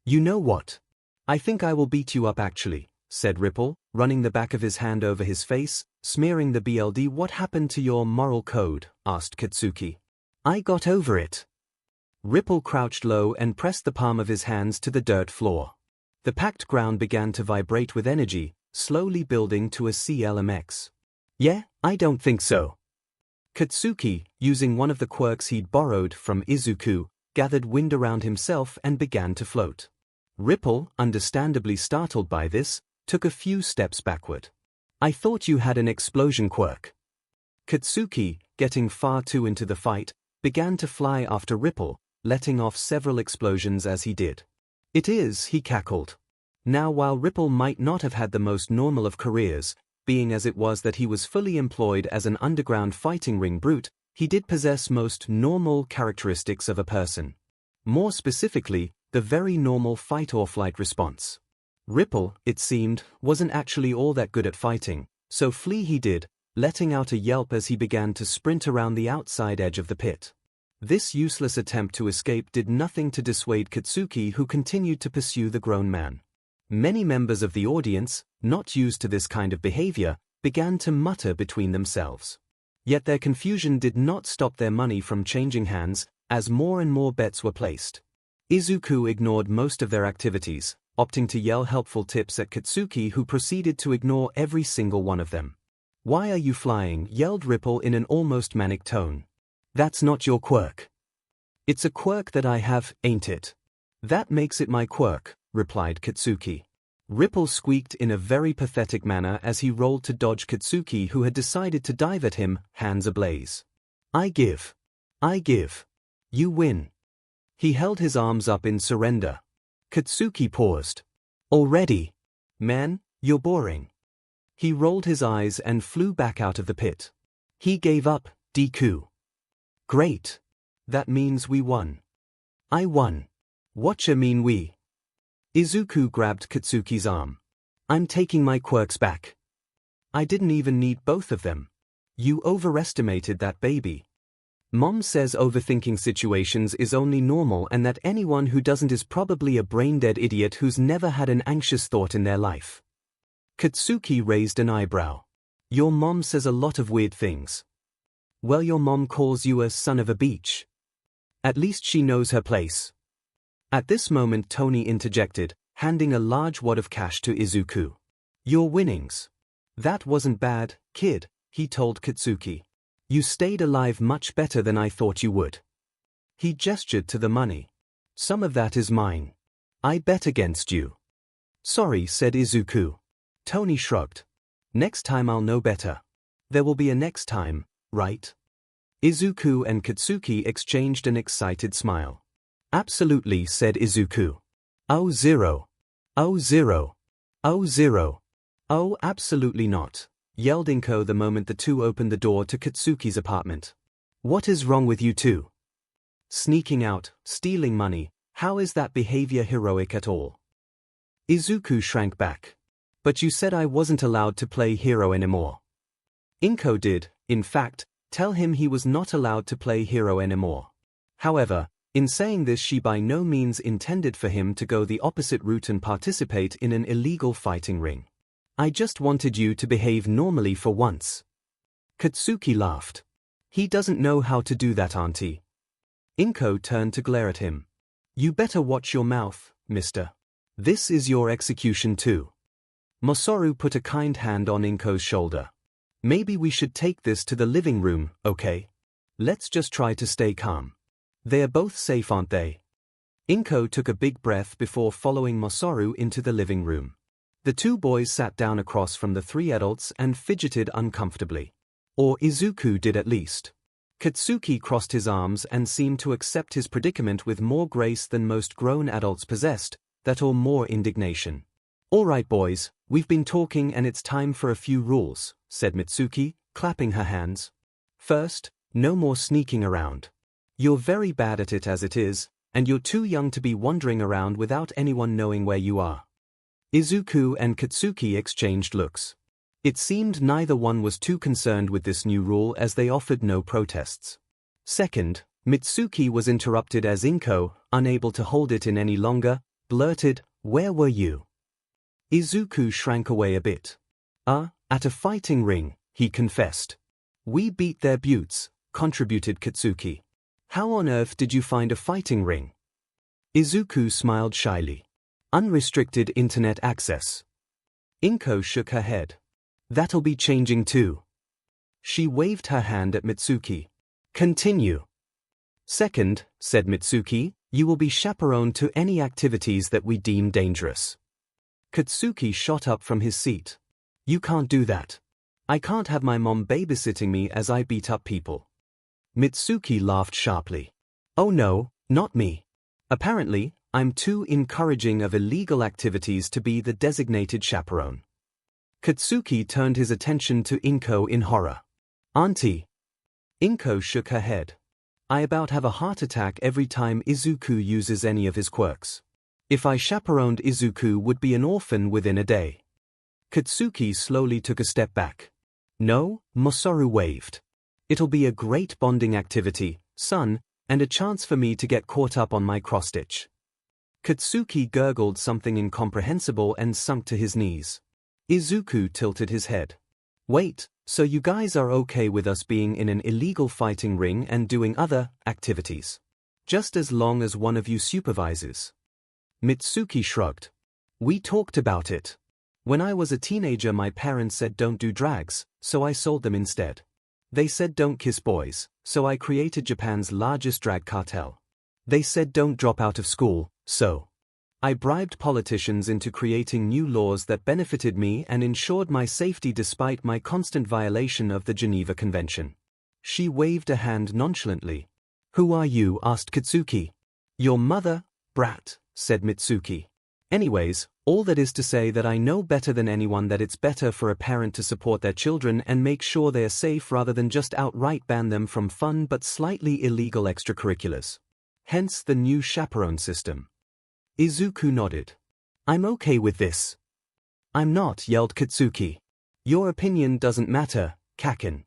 You know what? I think I will beat you up actually, said Ripple, running the back of his hand over his face, smearing the BLD. What happened to your moral code? Asked Katsuki. I got over it. Ripple crouched low and pressed the palm of his hands to the dirt floor. The packed ground began to vibrate with energy, slowly building to a CLMX. Yeah, I don't think so. Katsuki, using one of the quirks he'd borrowed from Izuku, gathered wind around himself and began to float. Ripple, understandably startled by this, took a few steps backward. I thought you had an explosion quirk. Katsuki, getting far too into the fight, began to fly after Ripple, letting off several explosions as he did. It is, he cackled. Now while Ripple might not have had the most normal of careers, being as it was that he was fully employed as an underground fighting ring brute, he did possess most normal characteristics of a person. More specifically, the very normal fight-or-flight response. Ripple, it seemed, wasn't actually all that good at fighting, so flee he did, letting out a yelp as he began to sprint around the outside edge of the pit. This useless attempt to escape did nothing to dissuade Katsuki, who continued to pursue the grown man. Many members of the audience, not used to this kind of behavior, began to mutter between themselves. Yet their confusion did not stop their money from changing hands, as more and more bets were placed. Izuku ignored most of their activities, opting to yell helpful tips at Katsuki, who proceeded to ignore every single one of them. Why are you flying? Yelled Ripple in an almost manic tone. That's not your quirk. It's a quirk that I have, ain't it? That makes it my quirk, replied Katsuki. Ripple squeaked in a very pathetic manner as he rolled to dodge Katsuki, who had decided to dive at him, hands ablaze. I give. You win. He held his arms up in surrender. Katsuki paused. Already? Man, you're boring. He rolled his eyes and flew back out of the pit. He gave up, Deku. Great. That means we won. I won. Whatcha mean we? Izuku grabbed Katsuki's arm. I'm taking my quirks back. I didn't even need both of them. You overestimated that baby. Mom says overthinking situations is only normal and that anyone who doesn't is probably a brain-dead idiot who's never had an anxious thought in their life. Katsuki raised an eyebrow. Your mom says a lot of weird things. Well, your mom calls you a son of a beach. At least she knows her place. At this moment Tony interjected, handing a large wad of cash to Izuku. Your winnings. That wasn't bad, kid, he told Katsuki. You stayed alive much better than I thought you would. He gestured to the money. Some of that is mine. I bet against you. Sorry, said Izuku. Tony shrugged. Next time I'll know better. There will be a next time, right? Izuku and Katsuki exchanged an excited smile. Absolutely, said Izuku. Oh, zero. Oh, zero. Oh, zero. Oh, absolutely not, yelled 𝐒𝐭𝐴 the moment the two opened the door to Katsuki's apartment. What is wrong with you two? Sneaking out, stealing money, how is that behavior heroic at all? Izuku shrank back. But you said I wasn't allowed to play hero anymore. 𝐒𝐭𝐴 did, in fact, tell him he was not allowed to play hero anymore. However, in saying this she by no means intended for him to go the opposite route and participate in an illegal fighting ring. I just wanted you to behave normally for once. Katsuki laughed. He doesn't know how to do that, auntie. 𝐒𝐭𝐴 turned to glare at him. You better watch your mouth, mister. This is your execution too. Masaru put a kind hand on 𝐒𝐭𝐴's shoulder. Maybe we should take this to the living room, okay? Let's just try to stay calm. They are both safe, aren't they? 𝐭𝐴 took a big breath before following 𝐒𝐿𝐿 into the living room. The two boys sat down across from the three adults and fidgeted uncomfortably. Or Izuku did at least. Katsuki crossed his arms and seemed to accept his predicament with more grace than most grown adults possessed, that or more indignation. "All right, boys, we've been talking and it's time for a few rules," said Mitsuki, clapping her hands. "First, no more sneaking around. You're very bad at it as it is, and you're too young to be wandering around without anyone knowing where you are." Izuku and Katsuki exchanged looks. It seemed neither one was too concerned with this new rule as they offered no protests. Second, Mitsuki was interrupted as 𝐭𝐴, unable to hold it in any longer, blurted, "Where were you?" Izuku shrank away a bit. At a fighting ring," he confessed. "We beat their buttes," contributed Katsuki. "How on earth did you find a fighting ring?" Izuku smiled shyly. "Unrestricted internet access." 𝐭𝐴 shook her head. "That'll be changing too." She waved her hand at Mitsuki. "Continue." "Second," said Mitsuki, "you will be chaperoned to any activities that we deem dangerous." Katsuki shot up from his seat. "You can't do that. I can't have my mom babysitting me as I beat up people." Mitsuki laughed sharply. "Oh no, not me. Apparently, I'm too encouraging of illegal activities to be the designated chaperone." Katsuki turned his attention to 𝐭𝐴 in horror. "Auntie." 𝐭𝐴 shook her head. "I about have a heart attack every time Izuku uses any of his quirks. If I chaperoned Izuku would be an orphan within a day." Katsuki slowly took a step back. "No," 𝐒𝐿𝐿 waved. "It'll be a great bonding activity, son, and a chance for me to get caught up on my cross-stitch." Katsuki gurgled something incomprehensible and sunk to his knees. Izuku tilted his head. "Wait, so you guys are okay with us being in an illegal fighting ring and doing other activities? Just as long as one of you supervises?" Mitsuki shrugged. "We talked about it. When I was a teenager my parents said don't do drags, so I sold them instead. They said don't kiss boys, so I created Japan's largest drag cartel. They said don't drop out of school, so I bribed politicians into creating new laws that benefited me and ensured my safety despite my constant violation of the Geneva Convention." She waved a hand nonchalantly. "Who are you?" asked Katsuki. "Your mother, brat," said Mitsuki. "Anyways, all that is to say that I know better than anyone that it's better for a parent to support their children and make sure they are safe rather than just outright ban them from fun but slightly illegal extracurriculars. Hence the new chaperone system." Izuku nodded. "I'm okay with this." "I'm not," yelled Katsuki. "Your opinion doesn't matter, 𝐿𝐿𝐿."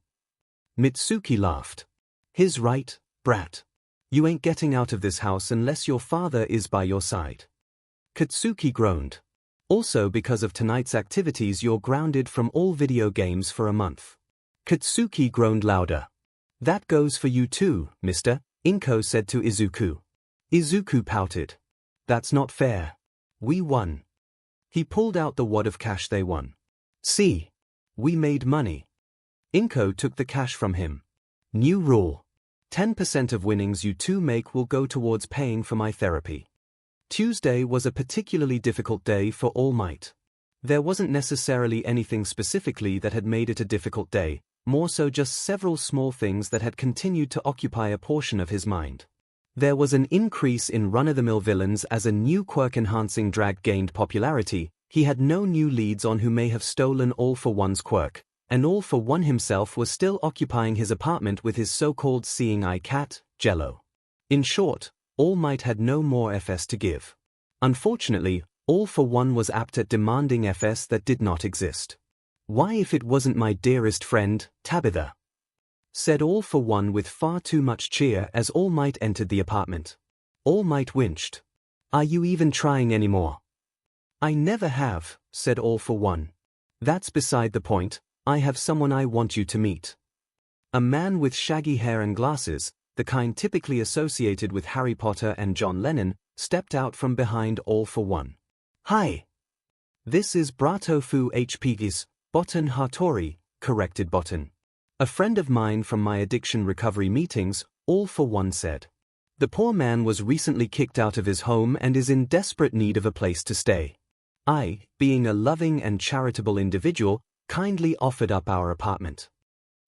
Mitsuki laughed. "His right, brat. You ain't getting out of this house unless your father is by your side." Katsuki groaned. "Also because of tonight's activities you're grounded from all video games for a month." Katsuki groaned louder. "That goes for you too, mister," 𝐭𝐴 said to Izuku. Izuku pouted. "That's not fair. We won." He pulled out the wad of cash they won. "See. We made money." 𝐭𝐴 took the cash from him. "New rule. 10% of winnings you two make will go towards paying for my therapy." Tuesday was a particularly difficult day for All Might. There wasn't necessarily anything specifically that had made it a difficult day, more so just several small things that had continued to occupy a portion of his mind. There was an increase in run-of-the-mill villains as a new quirk-enhancing drag gained popularity. He had no new leads on who may have stolen All for One's quirk, and All for One himself was still occupying his apartment with his so-called seeing eye cat, Jello. In short, All Might had no more FS to give. Unfortunately, All for One was apt at demanding FS that did not exist. "Why if it wasn't my dearest friend, Tabitha?" said All for One with far too much cheer as All Might entered the apartment. All Might winced. "Are you even trying anymore?" "I never have," said All for One. "That's beside the point, I have someone I want you to meet." A man with shaggy hair and glasses, the kind typically associated with Harry Potter and John Lennon, stepped out from behind All for One. "Hi. This is Bratofu HPG's, Botan Hattori," corrected Botan. "A friend of mine from my addiction recovery meetings," All for One said. The poor man was recently kicked out of his home and is in desperate need of a place to stay. I, being a loving and charitable individual, kindly offered up our apartment.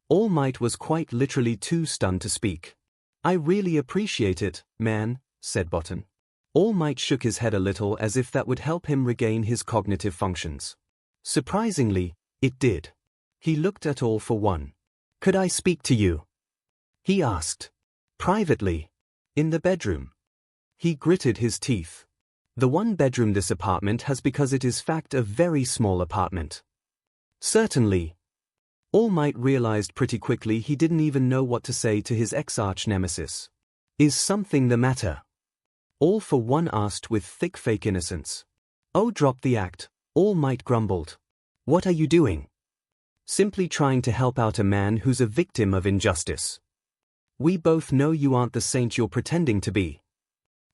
All Might was quite literally too stunned to speak. I really appreciate it, man, said Bottom. All Might shook his head a little as if that would help him regain his cognitive functions. Surprisingly, it did. He looked at All for One. Could I speak to you? He asked. Privately. In the bedroom. He gritted his teeth. The one bedroom this apartment has because it is fact a very small apartment. Certainly. All Might realized pretty quickly he didn't even know what to say to his ex-arch-nemesis. Is something the matter? All for One asked with thick fake innocence. Oh, drop the act, All Might grumbled. What are you doing? Simply trying to help out a man who's a victim of injustice. We both know you aren't the saint you're pretending to be.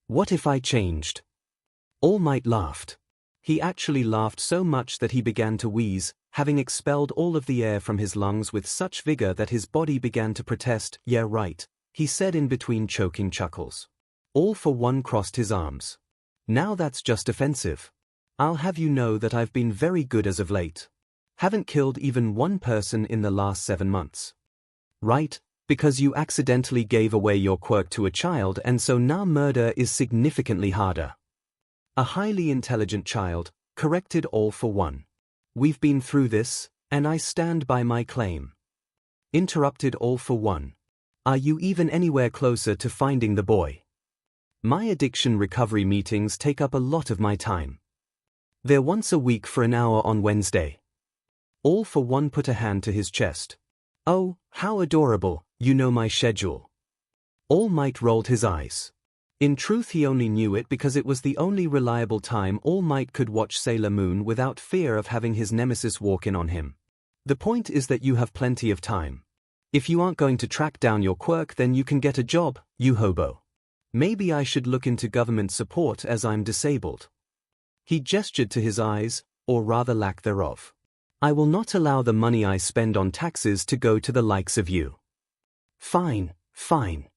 What if I changed? All Might laughed. He actually laughed so much that he began to wheeze, having expelled all of the air from his lungs with such vigor that his body began to protest. Yeah, right, he said in between choking chuckles. All for One crossed his arms. Now that's just offensive. I'll have you know that I've been very good as of late. Haven't killed even one person in the last 7 months. Right, because you accidentally gave away your quirk to a child and so now murder is significantly harder. A highly intelligent child, corrected All for One. We've been through this, and I stand by my claim. Interrupted All for One. Are you even anywhere closer to finding the boy? My addiction recovery meetings take up a lot of my time. They're once a week for an hour on Wednesday. All for One put a hand to his chest. Oh, how adorable, you know my schedule. All Might rolled his eyes. In truth he only knew it because it was the only reliable time All Might could watch Sailor Moon without fear of having his nemesis walk in on him. The point is that you have plenty of time. If you aren't going to track down your quirk then you can get a job, you hobo. Maybe I should look into government support as I'm disabled. He gestured to his eyes, or rather lack thereof. I will not allow the money I spend on taxes to go to the likes of you. Fine, fine.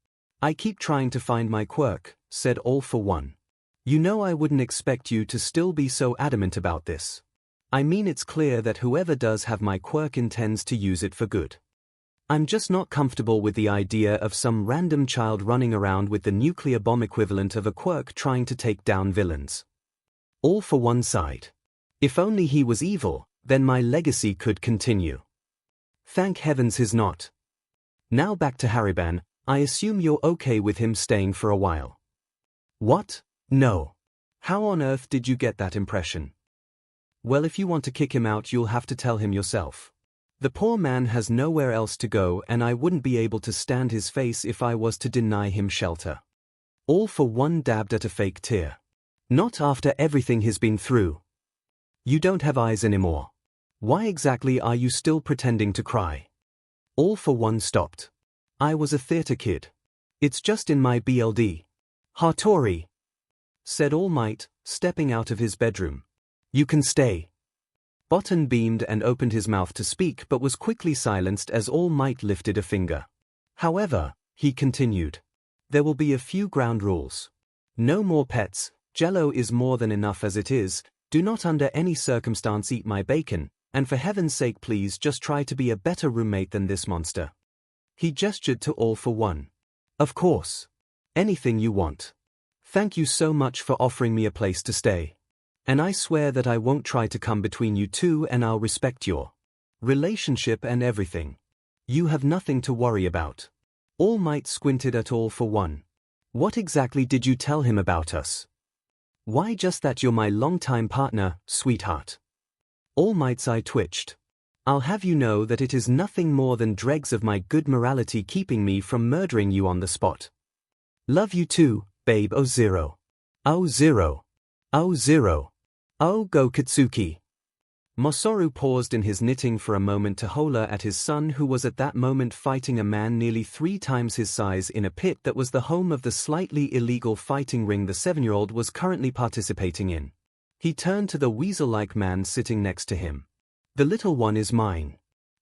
I keep trying to find my quirk, said All for One. You know I wouldn't expect you to still be so adamant about this. I mean it's clear that whoever does have my quirk intends to use it for good. I'm just not comfortable with the idea of some random child running around with the nuclear bomb equivalent of a quirk trying to take down villains. All for One side. If only he was evil, then my legacy could continue. Thank heavens he's not. Now back to Hariban, I assume you're okay with him staying for a while. What? No. How on earth did you get that impression? Well, if you want to kick him out you'll have to tell him yourself. The poor man has nowhere else to go and I wouldn't be able to stand his face if I was to deny him shelter. All for One dabbed at a fake tear. Not after everything he's been through. You don't have eyes anymore. Why exactly are you still pretending to cry? All for One stopped. I was a theater kid. It's just in my BLD. Hattori, said All Might, stepping out of his bedroom. You can stay. Bottom beamed and opened his mouth to speak but was quickly silenced as All Might lifted a finger. However, he continued. There will be a few ground rules. No more pets, Jello is more than enough as it is, do not under any circumstance eat my bacon, and for heaven's sake please just try to be a better roommate than this monster. He gestured to All for One. Of course. Anything you want. Thank you so much for offering me a place to stay. And I swear that I won't try to come between you two and I'll respect your relationship and everything. You have nothing to worry about. All Might squinted at All for One. What exactly did you tell him about us? Why just that you're my longtime partner, sweetheart. All Might's eye twitched. I'll have you know that it is nothing more than dregs of my good morality keeping me from murdering you on the spot. Love you too, babe. Oh zero. Oh zero. Oh zero. Oh go Katsuki. Masaru paused in his knitting for a moment to holler at his son who was at that moment fighting a man nearly 3 times his size in a pit that was the home of the slightly illegal fighting ring the 7-year-old was currently participating in. He turned to the weasel-like man sitting next to him. The little one is mine.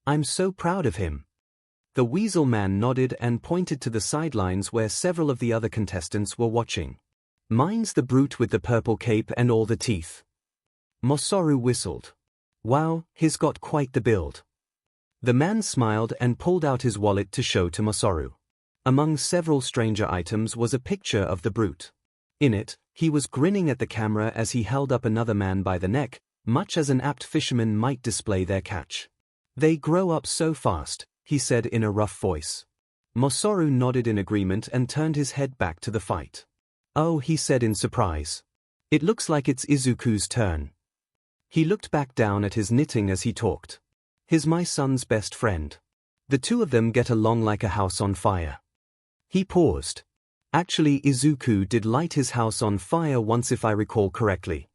I'm so proud of him. The weasel man nodded and pointed to the sidelines where several of the other contestants were watching. "Mine's the brute with the purple cape and all the teeth." 𝐿𝐼𝐴 whistled. "Wow, he's got quite the build." The man smiled and pulled out his wallet to show to 𝐿𝐼𝐴. Among several stranger items was a picture of the brute. In it, he was grinning at the camera as he held up another man by the neck, much as an apt fisherman might display their catch. "They grow up so fast," he said in a rough voice. 𝐿𝐼𝐴 nodded in agreement and turned his head back to the fight. "Oh," he said in surprise. "It looks like it's Izuku's turn." He looked back down at his knitting as he talked. "He's my son's best friend. The two of them get along like a house on fire." He paused. "Actually, Izuku did light his house on fire once if I recall correctly."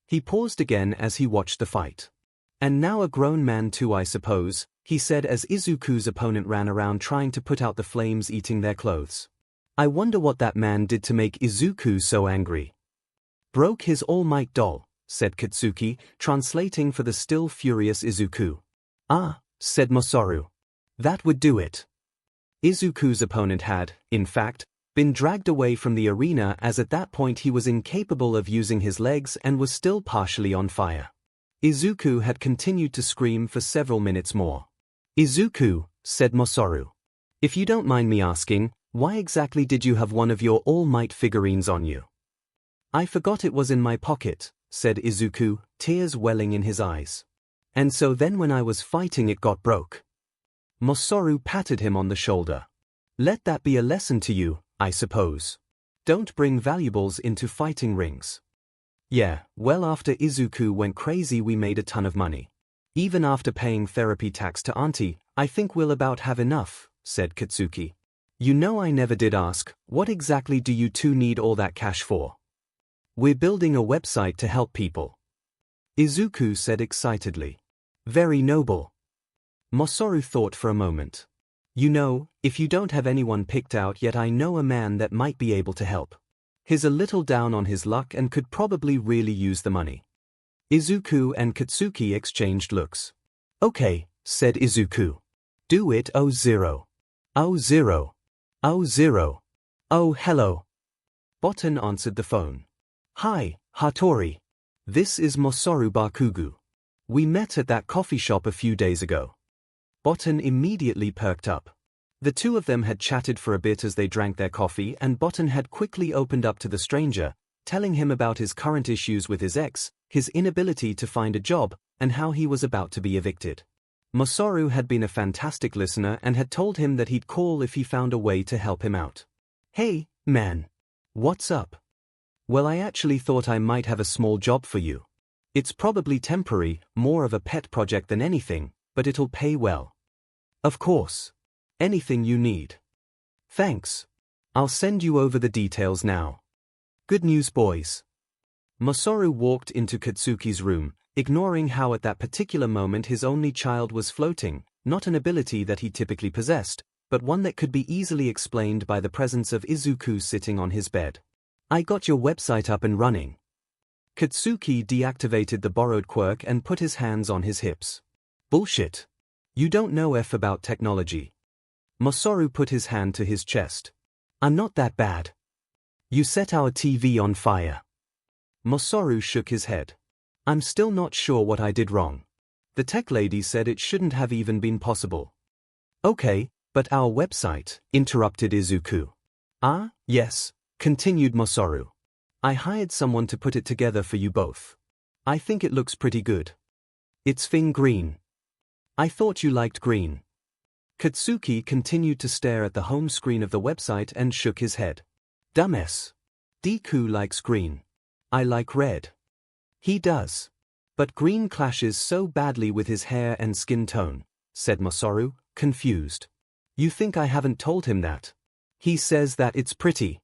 He paused again as he watched the fight. "And now a grown man too, I suppose," he said as Izuku's opponent ran around trying to put out the flames eating their clothes. "I wonder what that man did to make Izuku so angry." "Broke his all-might doll," said Katsuki, translating for the still furious Izuku. "Ah," said 𝐿𝐼𝐴. "That would do it." Izuku's opponent had, in fact, been dragged away from the arena as at that point he was incapable of using his legs and was still partially on fire. Izuku had continued to scream for several minutes more. "Izuku," said 𝐿𝐼𝐴. "If you don't mind me asking, why exactly did you have one of your All Might figurines on you?" "I forgot it was in my pocket," said Izuku, tears welling in his eyes. "And so then when I was fighting it got broke." 𝐿𝐼𝐴 patted him on the shoulder. "Let that be a lesson to you, I suppose. Don't bring valuables into fighting rings." "Yeah, well, after Izuku went crazy we made a ton of money. Even after paying therapy tax to Auntie, I think we'll about have enough," said Katsuki. "You know I never did ask, what exactly do you two need all that cash for?" "We're building a website to help people," Izuku said excitedly. "Very noble." 𝐿𝐼𝐴 thought for a moment. "You know, if you don't have anyone picked out yet, I know a man that might be able to help. He's a little down on his luck and could probably really use the money." Izuku and Katsuki exchanged looks. "Okay," said Izuku. "Do it, 𝐿𝐼𝐴. 𝐿𝐼𝐴. 𝐿𝐼𝐴. Oh, hello." Botan answered the phone. "Hi, Hattori. This is 𝐿𝐼𝐴 Bakugu. We met at that coffee shop a few days ago." Botan immediately perked up. The two of them had chatted for a bit as they drank their coffee, and Botan had quickly opened up to the stranger, telling him about his current issues with his ex, his inability to find a job, and how he was about to be evicted. 𝐿𝐼𝐴 had been a fantastic listener and had told him that he'd call if he found a way to help him out. "Hey, man. What's up?" "Well, I actually thought I might have a small job for you. It's probably temporary, more of a pet project than anything, but it'll pay well." "Of course. Anything you need." "Thanks. I'll send you over the details now." "Good news, boys." 𝐿𝐼𝐴 walked into Katsuki's room, ignoring how at that particular moment his only child was floating, not an ability that he typically possessed, but one that could be easily explained by the presence of Izuku sitting on his bed. "I got your website up and running." Katsuki deactivated the borrowed quirk and put his hands on his hips. "Bullshit. You don't know F about technology." 𝐿𝐼𝐴 put his hand to his chest. "I'm not that bad. You set our TV on fire." 𝐿𝐼𝐴 shook his head. "I'm still not sure what I did wrong. The tech lady said it shouldn't have even been possible." "Okay, but our website," interrupted Izuku. "Ah, yes," continued 𝐿𝐼𝐴. "I hired someone to put it together for you both. I think it looks pretty good. It's Fing green. I thought you liked green." Katsuki continued to stare at the home screen of the website and shook his head. "Dumbass. Deku likes green. I like red." "He does. But green clashes so badly with his hair and skin tone," said 𝐿𝐼𝐴, confused. "You think I haven't told him that? He says that it's pretty."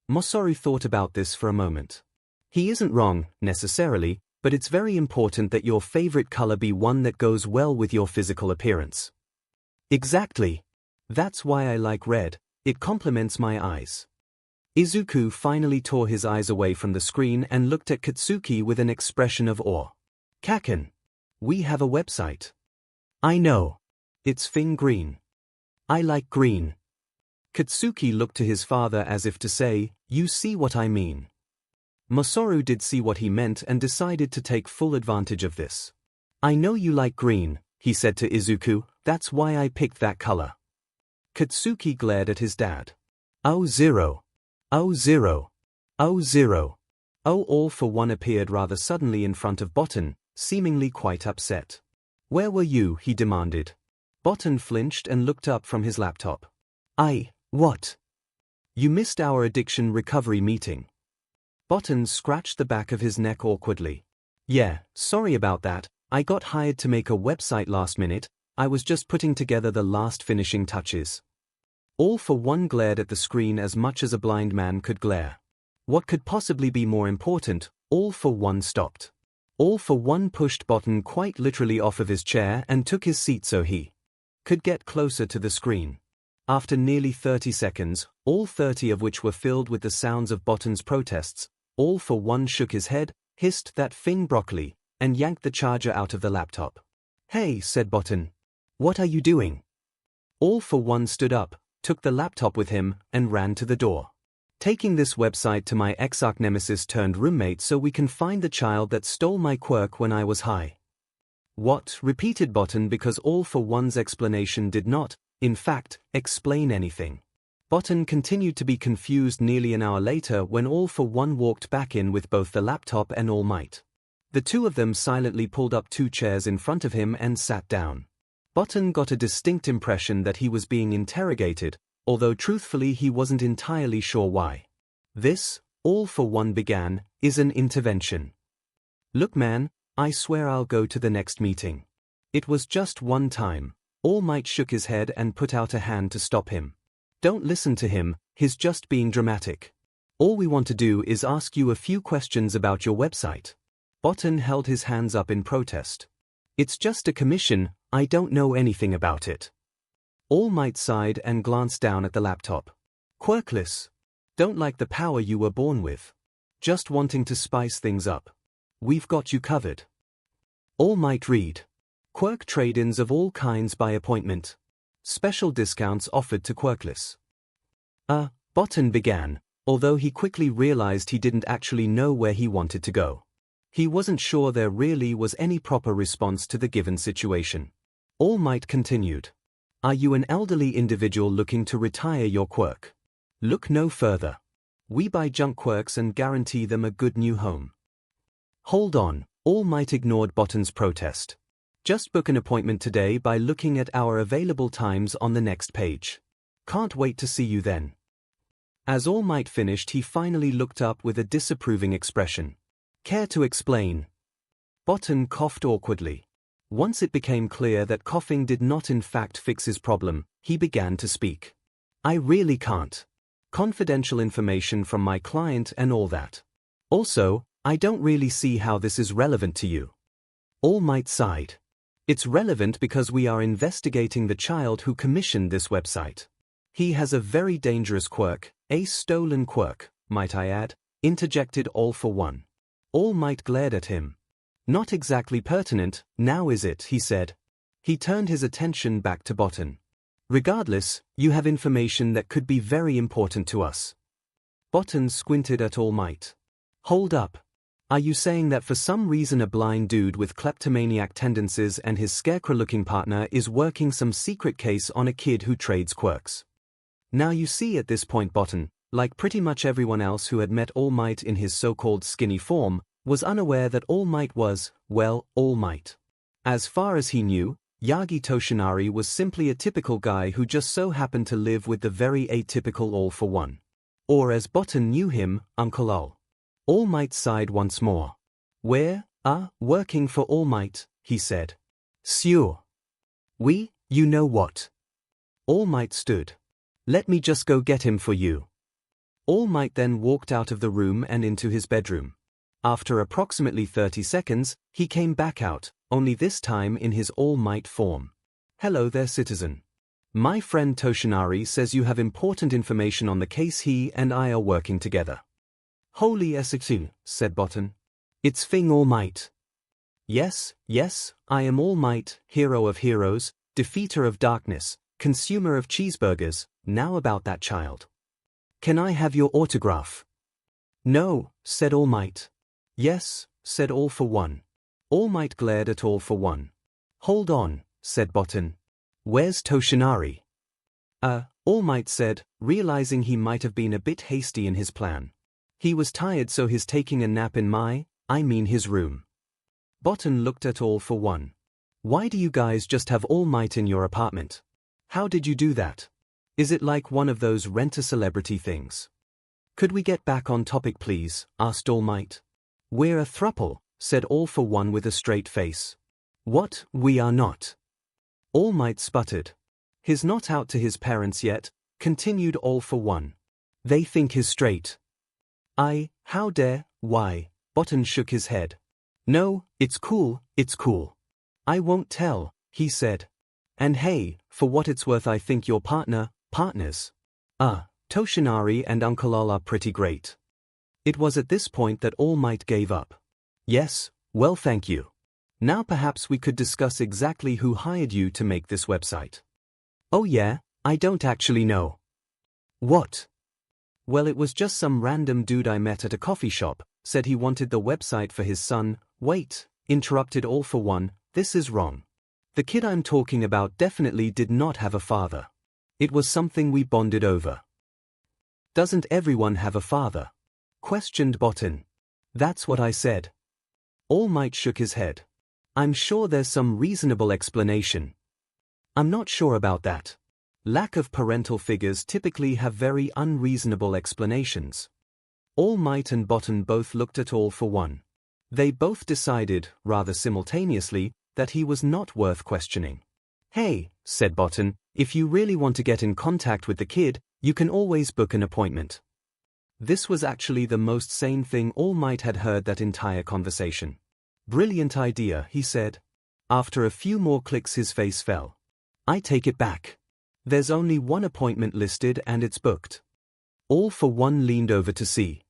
𝐿𝐼𝐴 thought about this for a moment. "He isn't wrong, necessarily, but it's very important that your favorite color be one that goes well with your physical appearance." "Exactly. That's why I like red, it complements my eyes." Izuku finally tore his eyes away from the screen and looked at Katsuki with an expression of awe. "Kaken. We have a website." "I know. It's Fing green. I like green. Katsuki looked to his father as if to say, you see what I mean. Masaru did see what he meant and decided to take full advantage of this. I know you like green, he said to Izuku, that's why I picked that color. Katsuki glared at his dad. Oh zero. Oh zero. Oh zero. Oh all for one appeared rather suddenly in front of Botan, seemingly quite upset. Where were you? He demanded. Botan flinched and looked up from his laptop. What? You missed our addiction recovery meeting. Botan scratched the back of his neck awkwardly. Yeah, sorry about that, I got hired to make a website last minute, I was just putting together the last finishing touches. All for one glared at the screen as much as a blind man could glare. What could possibly be more important? All for one stopped. All for one pushed Botan quite literally off of his chair and took his seat so he could get closer to the screen. After nearly 30 seconds, all 30 of which were filled with the sounds of Botan's protests, All for one shook his head, hissed that thing broccoli, and yanked the charger out of the laptop. Hey, said Botan. What are you doing? All for one stood up, took the laptop with him, and ran to the door. Taking this website to my ex-arch nemesis turned roommate so we can find the child that stole my quirk when I was high. What? Repeated Botan because All for One's explanation did not, in fact, explain anything. Botan continued to be confused nearly an hour later when All for One walked back in with both the laptop and All Might. The two of them silently pulled up 2 chairs in front of him and sat down. Botan got a distinct impression that he was being interrogated, although truthfully he wasn't entirely sure why. This, All for One began, is an intervention. Look man, I swear I'll go to the next meeting. It was just one time. All Might shook his head and put out a hand to stop him. Don't listen to him, he's just being dramatic. All we want to do is ask you a few questions about your website. Botan held his hands up in protest. It's just a commission, I don't know anything about it. All Might sighed and glanced down at the laptop. Quirkless. Don't like the power you were born with. Just wanting to spice things up. We've got you covered. All Might read. Quirk trade-ins of all kinds by appointment. Special discounts offered to quirkless. Botan began, although he quickly realized he didn't actually know where he wanted to go. He wasn't sure there really was any proper response to the given situation. All Might continued. Are you an elderly individual looking to retire your quirk? Look no further. We buy junk quirks and guarantee them a good new home. Hold on, All Might ignored Botan's protest. Just book an appointment today by looking at our available times on the next page. Can't wait to see you then. As All Might finished, he finally looked up with a disapproving expression. Care to explain? Botan coughed awkwardly. Once it became clear that coughing did not in fact fix his problem, he began to speak. I really can't. Confidential information from my client and all that. Also, I don't really see how this is relevant to you. All Might sighed. It's relevant because we are investigating the child who commissioned this website. He has a very dangerous quirk, a stolen quirk, might I add, interjected All for One. All Might glared at him. Not exactly pertinent, now is it, he said. He turned his attention back to Botan. Regardless, you have information that could be very important to us. Botan squinted at All Might. Hold up. Are you saying that for some reason a blind dude with kleptomaniac tendencies and his scarecrow-looking partner is working some secret case on a kid who trades quirks? Now you see at this point Botan, like pretty much everyone else who had met All Might in his so-called skinny form, was unaware that All Might was, well, All Might. As far as he knew, Yagi Toshinari was simply a typical guy who just so happened to live with the very atypical All for One. Or as Botan knew him, Uncle Ul. All Might sighed once more. We're, working for All Might, he said. Sure. You know what? All Might stood. Let me just go get him for you. All Might then walked out of the room and into his bedroom. After approximately 30 seconds, he came back out, only this time in his All Might form. Hello there, citizen. My friend Toshinari says you have important information on the case he and I are working together. Holy 𝐿, said Botan. It's Fing All Might. Yes, I am All Might, hero of heroes, defeater of darkness, consumer of cheeseburgers, now about that child. Can I have your autograph? No, said All Might. Yes, said All for One. All Might glared at All for One. Hold on, said Botan. Where's Toshinari? All Might said, realizing he might have been a bit hasty in his plan. He was tired, so he's taking a nap in his room. Botan looked at All for One. Why do you guys just have All Might in your apartment? How did you do that? Is it like one of those rent-a-celebrity things? Could we get back on topic please, asked All Might. We're a throuple, said All for One with a straight face. What, we are not? All Might sputtered. He's not out to his parents yet, continued All for One. They think he's straight. How dare, why? Botan shook his head. No, it's cool, it's cool. I won't tell, he said. And hey, for what it's worth I think your partners. Toshinari and Uncle Ol are pretty great. It was at this point that All Might gave up. Yes, well thank you. Now perhaps we could discuss exactly who hired you to make this website. Oh yeah, I don't actually know. What? Well, it was just some random dude I met at a coffee shop, said he wanted the website for his son. Wait, interrupted All for One, this is wrong. The kid I'm talking about definitely did not have a father. It was something we bonded over. Doesn't everyone have a father? Questioned Botan. That's what I said. All Might shook his head. I'm sure there's some reasonable explanation. I'm not sure about that. Lack of parental figures typically have very unreasonable explanations. All Might and Botan both looked at All for One. They both decided, rather simultaneously, that he was not worth questioning. Hey, said Botan, if you really want to get in contact with the kid, you can always book an appointment. This was actually the most sane thing All Might had heard that entire conversation. Brilliant idea, he said. After a few more clicks his face fell. I take it back. There's only one appointment listed and it's booked. All for One leaned over to see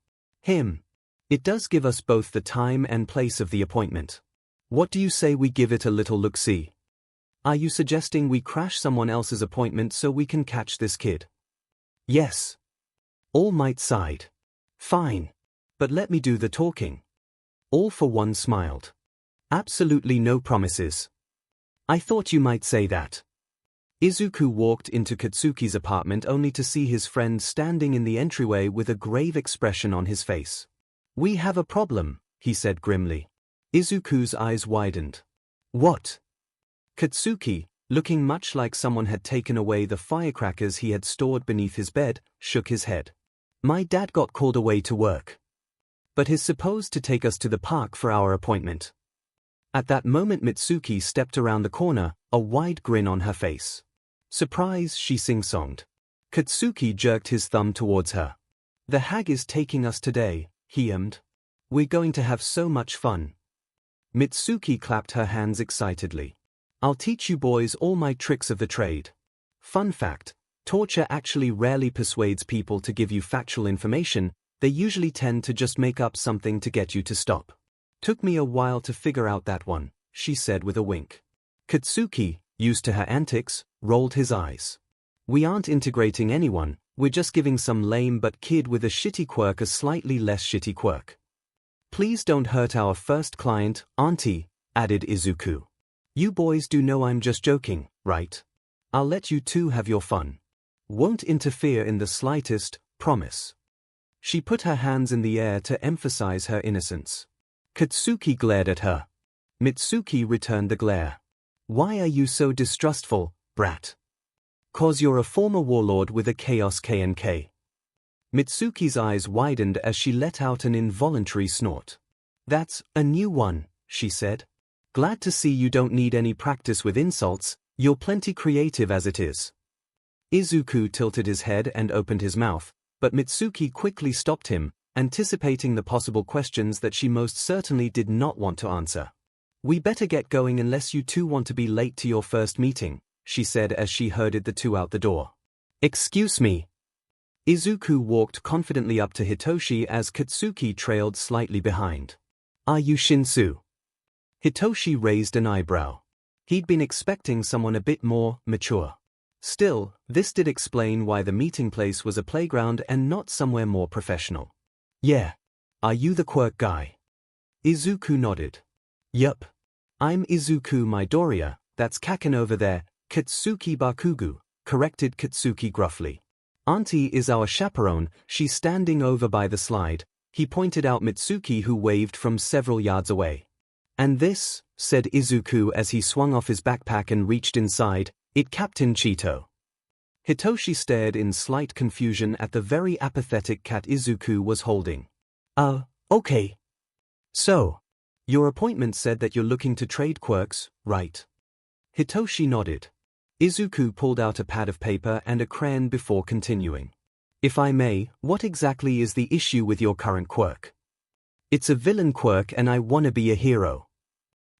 him. It does give us both the time and place of the appointment. What do you say we give it a little look-see? Are you suggesting we crash someone else's appointment so we can catch this kid? Yes. All Might sighed. Fine. But let me do the talking. All for One smiled. Absolutely no promises. I thought you might say that. Izuku walked into Katsuki's apartment only to see his friend standing in the entryway with a grave expression on his face. We have a problem, he said grimly. Izuku's eyes widened. What? Katsuki, looking much like someone had taken away the firecrackers he had stored beneath his bed, shook his head. My dad got called away to work. But he's supposed to take us to the park for our appointment. At that moment Mitsuki stepped around the corner, a wide grin on her face. Surprise, she sing-songed. Katsuki jerked his thumb towards her. The hag is taking us today, he hummed. We're going to have so much fun. Mitsuki clapped her hands excitedly. I'll teach you boys all my tricks of the trade. Fun fact, torture actually rarely persuades people to give you factual information, they usually tend to just make up something to get you to stop. Took me a while to figure out that one, she said with a wink. Katsuki, used to her antics, rolled his eyes. We aren't integrating anyone, we're just giving some lame but kid with a shitty quirk a slightly less shitty quirk. Please don't hurt our first client, auntie, added Izuku. You boys do know I'm just joking, right? I'll let you two have your fun. Won't interfere in the slightest, promise. She put her hands in the air to emphasize her innocence. Katsuki glared at her. Mitsuki returned the glare. Why are you so distrustful, brat? 'Cause you're a former warlord with a chaos K&K. Mitsuki's eyes widened as she let out an involuntary snort. That's a new one, she said. Glad to see you don't need any practice with insults, you're plenty creative as it is. Izuku tilted his head and opened his mouth, but Mitsuki quickly stopped him, anticipating the possible questions that she most certainly did not want to answer. We better get going unless you two want to be late to your first meeting, she said as she herded the two out the door. Excuse me. Izuku walked confidently up to Hitoshi as Katsuki trailed slightly behind. Are you Shinsu? Hitoshi raised an eyebrow. He'd been expecting someone a bit more mature. Still, this did explain why the meeting place was a playground and not somewhere more professional. Yeah. Are you the quirk guy? Izuku nodded. Yup. I'm Izuku Midoriya, that's Kaken over there, Katsuki Bakugu, corrected Katsuki gruffly. Auntie is our chaperone, she's standing over by the slide, he pointed out Mitsuki who waved from several yards away. And this, said Izuku as he swung off his backpack and reached inside, it Captain Cheeto. Hitoshi stared in slight confusion at the very apathetic cat Izuku was holding. Okay. So, your appointment said that you're looking to trade quirks, right? Hitoshi nodded. Izuku pulled out a pad of paper and a crayon before continuing. If I may, what exactly is the issue with your current quirk? It's a villain quirk and I wanna be a hero.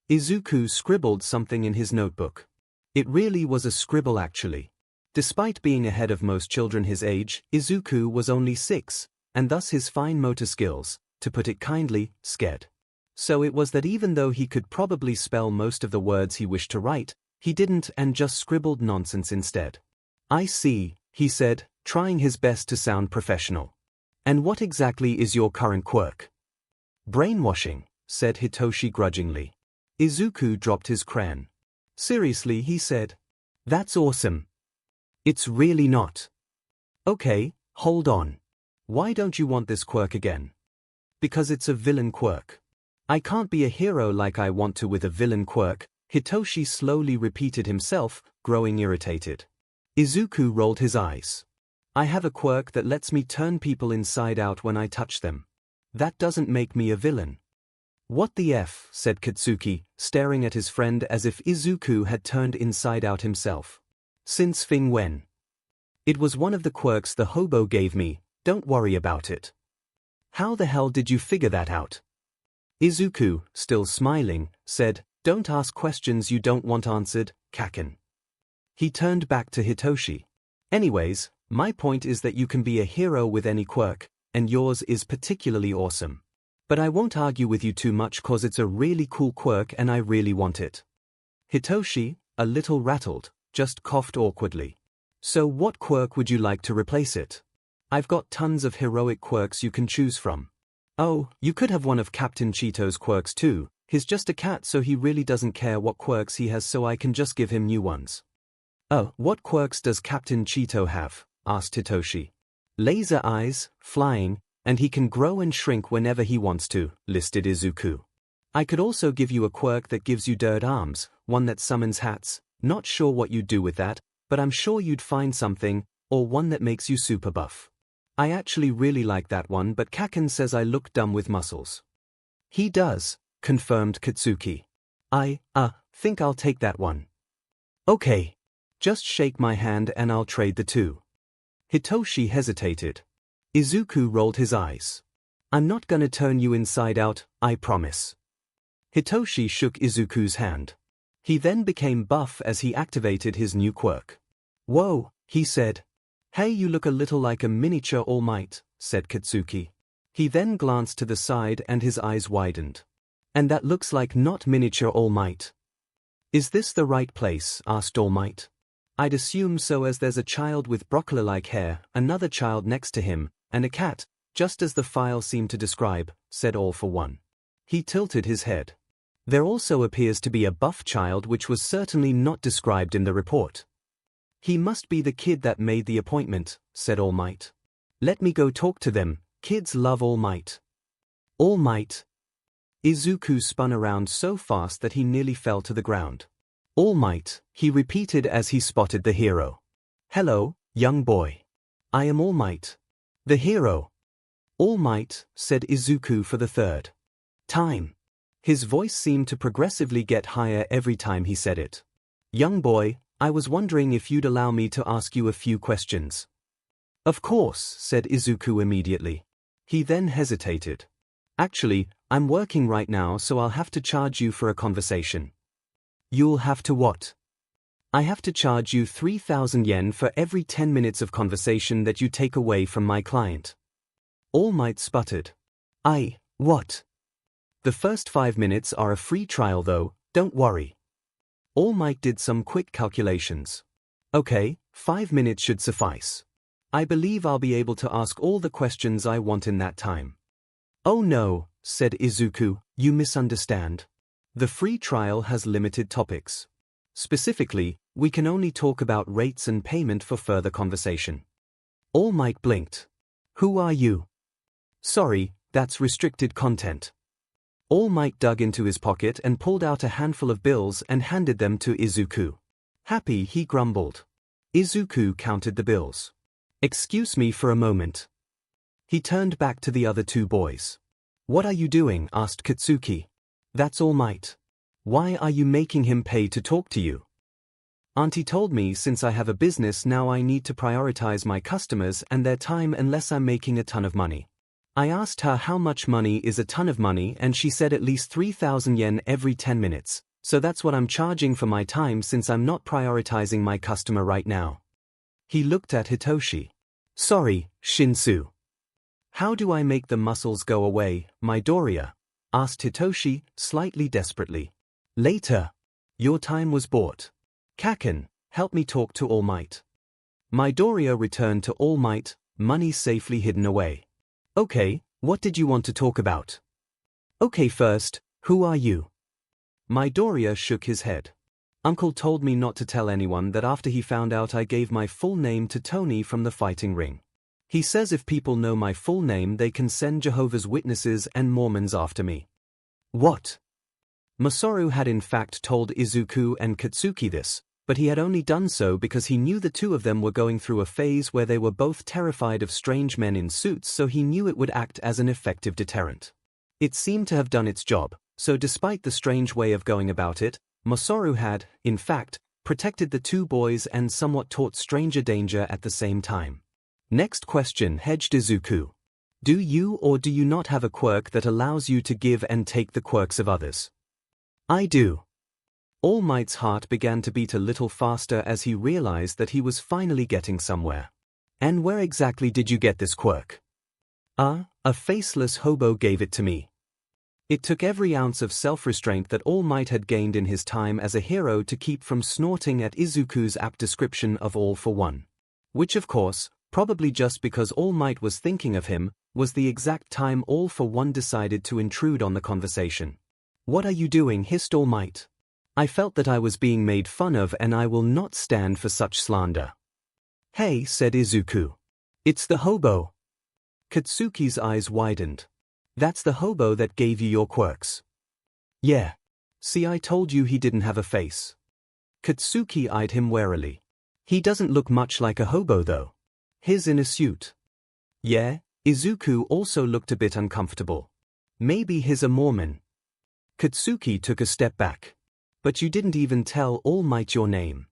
Izuku scribbled something in his notebook. It really was a scribble actually. Despite being ahead of most children his age, Izuku was only 6, and thus his fine motor skills, to put it kindly, scared. So it was that even though he could probably spell most of the words he wished to write, he didn't and just scribbled nonsense instead. I see, he said, trying his best to sound professional. And what exactly is your current quirk? Brainwashing, said Hitoshi grudgingly. Izuku dropped his crayon. Seriously, he said. That's awesome. It's really not. Okay, hold on. Why don't you want this quirk again? Because it's a villain quirk. I can't be a hero like I want to with a villain quirk, Hitoshi slowly repeated himself, growing irritated. Izuku rolled his eyes. I have a quirk that lets me turn people inside out when I touch them. That doesn't make me a villain. What the F, said Katsuki, staring at his friend as if Izuku had turned inside out himself. Since Fing when? It was one of the quirks the hobo gave me, don't worry about it. How the hell did you figure that out? Izuku, still smiling, said, don't ask questions you don't want answered, Kaken. He turned back to Hitoshi. Anyways, my point is that you can be a hero with any quirk, and yours is particularly awesome. But I won't argue with you too much cause it's a really cool quirk and I really want it. Hitoshi, a little rattled, just coughed awkwardly. So what quirk would you like to replace it? I've got tons of heroic quirks you can choose from. Oh, you could have one of Captain Cheeto's quirks too, he's just a cat so he really doesn't care what quirks he has so I can just give him new ones. Oh, what quirks does Captain Cheeto have? Asked Hitoshi. Laser eyes, flying, and he can grow and shrink whenever he wants to, listed Izuku. I could also give you a quirk that gives you dirt arms, one that summons hats, not sure what you'd do with that, but I'm sure you'd find something, or one that makes you super buff. I actually really like that one but Kaken says I look dumb with muscles. He does, confirmed Katsuki. I think I'll take that one. Okay. Just shake my hand and I'll trade the two. Hitoshi hesitated. Izuku rolled his eyes. I'm not gonna turn you inside out, I promise. Hitoshi shook Izuku's hand. He then became buff as he activated his new quirk. Whoa, he said. Hey, you look a little like a miniature All Might, said Katsuki. He then glanced to the side and his eyes widened. And that looks like not miniature All Might. Is this the right place? Asked All Might. I'd assume so as there's a child with broccoli-like hair, another child next to him, and a cat, just as the file seemed to describe, said All for One. He tilted his head. There also appears to be a buff child which was certainly not described in the report. He must be the kid that made the appointment, said All Might. Let me go talk to them, kids love All Might. All Might. Izuku spun around so fast that he nearly fell to the ground. All Might, he repeated as he spotted the hero. Hello, young boy. I am All Might. The hero. All Might, said Izuku for the third time. His voice seemed to progressively get higher every time he said it. Young boy, I was wondering if you'd allow me to ask you a few questions. Of course, said Izuku immediately. He then hesitated. Actually, I'm working right now so I'll have to charge you for a conversation. You'll have to what? I have to charge you 3,000 yen for every 10 minutes of conversation that you take away from my client. All Might sputtered. What? The first 5 minutes are a free trial though, don't worry. All Might did some quick calculations. Okay, 5 minutes should suffice. I believe I'll be able to ask all the questions I want in that time. Oh no, said Izuku, you misunderstand. The free trial has limited topics. Specifically, we can only talk about rates and payment for further conversation. All Might blinked. Who are you? Sorry, that's restricted content. All Might dug into his pocket and pulled out a handful of bills and handed them to Izuku. Happy, he grumbled. Izuku counted the bills. Excuse me for a moment. He turned back to the other two boys. What are you doing? Asked Katsuki. That's All Might. Why are you making him pay to talk to you? Auntie told me since I have a business now I need to prioritize my customers and their time unless I'm making a ton of money. I asked her how much money is a ton of money and she said at least 3,000 yen every 10 minutes, so that's what I'm charging for my time since I'm not prioritizing my customer right now. He looked at Hitoshi. Sorry, Shinsu. How do I make the muscles go away, Midoriya? Asked Hitoshi, slightly desperately. Later. Your time was bought. Kaken, help me talk to All Might. Midoriya returned to All Might, money safely hidden away. Okay, what did you want to talk about? Okay, first, who are you? Midoriya shook his head. Uncle told me not to tell anyone that after he found out I gave my full name to Tony from the fighting ring. He says if people know my full name they can send Jehovah's Witnesses and Mormons after me. What? Masaru had in fact told Izuku and Katsuki this, but he had only done so because he knew the two of them were going through a phase where they were both terrified of strange men in suits, so he knew it would act as an effective deterrent. It seemed to have done its job, so despite the strange way of going about it, Masaru had, in fact, protected the two boys and somewhat taught stranger danger at the same time. Next question, hedged Izuku. Do you or do you not have a quirk that allows you to give and take the quirks of others? I do. All Might's heart began to beat a little faster as he realized that he was finally getting somewhere. And where exactly did you get this quirk? A faceless hobo gave it to me. It took every ounce of self-restraint that All Might had gained in his time as a hero to keep from snorting at Izuku's apt description of All for One. Which of course, probably just because All Might was thinking of him, was the exact time All for One decided to intrude on the conversation. What are you doing? Hissed All Might. I felt that I was being made fun of and I will not stand for such slander. Hey, said Izuku. It's the hobo. Katsuki's eyes widened. That's the hobo that gave you your quirks. Yeah. See, I told you he didn't have a face. Katsuki eyed him warily. He doesn't look much like a hobo though. He's in a suit. Yeah, Izuku also looked a bit uncomfortable. Maybe he's a Mormon. Katsuki took a step back. But you didn't even tell All Might your name.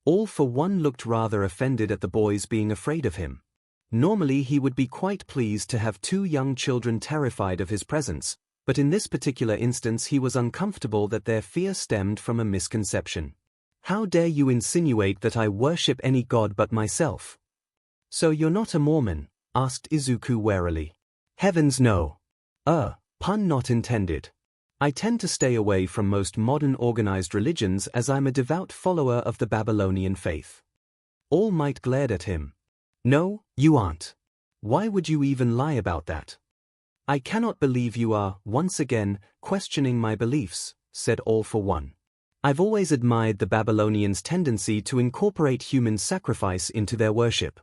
All for One looked rather offended at the boys being afraid of him. Normally he would be quite pleased to have two young children terrified of his presence, but in this particular instance he was uncomfortable that their fear stemmed from a misconception. How dare you insinuate that I worship any god but myself? So you're not a Mormon? Asked Izuku warily. Heavens no. Pun not intended. I tend to stay away from most modern organized religions as I'm a devout follower of the Babylonian faith. All Might glared at him. No, you aren't. Why would you even lie about that? I cannot believe you are, once again, questioning my beliefs, said All for One. I've always admired the Babylonians' tendency to incorporate human sacrifice into their worship.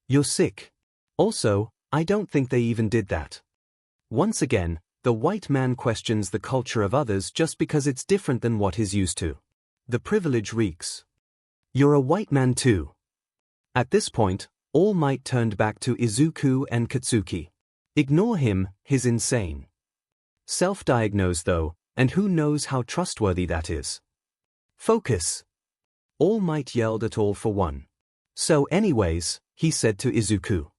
You're sick. Also, I don't think they even did that. Once again, the white man questions the culture of others just because it's different than what he's used to. The privilege reeks. You're a white man too. At this point, All Might turned back to Izuku and Katsuki. Ignore him, he's insane. Self-diagnosed though, and who knows how trustworthy that is. Focus. All Might yelled at All for One. So anyways, he said to Izuku.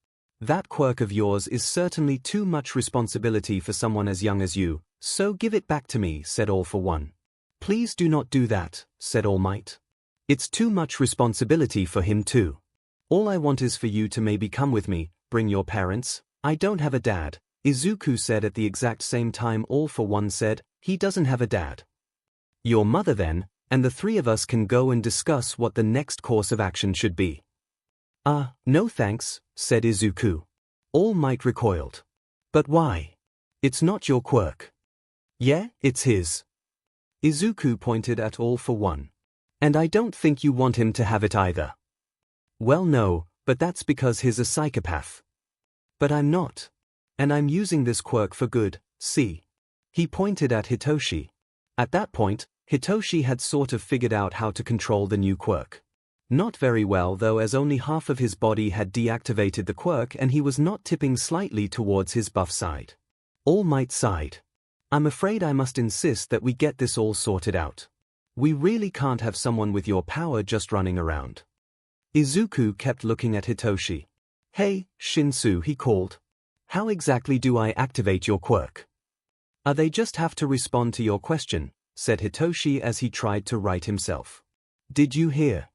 That quirk of yours is certainly too much responsibility for someone as young as you, so give it back to me, said All for One. Please do not do that, said All Might. It's too much responsibility for him too. All I want is for you to maybe come with me, bring your parents. I don't have a dad, Izuku said at the exact same time All for One said, he doesn't have a dad. Your mother then, and the three of us can go and discuss what the next course of action should be. No thanks, said Izuku. All Might recoiled. But why? It's not your quirk. Yeah, it's his. Izuku pointed at All for One. And I don't think you want him to have it either. Well, no, but that's because he's a psychopath. But I'm not. And I'm using this quirk for good, see? He pointed at Hitoshi. At that point, Hitoshi had sort of figured out how to control the new quirk. Not very well though, as only half of his body had deactivated the quirk and he was not tipping slightly towards his buff side. All Might sighed. I'm afraid I must insist that we get this all sorted out. We really can't have someone with your power just running around. Izuku kept looking at Hitoshi. Hey, Shinsu, he called. How exactly do I activate your quirk? They just have to respond to your question, said Hitoshi as he tried to right himself. Did you hear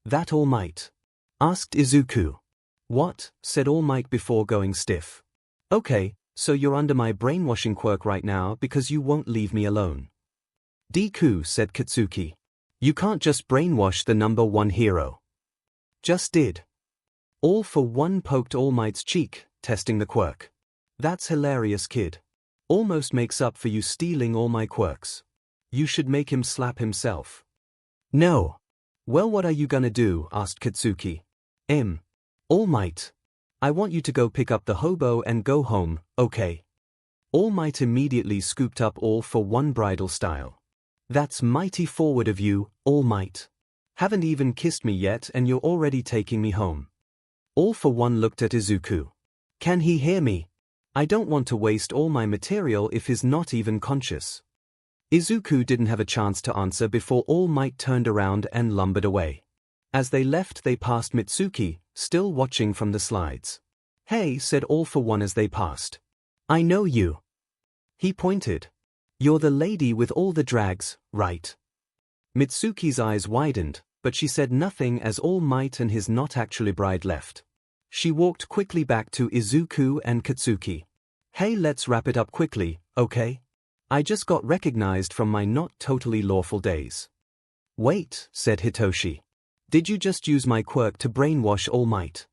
that, All Might? Asked Izuku. What? Said All Might before going stiff. Okay, so you're under my brainwashing quirk right now because you won't leave me alone. Deku, said Katsuki. You can't just brainwash the number one hero. Just did. All for One poked All Might's cheek, testing the quirk. That's hilarious, kid. Almost makes up for you stealing all my quirks. You should make him slap himself. No. Well, what are you gonna do? Asked Katsuki. All Might. I want you to go pick up the hobo and go home, okay? All Might immediately scooped up All for One bridal style. That's mighty forward of you, All Might. Haven't even kissed me yet and you're already taking me home. All for One looked at Izuku. Can he hear me? I don't want to waste all my material if he's not even conscious. Izuku didn't have a chance to answer before All Might turned around and lumbered away. As they left, they passed Mitsuki, still watching from the slides. Hey, said All for One as they passed. I know you. He pointed. You're the lady with all the drags, right? Mitsuki's eyes widened, but she said nothing as All Might and his not actually bride left. She walked quickly back to Izuku and Katsuki. Hey, let's wrap it up quickly, okay? I just got recognized from my not totally lawful days. Wait, said Hitoshi. Did you just use my quirk to brainwash All Might?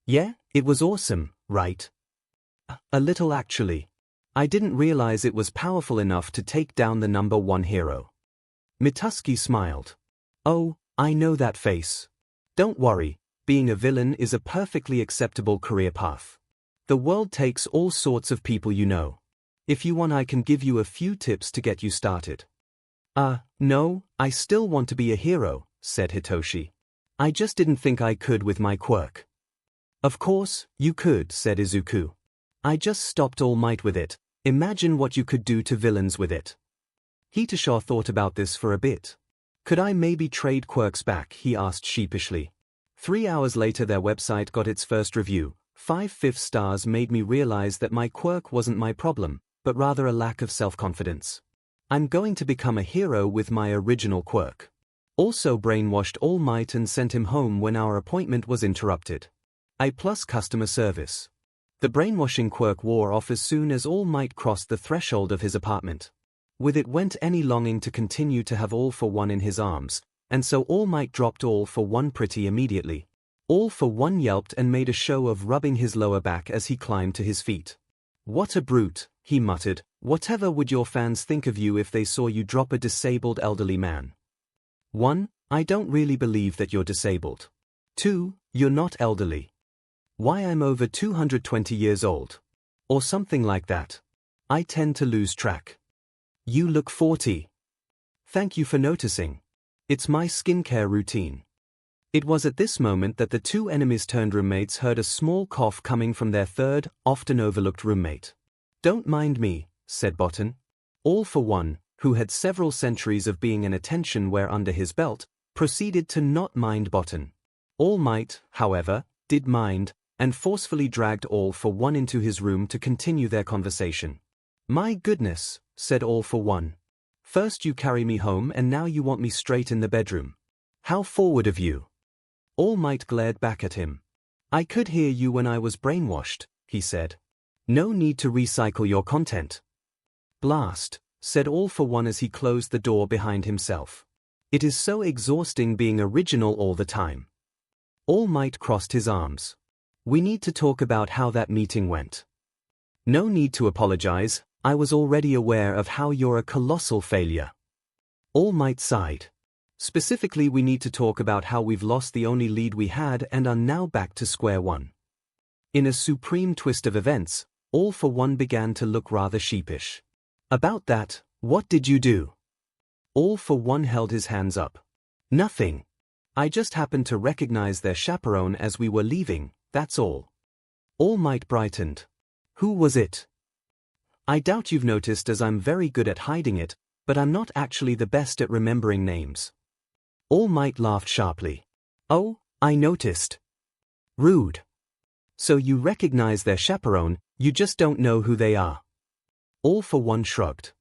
Yeah, it was awesome, right? A little actually. I didn't realize it was powerful enough to take down the number one hero. Mitsuki smiled. Oh, I know that face. Don't worry. Being a villain is a perfectly acceptable career path. The world takes all sorts of people, you know. If you want, I can give you a few tips to get you started. No, I still want to be a hero, said Hitoshi. I just didn't think I could with my quirk. Of course, you could, said Izuku. I just stopped All Might with it. Imagine what you could do to villains with it. Hitoshi thought about this for a bit. Could I maybe trade quirks back? He asked sheepishly. 3 hours later, their website got its first review. 5/5 stars made me realize that my quirk wasn't my problem, but rather a lack of self-confidence. I'm going to become a hero with my original quirk. Also brainwashed All Might and sent him home when our appointment was interrupted. A+ customer service. The brainwashing quirk wore off as soon as All Might crossed the threshold of his apartment. With it went any longing to continue to have All for One in his arms, and so All Might dropped All for One pretty immediately. All for One yelped and made a show of rubbing his lower back as he climbed to his feet. What a brute, he muttered. Whatever would your fans think of you if they saw you drop a disabled elderly man? 1. I don't really believe that you're disabled. 2. You're not elderly. Why, I'm over 220 years old. Or something like that. I tend to lose track. You look 40. Thank you for noticing. It's my skincare routine. It was at this moment that the two enemies-turned roommates heard a small cough coming from their third, often overlooked roommate. Don't mind me, said Botan. All for One, who had several centuries of being an attention-whore under his belt, proceeded to not mind Botan. All Might, however, did mind, and forcefully dragged All for One into his room to continue their conversation. My goodness, said All for One. First you carry me home and now you want me straight in the bedroom. How forward of you. All Might glared back at him. I could hear you when I was brainwashed, he said. No need to recycle your content. Blast, said All for One as he closed the door behind himself. It is so exhausting being original all the time. All Might crossed his arms. We need to talk about how that meeting went. No need to apologize, I was already aware of how you're a colossal failure. All Might sighed. Specifically, we need to talk about how we've lost the only lead we had and are now back to square one. In a supreme twist of events, All for One began to look rather sheepish. About that, what did you do? All for One held his hands up. Nothing. I just happened to recognize their chaperone as we were leaving, that's all. All Might brightened. Who was it? I doubt you've noticed, as I'm very good at hiding it, but I'm not actually the best at remembering names. All Might laughed sharply. Oh, I noticed. Rude. So you recognize their chaperone, you just don't know who they are. All for One shrugged.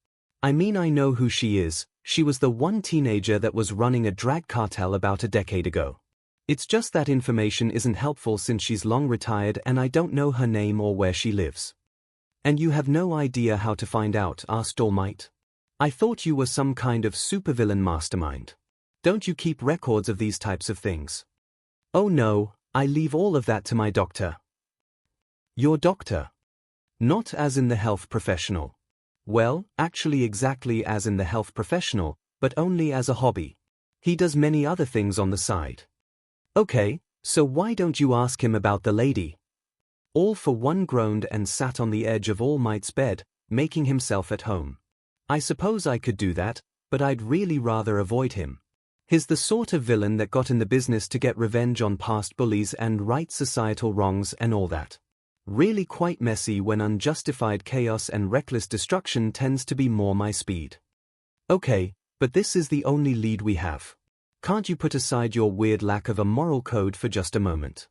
I mean, I know who she is. She was the one teenager that was running a drag cartel about a decade ago. It's just that information isn't helpful since she's long retired and I don't know her name or where she lives. And you have no idea how to find out? Asked All Might. I thought you were some kind of supervillain mastermind. Don't you keep records of these types of things? Oh no, I leave all of that to my doctor. Your doctor? Not as in the health professional. Well, actually exactly as in the health professional, but only as a hobby. He does many other things on the side. Okay, so why don't you ask him about the lady? All for One groaned and sat on the edge of All Might's bed, making himself at home. I suppose I could do that, but I'd really rather avoid him. He's the sort of villain that got in the business to get revenge on past bullies and right societal wrongs and all that. Really quite messy when unjustified chaos and reckless destruction tends to be more my speed. Okay, but this is the only lead we have. Can't you put aside your weird lack of a moral code for just a moment?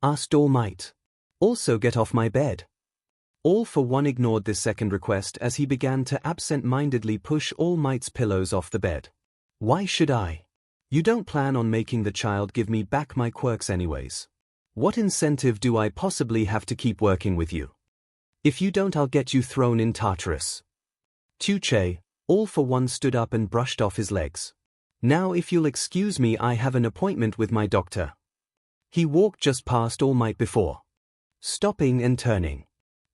Asked All Might. Also get off my bed. All for One ignored this second request as he began to absent-mindedly push All Might's pillows off the bed. Why should I? You don't plan on making the child give me back my quirks anyways. What incentive do I possibly have to keep working with you? If you don't, I'll get you thrown in Tartarus. Tuche, All for One stood up and brushed off his legs. Now if you'll excuse me, I have an appointment with my doctor. He walked just past All Might before stopping and turning.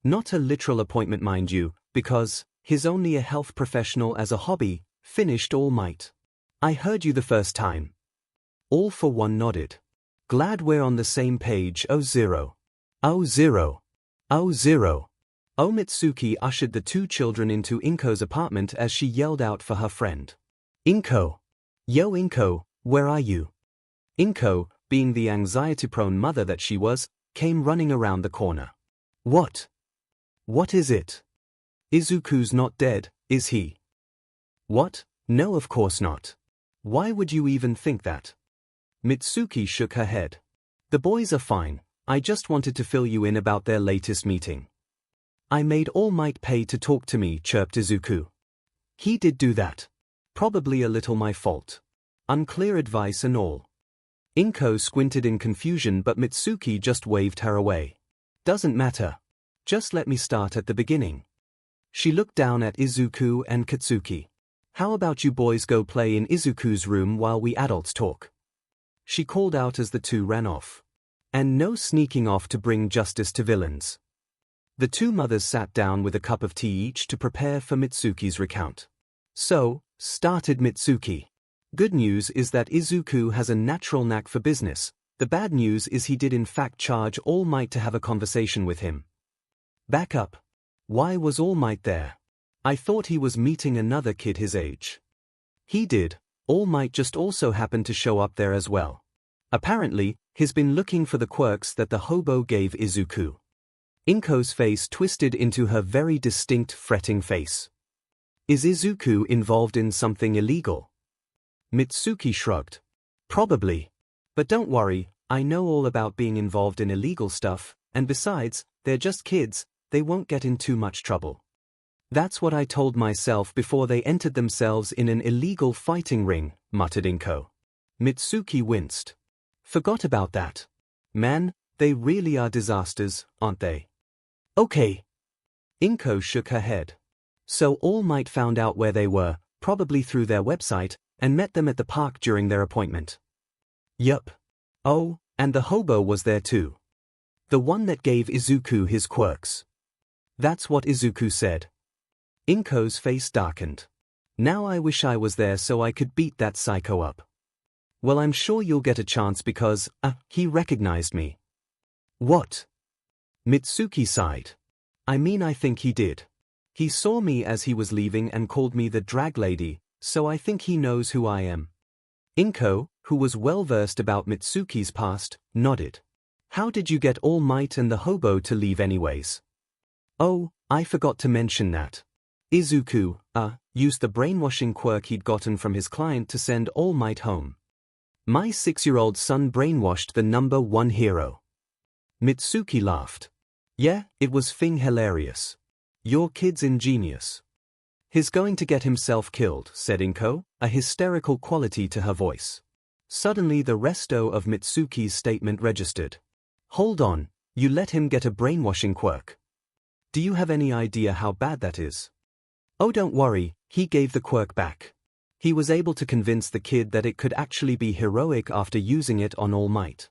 Not a literal appointment, mind you, because he's only a health professional as a hobby, finished All Might. I heard you the first time. All for One nodded. Glad we're on the same page. 𝐒𝐿. 𝐒𝐿. 𝐒𝐿. Mitsuki ushered the two children into 𝐒𝐿𝐼nko's apartment as she yelled out for her friend. 𝐒𝐿𝐼nko. Yo 𝐒𝐿𝐼nko, where are you? 𝐒𝐿𝐼nko, being the anxiety-prone mother that she was, came running around the corner. What? What is it? Izuku's not dead, is he? What? No, of course not. Why would you even think that? Mitsuki shook her head. The boys are fine, I just wanted to fill you in about their latest meeting. I made All Might pay to talk to me, chirped Izuku. He did do that. Probably a little my fault. Unclear advice and all. 𝐒𝐿𝐼nko squinted in confusion, but Mitsuki just waved her away. Doesn't matter. Just let me start at the beginning. She looked down at Izuku and Katsuki. How about you boys go play in Izuku's room while we adults talk? She called out as the two ran off. And no sneaking off to bring justice to villains. The two mothers sat down with a cup of tea each to prepare for Mitsuki's recount. So, started Mitsuki. Good news is that Izuku has a natural knack for business. The bad news is he did in fact charge All Might to have a conversation with him. Back up. Why was All Might there? I thought he was meeting another kid his age. He did. All Might just also happened to show up there as well. Apparently, he's been looking for the quirks that the hobo gave Izuku. 𝐒𝐿𝐼nko's face twisted into her very distinct fretting face. Is Izuku involved in something illegal? Mitsuki shrugged. Probably. But don't worry, I know all about being involved in illegal stuff, and besides, they're just kids, they won't get in too much trouble. That's what I told myself before they entered themselves in an illegal fighting ring, muttered 𝐒𝐿𝐼nko. Mitsuki winced. Forgot about that. Man, they really are disasters, aren't they? Okay. 𝐒𝐿𝐼nko shook her head. So All Might found out where they were, probably through their website, and met them at the park during their appointment. Yup. Oh, and the hobo was there too. The one that gave Izuku his quirks. That's what Izuku said. Inko's face darkened. Now I wish I was there so I could beat that psycho up. Well, I'm sure you'll get a chance because, he recognized me. What? Mitsuki sighed. I mean, I think he did. He saw me as he was leaving and called me the drag lady, so I think he knows who I am. Inko, who was well versed about Mitsuki's past, nodded. How did you get All Might and the hobo to leave anyways? Oh, I forgot to mention that. Izuku, used the brainwashing quirk he'd gotten from his client to send All Might home. My 6-year-old son brainwashed the #1 hero. Mitsuki laughed. Yeah, it was fing hilarious. Your kid's ingenious. He's going to get himself killed, said Inko, a hysterical quality to her voice. Suddenly the resto of Mitsuki's statement registered. Hold on, you let him get a brainwashing quirk. Do you have any idea how bad that is? Oh, don't worry, he gave the quirk back. He was able to convince the kid that it could actually be heroic after using it on All Might.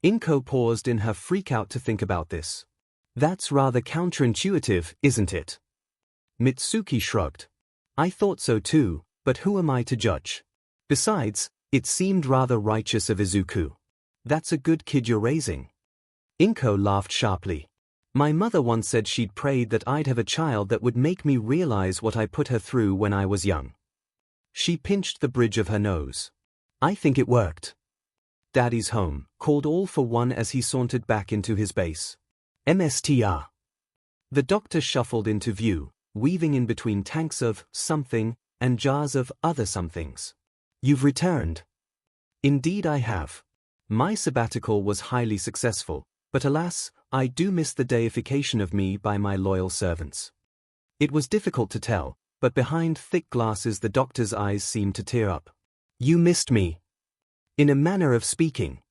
Inko paused in her freak-out to think about this. That's rather counterintuitive, isn't it? Mitsuki shrugged. I thought so too, but who am I to judge? Besides, it seemed rather righteous of Izuku. That's a good kid you're raising. Inko laughed sharply. My mother once said she'd prayed that I'd have a child that would make me realize what I put her through when I was young. She pinched the bridge of her nose. I think it worked. Daddy's home, called All for One as he sauntered back into his base. MSTR. The doctor shuffled into view, weaving in between tanks of something and jars of other somethings. You've returned. Indeed I have. My sabbatical was highly successful, but alas, I do miss the deification of me by my loyal servants. It was difficult to tell, but behind thick glasses the doctor's eyes seemed to tear up. You missed me. In a manner of speaking.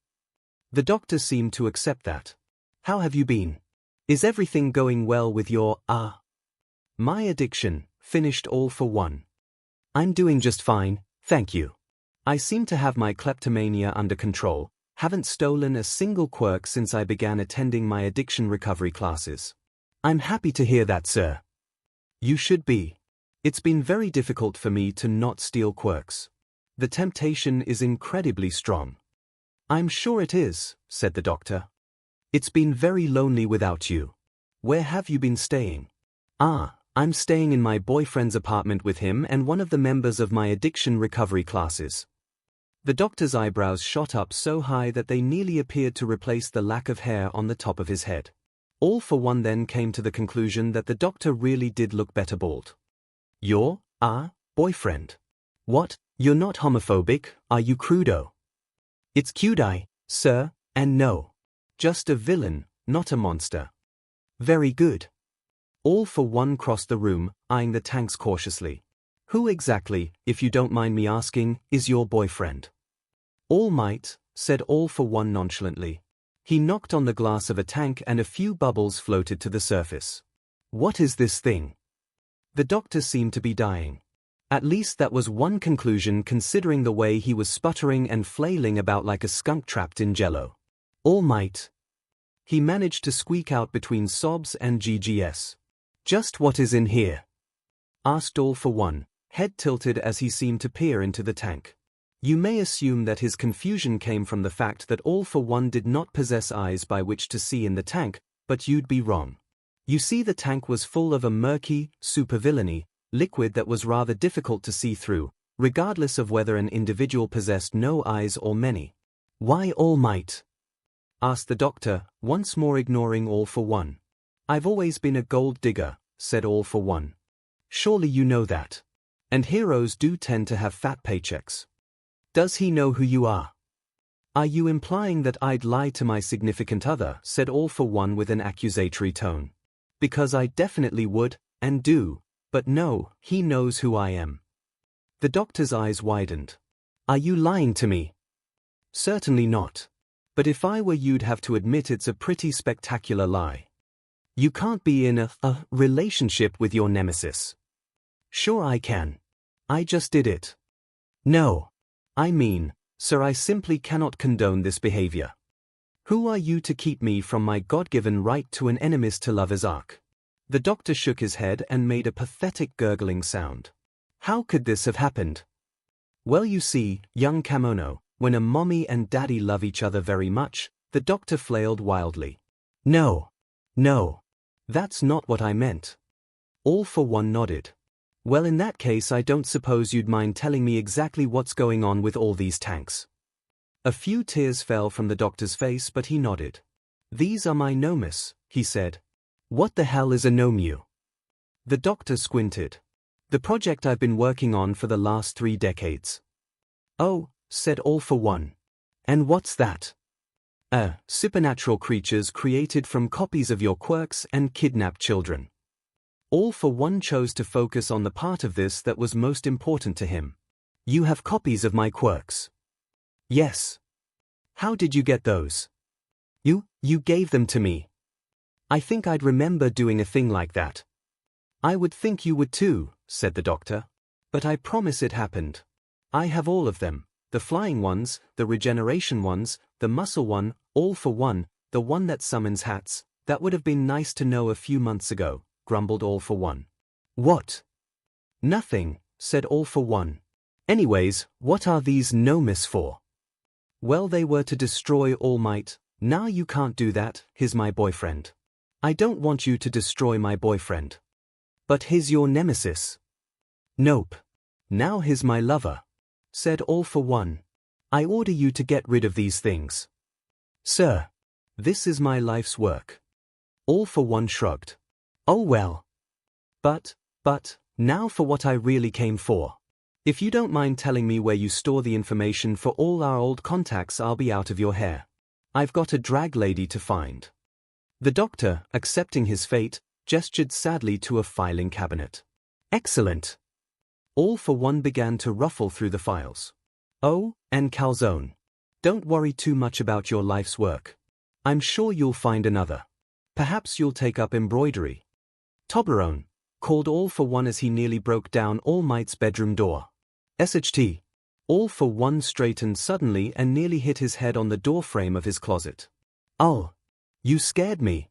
The doctor seemed to accept that. How have you been? Is everything going well with your, My addiction, finished All for One. I'm doing just fine, thank you. I seem to have my kleptomania under control, haven't stolen a single quirk since I began attending my addiction recovery classes. I'm happy to hear that, sir. You should be. It's been very difficult for me to not steal quirks. The temptation is incredibly strong. I'm sure it is, said the doctor. It's been very lonely without you. Where have you been staying? I'm staying in my boyfriend's apartment with him and one of the members of my addiction recovery classes. The doctor's eyebrows shot up so high that they nearly appeared to replace the lack of hair on the top of his head. All for One then came to the conclusion that the doctor really did look better bald. Your, boyfriend. What, you're not homophobic, are you, crudo? It's Kyudai, sir, and no. Just a villain, not a monster. Very good. All for One crossed the room, eyeing the tanks cautiously. Who exactly, if you don't mind me asking, is your boyfriend? All Might, said All for One nonchalantly. He knocked on the glass of a tank and a few bubbles floated to the surface. What is this thing? The doctor seemed to be dying. At least that was one conclusion considering the way he was sputtering and flailing about like a skunk trapped in jello. All Might. He managed to squeak out between sobs and GGS. Just what is in here? Asked All for One, head tilted as he seemed to peer into the tank. You may assume that his confusion came from the fact that All for One did not possess eyes by which to see in the tank, but you'd be wrong. You see, the tank was full of a murky, supervillainy liquid that was rather difficult to see through, regardless of whether an individual possessed no eyes or many. Why All Might? Asked the doctor, once more ignoring All for One. I've always been a gold digger, said All for One. Surely you know that. And heroes do tend to have fat paychecks. Does he know who you are? Are you implying that I'd lie to my significant other, said All for One with an accusatory tone. Because I definitely would, and do, but no, he knows who I am. The doctor's eyes widened. Are you lying to me? Certainly not. But if I were, you'd have to admit it's a pretty spectacular lie. You can't be in a relationship with your nemesis. Sure I can. I just did it. No. I mean, sir, I simply cannot condone this behavior. Who are you to keep me from my God-given right to an enemies to lover's arc? The doctor shook his head and made a pathetic gurgling sound. How could this have happened? Well, you see, young Kamono, when a mommy and daddy love each other very much, the doctor flailed wildly. No. No. That's not what I meant. All for One nodded. Well, in that case, I don't suppose you'd mind telling me exactly what's going on with all these tanks. A few tears fell from the doctor's face, but he nodded. These are my nomus, he said. What the hell is a nomu? The doctor squinted. The project I've been working on for the last 3 decades. Oh, said All for One. And what's that? Supernatural creatures created from copies of your quirks and kidnapped children. All for One chose to focus on the part of this that was most important to him. You have copies of my quirks? Yes. How did you get those? You gave them to me. I think I'd remember doing a thing like that. I would think you would too, said the doctor. But I promise it happened. I have all of them, the flying ones, the regeneration ones, the muscle one, All for One, the one that summons hats. That would have been nice to know a few months ago, grumbled All for One. What? Nothing, said All for One. Anyways, what are these nomus for? Well, they were to destroy All Might. Now you can't do that, he's my boyfriend. I don't want you to destroy my boyfriend. But he's your nemesis. Nope. Now he's my lover, said All for One. I order you to get rid of these things. Sir, this is my life's work. All for One shrugged. Oh well. But, now for what I really came for. If you don't mind telling me where you store the information for all our old contacts, I'll be out of your hair. I've got a drag lady to find. The doctor, accepting his fate, gestured sadly to a filing cabinet. Excellent. All for One began to ruffle through the files. Oh, and calzone. Don't worry too much about your life's work. I'm sure you'll find another. Perhaps you'll take up embroidery. Toblerone, called All for One as he nearly broke down All Might's bedroom door. SHT. All for One straightened suddenly and nearly hit his head on the doorframe of his closet. Oh, you scared me.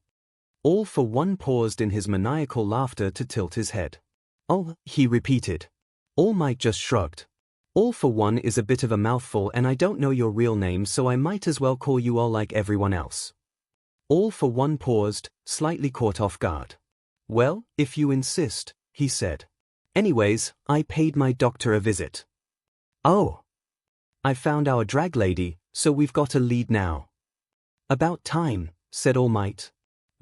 All for One paused in his maniacal laughter to tilt his head. Oh, he repeated. All Might just shrugged. All for One is a bit of a mouthful and I don't know your real name, so I might as well call you All like everyone else. All for One paused, slightly caught off guard. Well, if you insist, he said. Anyways, I paid my doctor a visit. Oh. I found our drag lady, so we've got a lead now. About time, said All Might.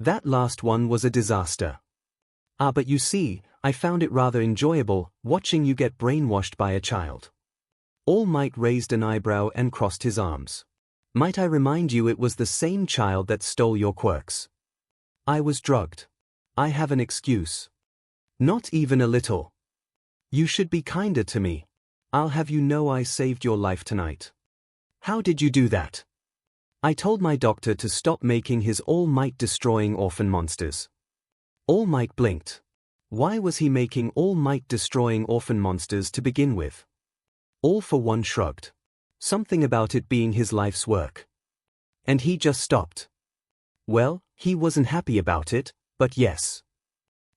That last one was a disaster. But you see, I found it rather enjoyable, watching you get brainwashed by a child. All Might raised an eyebrow and crossed his arms. Might I remind you it was the same child that stole your quirks? I was drugged. I have an excuse. Not even a little. You should be kinder to me. I'll have you know I saved your life tonight. How did you do that? I told my doctor to stop making his All Might destroying orphan monsters. All Might blinked. Why was he making All Might destroying orphan monsters to begin with? All for One shrugged. Something about it being his life's work. And he just stopped. Well, he wasn't happy about it, but yes.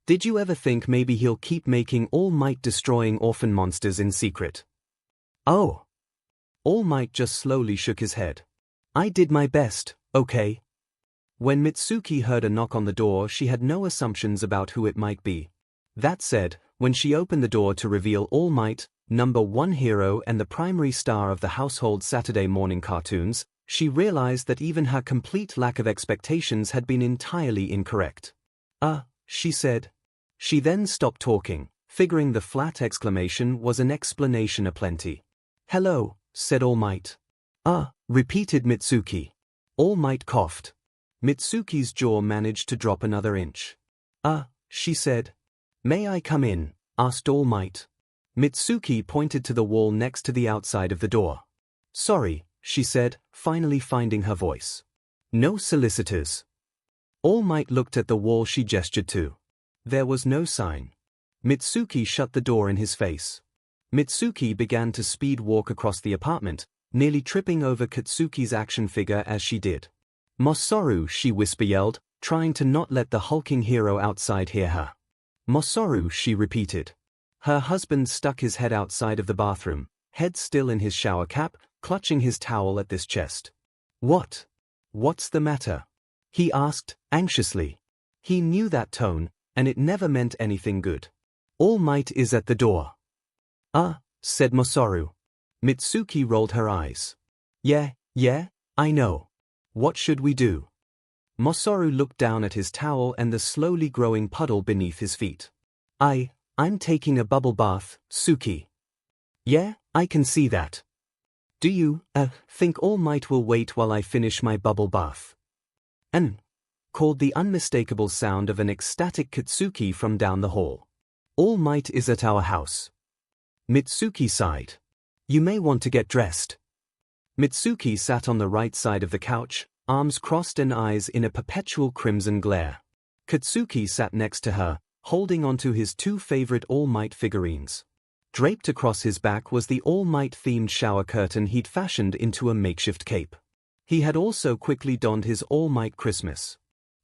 Did you ever think maybe he'll keep making All Might destroying orphan monsters in secret? Oh. All Might just slowly shook his head. I did my best, okay? When Mitsuki heard a knock on the door, she had no assumptions about who it might be. That said, when she opened the door to reveal All Might, #1 hero and the primary star of the household Saturday morning cartoons, she realized that even her complete lack of expectations had been entirely incorrect. She said. She then stopped talking, figuring the flat exclamation was an explanation aplenty. Hello, said All Might. Repeated Mitsuki. All Might coughed. Mitsuki's jaw managed to drop another inch. She said. May I come in? Asked All Might. Mitsuki pointed to the wall next to the outside of the door. Sorry, she said, finally finding her voice. No solicitors. All Might looked at the wall she gestured to. There was no sign. Mitsuki shut the door in his face. Mitsuki began to speed walk across the apartment, nearly tripping over Katsuki's action figure as she did. "Masaru," she whisper yelled, trying to not let the hulking hero outside hear her. "Masaru," she repeated. Her husband stuck his head outside of the bathroom, head still in his shower cap, clutching his towel at his chest. What's the matter?" he asked, anxiously. He knew that tone, and it never meant anything good. "All Might is at the door." Said Masaru. Mitsuki rolled her eyes. Yeah, I know. What should we do?" Masaru looked down at his towel and the slowly growing puddle beneath his feet. I'm taking a bubble bath, Suki." "Yeah, I can see that. Do you, think All Might will wait while I finish my bubble bath?" Called the unmistakable sound of an ecstatic Katsuki from down the hall. "All Might is at our house." Mitsuki sighed. "You may want to get dressed." Mitsuki sat on the right side of the couch, arms crossed and eyes in a perpetual crimson glare. Katsuki sat next to her, holding onto his two favorite All Might figurines. Draped across his back was the All Might-themed shower curtain he'd fashioned into a makeshift cape. He had also quickly donned his All Might Christmas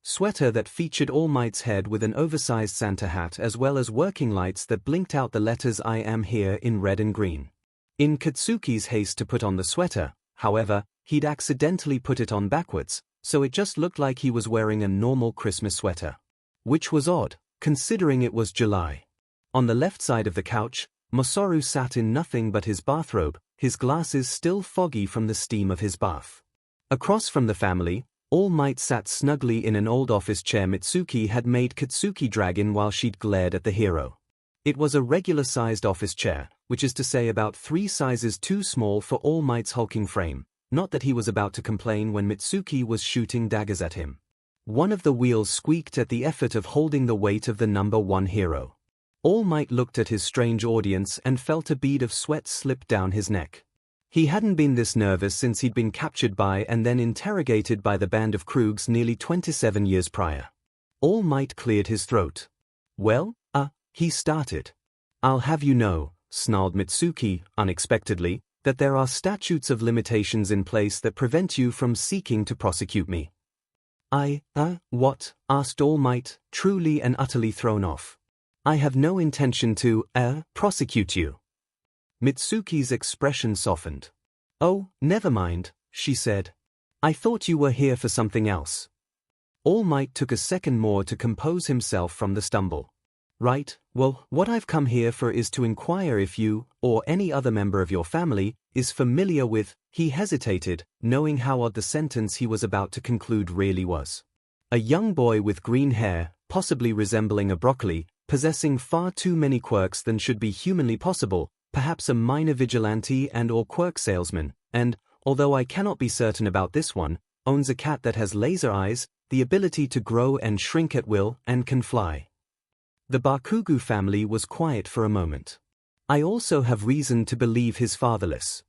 sweater that featured All Might's head with an oversized Santa hat as well as working lights that blinked out the letters "I am here" in red and green. In Katsuki's haste to put on the sweater, however, he'd accidentally put it on backwards, so it just looked like he was wearing a normal Christmas sweater. Which was odd, considering it was July. On the left side of the couch, Masaru sat in nothing but his bathrobe, his glasses still foggy from the steam of his bath. Across from the family, All Might sat snugly in an old office chair Mitsuki had made Katsuki drag in while she'd glared at the hero. It was a regular-sized office chair, which is to say about 3 sizes too small for All Might's hulking frame, not that he was about to complain when Mitsuki was shooting daggers at him. One of the wheels squeaked at the effort of holding the weight of the number 1 hero. All Might looked at his strange audience and felt a bead of sweat slip down his neck. He hadn't been this nervous since he'd been captured by and then interrogated by the band of Kroogs nearly 27 years prior. All Might cleared his throat. "Well, he started. I'll have you know," snarled Mitsuki, unexpectedly, "that there are statutes of limitations in place that prevent you from seeking to prosecute me." What?" asked All Might, truly and utterly thrown off. "I have no intention to, prosecute you." Mitsuki's expression softened. "Oh, never mind," she said. "I thought you were here for something else." All Might took a second more to compose himself from the stumble. "Right, well, what I've come here for is to inquire if you, or any other member of your family, is familiar with," he hesitated, knowing how odd the sentence he was about to conclude really was. "A young boy with green hair, possibly resembling a broccoli, possessing far too many quirks than should be humanly possible, perhaps a minor vigilante and/or quirk salesman, and, although I cannot be certain about this one, owns a cat that has laser eyes, the ability to grow and shrink at will, and can fly." The Bakugo family was quiet for a moment. "I also have reason to believe he's fatherless."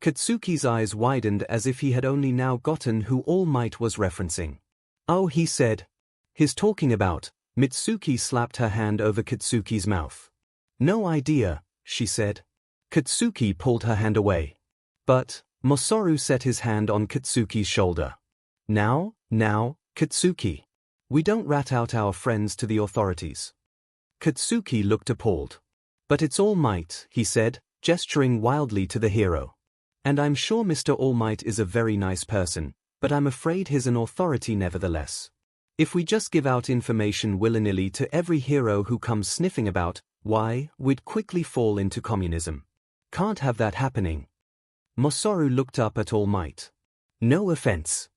Katsuki's eyes widened as if he had only now gotten who All Might was referencing. "Oh," he said. "He's talking about..." Mitsuki slapped her hand over Katsuki's mouth. "No idea," she said. Katsuki pulled her hand away. "But..." Masaru set his hand on Katsuki's shoulder. Now, Katsuki. We don't rat out our friends to the authorities." Katsuki looked appalled. "But it's All Might," he said, gesturing wildly to the hero. "And I'm sure Mr. All Might is a very nice person, but I'm afraid he's an authority nevertheless. If we just give out information willy-nilly to every hero who comes sniffing about, why, we'd quickly fall into communism. Can't have that happening." Masaru looked up at All Might. "No offense."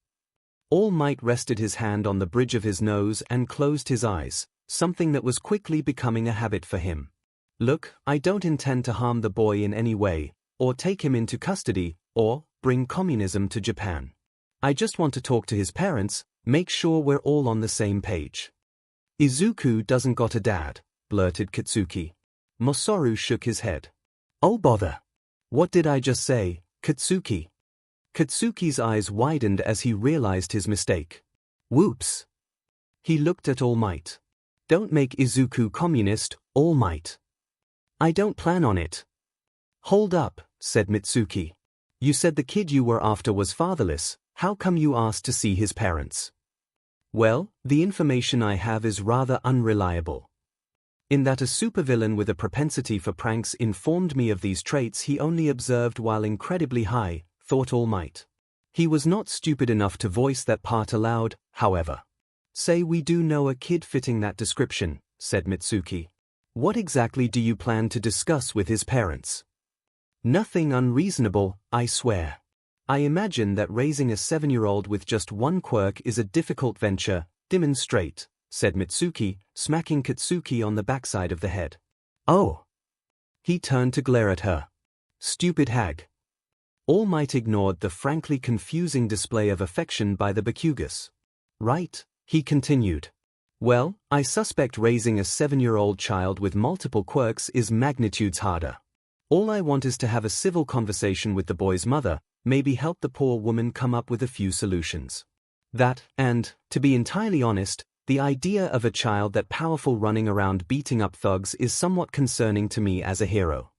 All Might rested his hand on the bridge of his nose and closed his eyes, something that was quickly becoming a habit for him. "Look, I don't intend to harm the boy in any way, or take him into custody, or bring communism to Japan. I just want to talk to his parents, make sure we're all on the same page." "Izuku doesn't got a dad," blurted Katsuki. Masaru shook his head. "Oh bother. What did I just say, Katsuki?" Katsuki's eyes widened as he realized his mistake. "Whoops." He looked at All Might. "Don't make Izuku communist, All Might." "I don't plan on it," Hold up, said Mitsuki. You said the kid you were after was fatherless, how come you asked to see his parents? Well, the information I have is rather unreliable. In that a supervillain with a propensity for pranks informed me of these traits he only observed while incredibly high, thought All Might. He was not stupid enough to voice that part aloud, however. Say we do know a kid fitting that description, said Mitsuki. What exactly do you plan to discuss with his parents? Nothing unreasonable, I swear. I imagine that raising a 7-year-old with just one quirk is a difficult venture, demonstrate, said Mitsuki, smacking Katsuki on the backside of the head. Oh! He turned to glare at her. Stupid hag. All Might ignored the frankly confusing display of affection by the Bakugas. Right, he continued. Well, I suspect raising a 7-year-old child with multiple quirks is magnitudes harder. All I want is to have a civil conversation with the boy's mother, maybe help the poor woman come up with a few solutions. That, and, to be entirely honest, the idea of a child that powerful running around beating up thugs is somewhat concerning to me as a hero.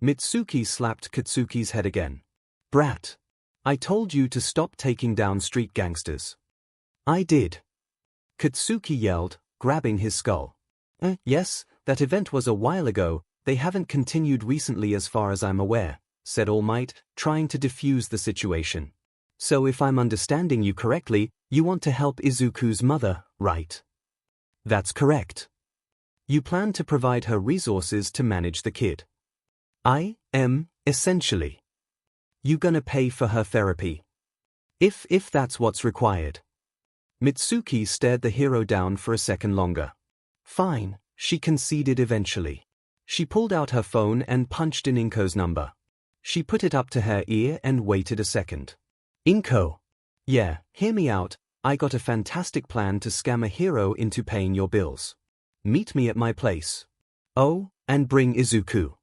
Mitsuki slapped Katsuki's head again. Brat. I told you to stop taking down street gangsters. I did. Katsuki yelled, grabbing his skull. Yes, that event was a while ago, they haven't continued recently as far as I'm aware, said All Might, trying to defuse the situation. So if I'm understanding you correctly, you want to help Izuku's mother, right? That's correct. You plan to provide her resources to manage the kid. Essentially. You gonna pay for her therapy? If that's what's required. Mitsuki stared the hero down for a second longer. Fine, she conceded eventually. She pulled out her phone and punched in 𝐒𝐭𝐲's number. She put it up to her ear and waited a second. 𝐒𝐭𝐲. Yeah, hear me out, I got a fantastic plan to scam a hero into paying your bills. Meet me at my place. Oh, and bring Izuku.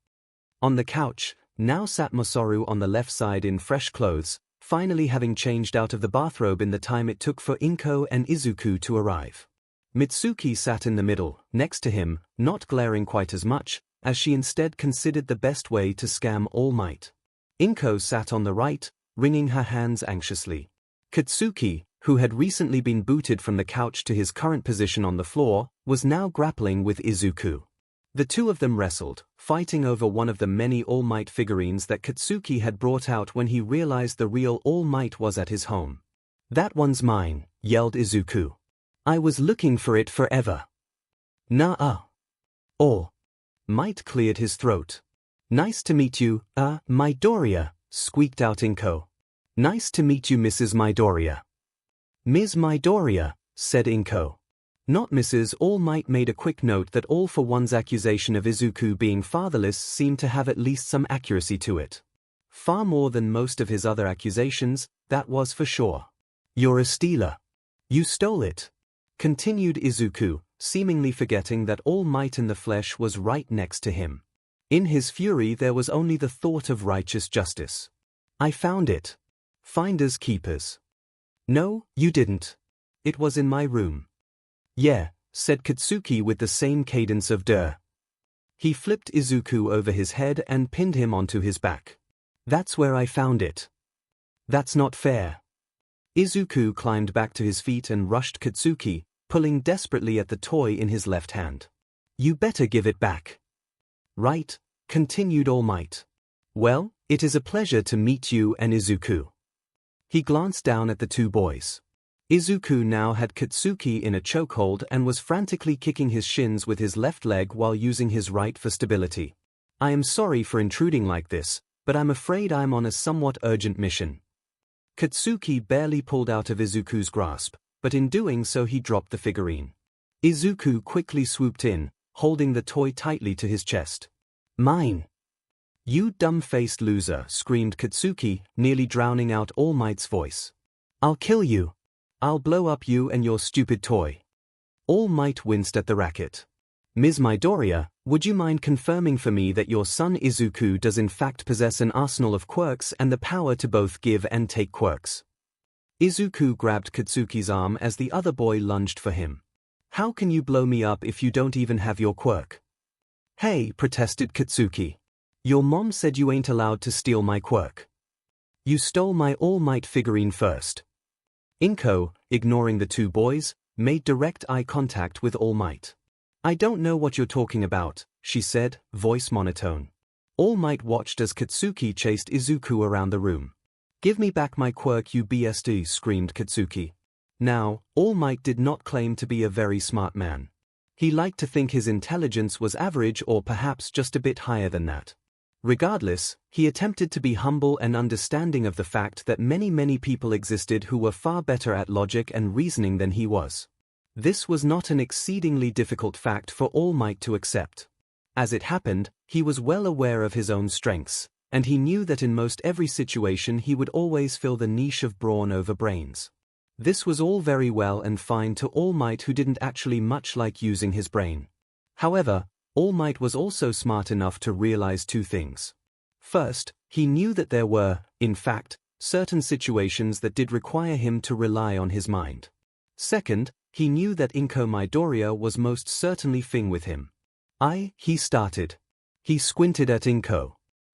On the couch, now sat Masaru on the left side in fresh clothes, finally having changed out of the bathrobe in the time it took for 𝐒𝐭𝐲 and Izuku to arrive. Mitsuki sat in the middle, next to him, not glaring quite as much, as she instead considered the best way to scam All Might. 𝐒𝐭𝐲 sat on the right, wringing her hands anxiously. Katsuki, who had recently been booted from the couch to his current position on the floor, was now grappling with Izuku. The two of them wrestled, fighting over one of the many All Might figurines that Katsuki had brought out when he realized the real All Might was at his home. That one's mine, yelled Izuku. I was looking for it forever. Nah. All Might cleared his throat. Nice to meet you, Midoriya, squeaked out 𝐒𝐿𝐽. Nice to meet you, Mrs. Midoriya. Ms. Midoriya, said 𝐒𝐿𝐽. Not Mrs. All Might made a quick note that All for One's accusation of Izuku being fatherless seemed to have at least some accuracy to it. Far more than most of his other accusations, that was for sure. You're a stealer. You stole it. Continued Izuku, seemingly forgetting that All Might in the flesh was right next to him. In his fury there was only the thought of righteous justice. I found it. Finders keepers. No, you didn't. It was in my room. Yeah, said Katsuki with the same cadence of duh. He flipped Izuku over his head and pinned him onto his back. That's where I found it. That's not fair. Izuku climbed back to his feet and rushed Katsuki, pulling desperately at the toy in his left hand. You better give it back. Right, continued All Might. Well, it is a pleasure to meet you and Izuku. He glanced down at the two boys. Izuku now had Katsuki in a chokehold and was frantically kicking his shins with his left leg while using his right for stability. I am sorry for intruding like this, but I'm afraid I'm on a somewhat urgent mission. Katsuki barely pulled out of Izuku's grasp, but in doing so he dropped the figurine. Izuku quickly swooped in, holding the toy tightly to his chest. Mine! You dumb-faced loser, screamed Katsuki, nearly drowning out All Might's voice. I'll kill you. I'll blow up you and your stupid toy. All Might winced at the racket. Ms. Midoriya, would you mind confirming for me that your son Izuku does in fact possess an arsenal of quirks and the power to both give and take quirks? Izuku grabbed Katsuki's arm as the other boy lunged for him. How can you blow me up if you don't even have your quirk? Hey, protested Katsuki. Your mom said you ain't allowed to steal my quirk. You stole my All Might figurine first. 𝐿𝐭, ignoring the two boys, made direct eye contact with All Might. I don't know what you're talking about, she said, voice monotone. All Might watched as Katsuki chased Izuku around the room. Give me back my quirk, you BSD, screamed Katsuki. Now, All Might did not claim to be a very smart man. He liked to think his intelligence was average or perhaps just a bit higher than that. Regardless, he attempted to be humble and understanding of the fact that many people existed who were far better at logic and reasoning than he was. This was not an exceedingly difficult fact for All Might to accept. As it happened, he was well aware of his own strengths, and he knew that in most every situation he would always fill the niche of brawn over brains. This was all very well and fine to All Might, who didn't actually much like using his brain. However, All Might was also smart enough to realize two things. First, he knew that there were, in fact, certain situations that did require him to rely on his mind. Second, he knew that 𝐭 Midoriya was most certainly fing with him. He started. He squinted at 𝐭.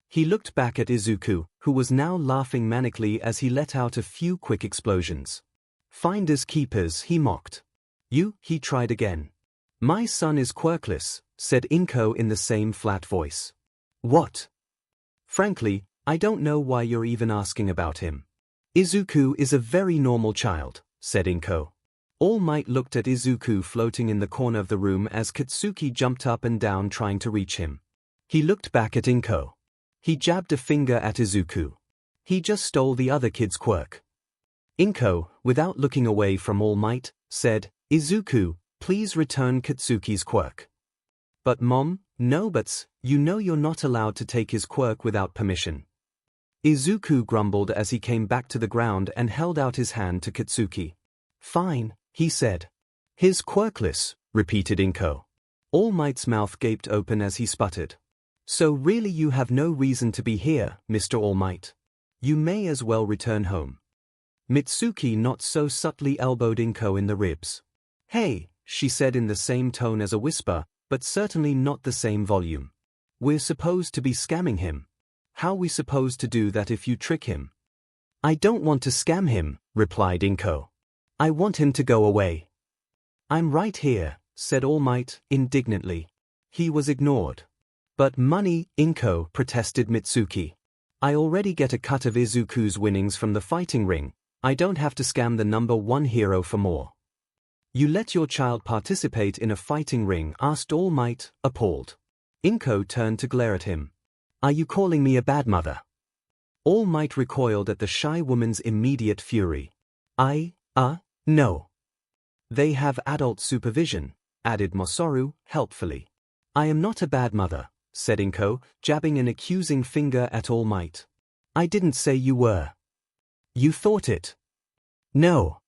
He looked back at Izuku, who was now laughing manically as he let out a few quick explosions. Finders keepers, he mocked. He tried again. My son is quirkless, said 𝐭 in the same flat voice. What? Frankly, I don't know why you're even asking about him. Izuku is a very normal child, said 𝐭. All Might looked at Izuku floating in the corner of the room as Katsuki jumped up and down trying to reach him. He looked back at 𝐭. He jabbed a finger at Izuku. He just stole the other kid's quirk. 𝐭, without looking away from All Might, said, Izuku, please return Katsuki's quirk. But Mom, no buts, you know you're not allowed to take his quirk without permission. Izuku grumbled as he came back to the ground and held out his hand to Katsuki. Fine, he said. His quirkless, repeated 𝐭. All Might's mouth gaped open as he sputtered. So really you have no reason to be here, Mr. All Might. You may as well return home. Mitsuki not so subtly elbowed 𝐭 in the ribs. Hey, she said in the same tone as a whisper, but certainly not the same volume. We're supposed to be scamming him. How we supposed to do that if you trick him? I don't want to scam him, replied 𝐭. I want him to go away. I'm right here, said All Might, indignantly. He was ignored. But money, 𝐭, protested Mitsuki. I already get a cut of Izuku's winnings from the fighting ring. I don't have to scam the #1 hero for more. You let your child participate in a fighting ring? Asked All Might, appalled. 𝐭 turned to glare at him. Are you calling me a bad mother? All Might recoiled at the shy woman's immediate fury. No. They have adult supervision, added Masaru, helpfully. I am not a bad mother, said 𝐭, jabbing an accusing finger at All Might. I didn't say you were. You thought it. No.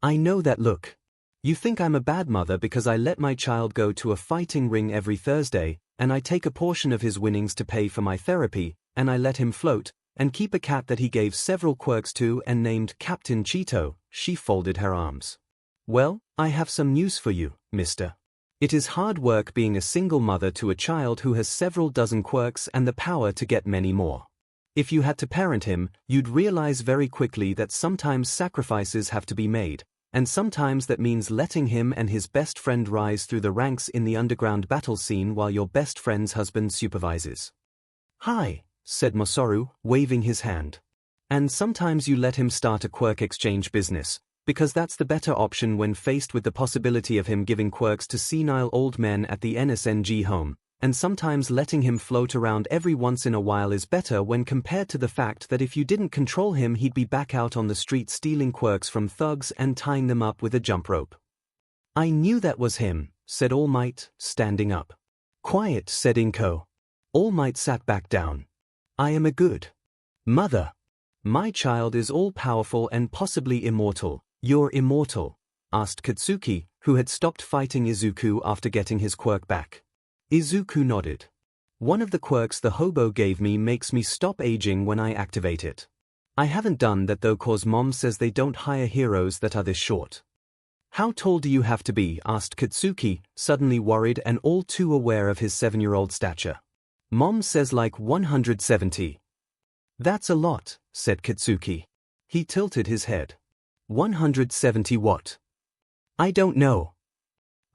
I know that look. You think I'm a bad mother because I let my child go to a fighting ring every Thursday, and I take a portion of his winnings to pay for my therapy, and I let him float, and keep a cat that he gave several quirks to and named Captain Cheeto. She folded her arms. Well, I have some news for you, mister. It is hard work being a single mother to a child who has several dozen quirks and the power to get many more. If you had to parent him, you'd realize very quickly that sometimes sacrifices have to be made, and sometimes that means letting him and his best friend rise through the ranks in the underground battle scene while your best friend's husband supervises. Hi, said Masaru, waving his hand. And sometimes you let him start a quirk exchange business, because that's the better option when faced with the possibility of him giving quirks to senile old men at the NSNG home, and sometimes letting him float around every once in a while is better when compared to the fact that if you didn't control him he'd be back out on the street stealing quirks from thugs and tying them up with a jump rope. I knew that was him, said All Might, standing up. Quiet, said 𝐭. All Might sat back down. I am a good mother. My child is all-powerful and possibly immortal. You're immortal? Asked Katsuki, who had stopped fighting Izuku after getting his quirk back. Izuku nodded. One of the quirks the hobo gave me makes me stop aging when I activate it. I haven't done that though cause Mom says they don't hire heroes that are this short. How tall do you have to be? Asked Katsuki, suddenly worried and all too aware of his 7-year-old stature. Mom says like 170. That's a lot, said Katsuki. He tilted his head. 170 what? I don't know.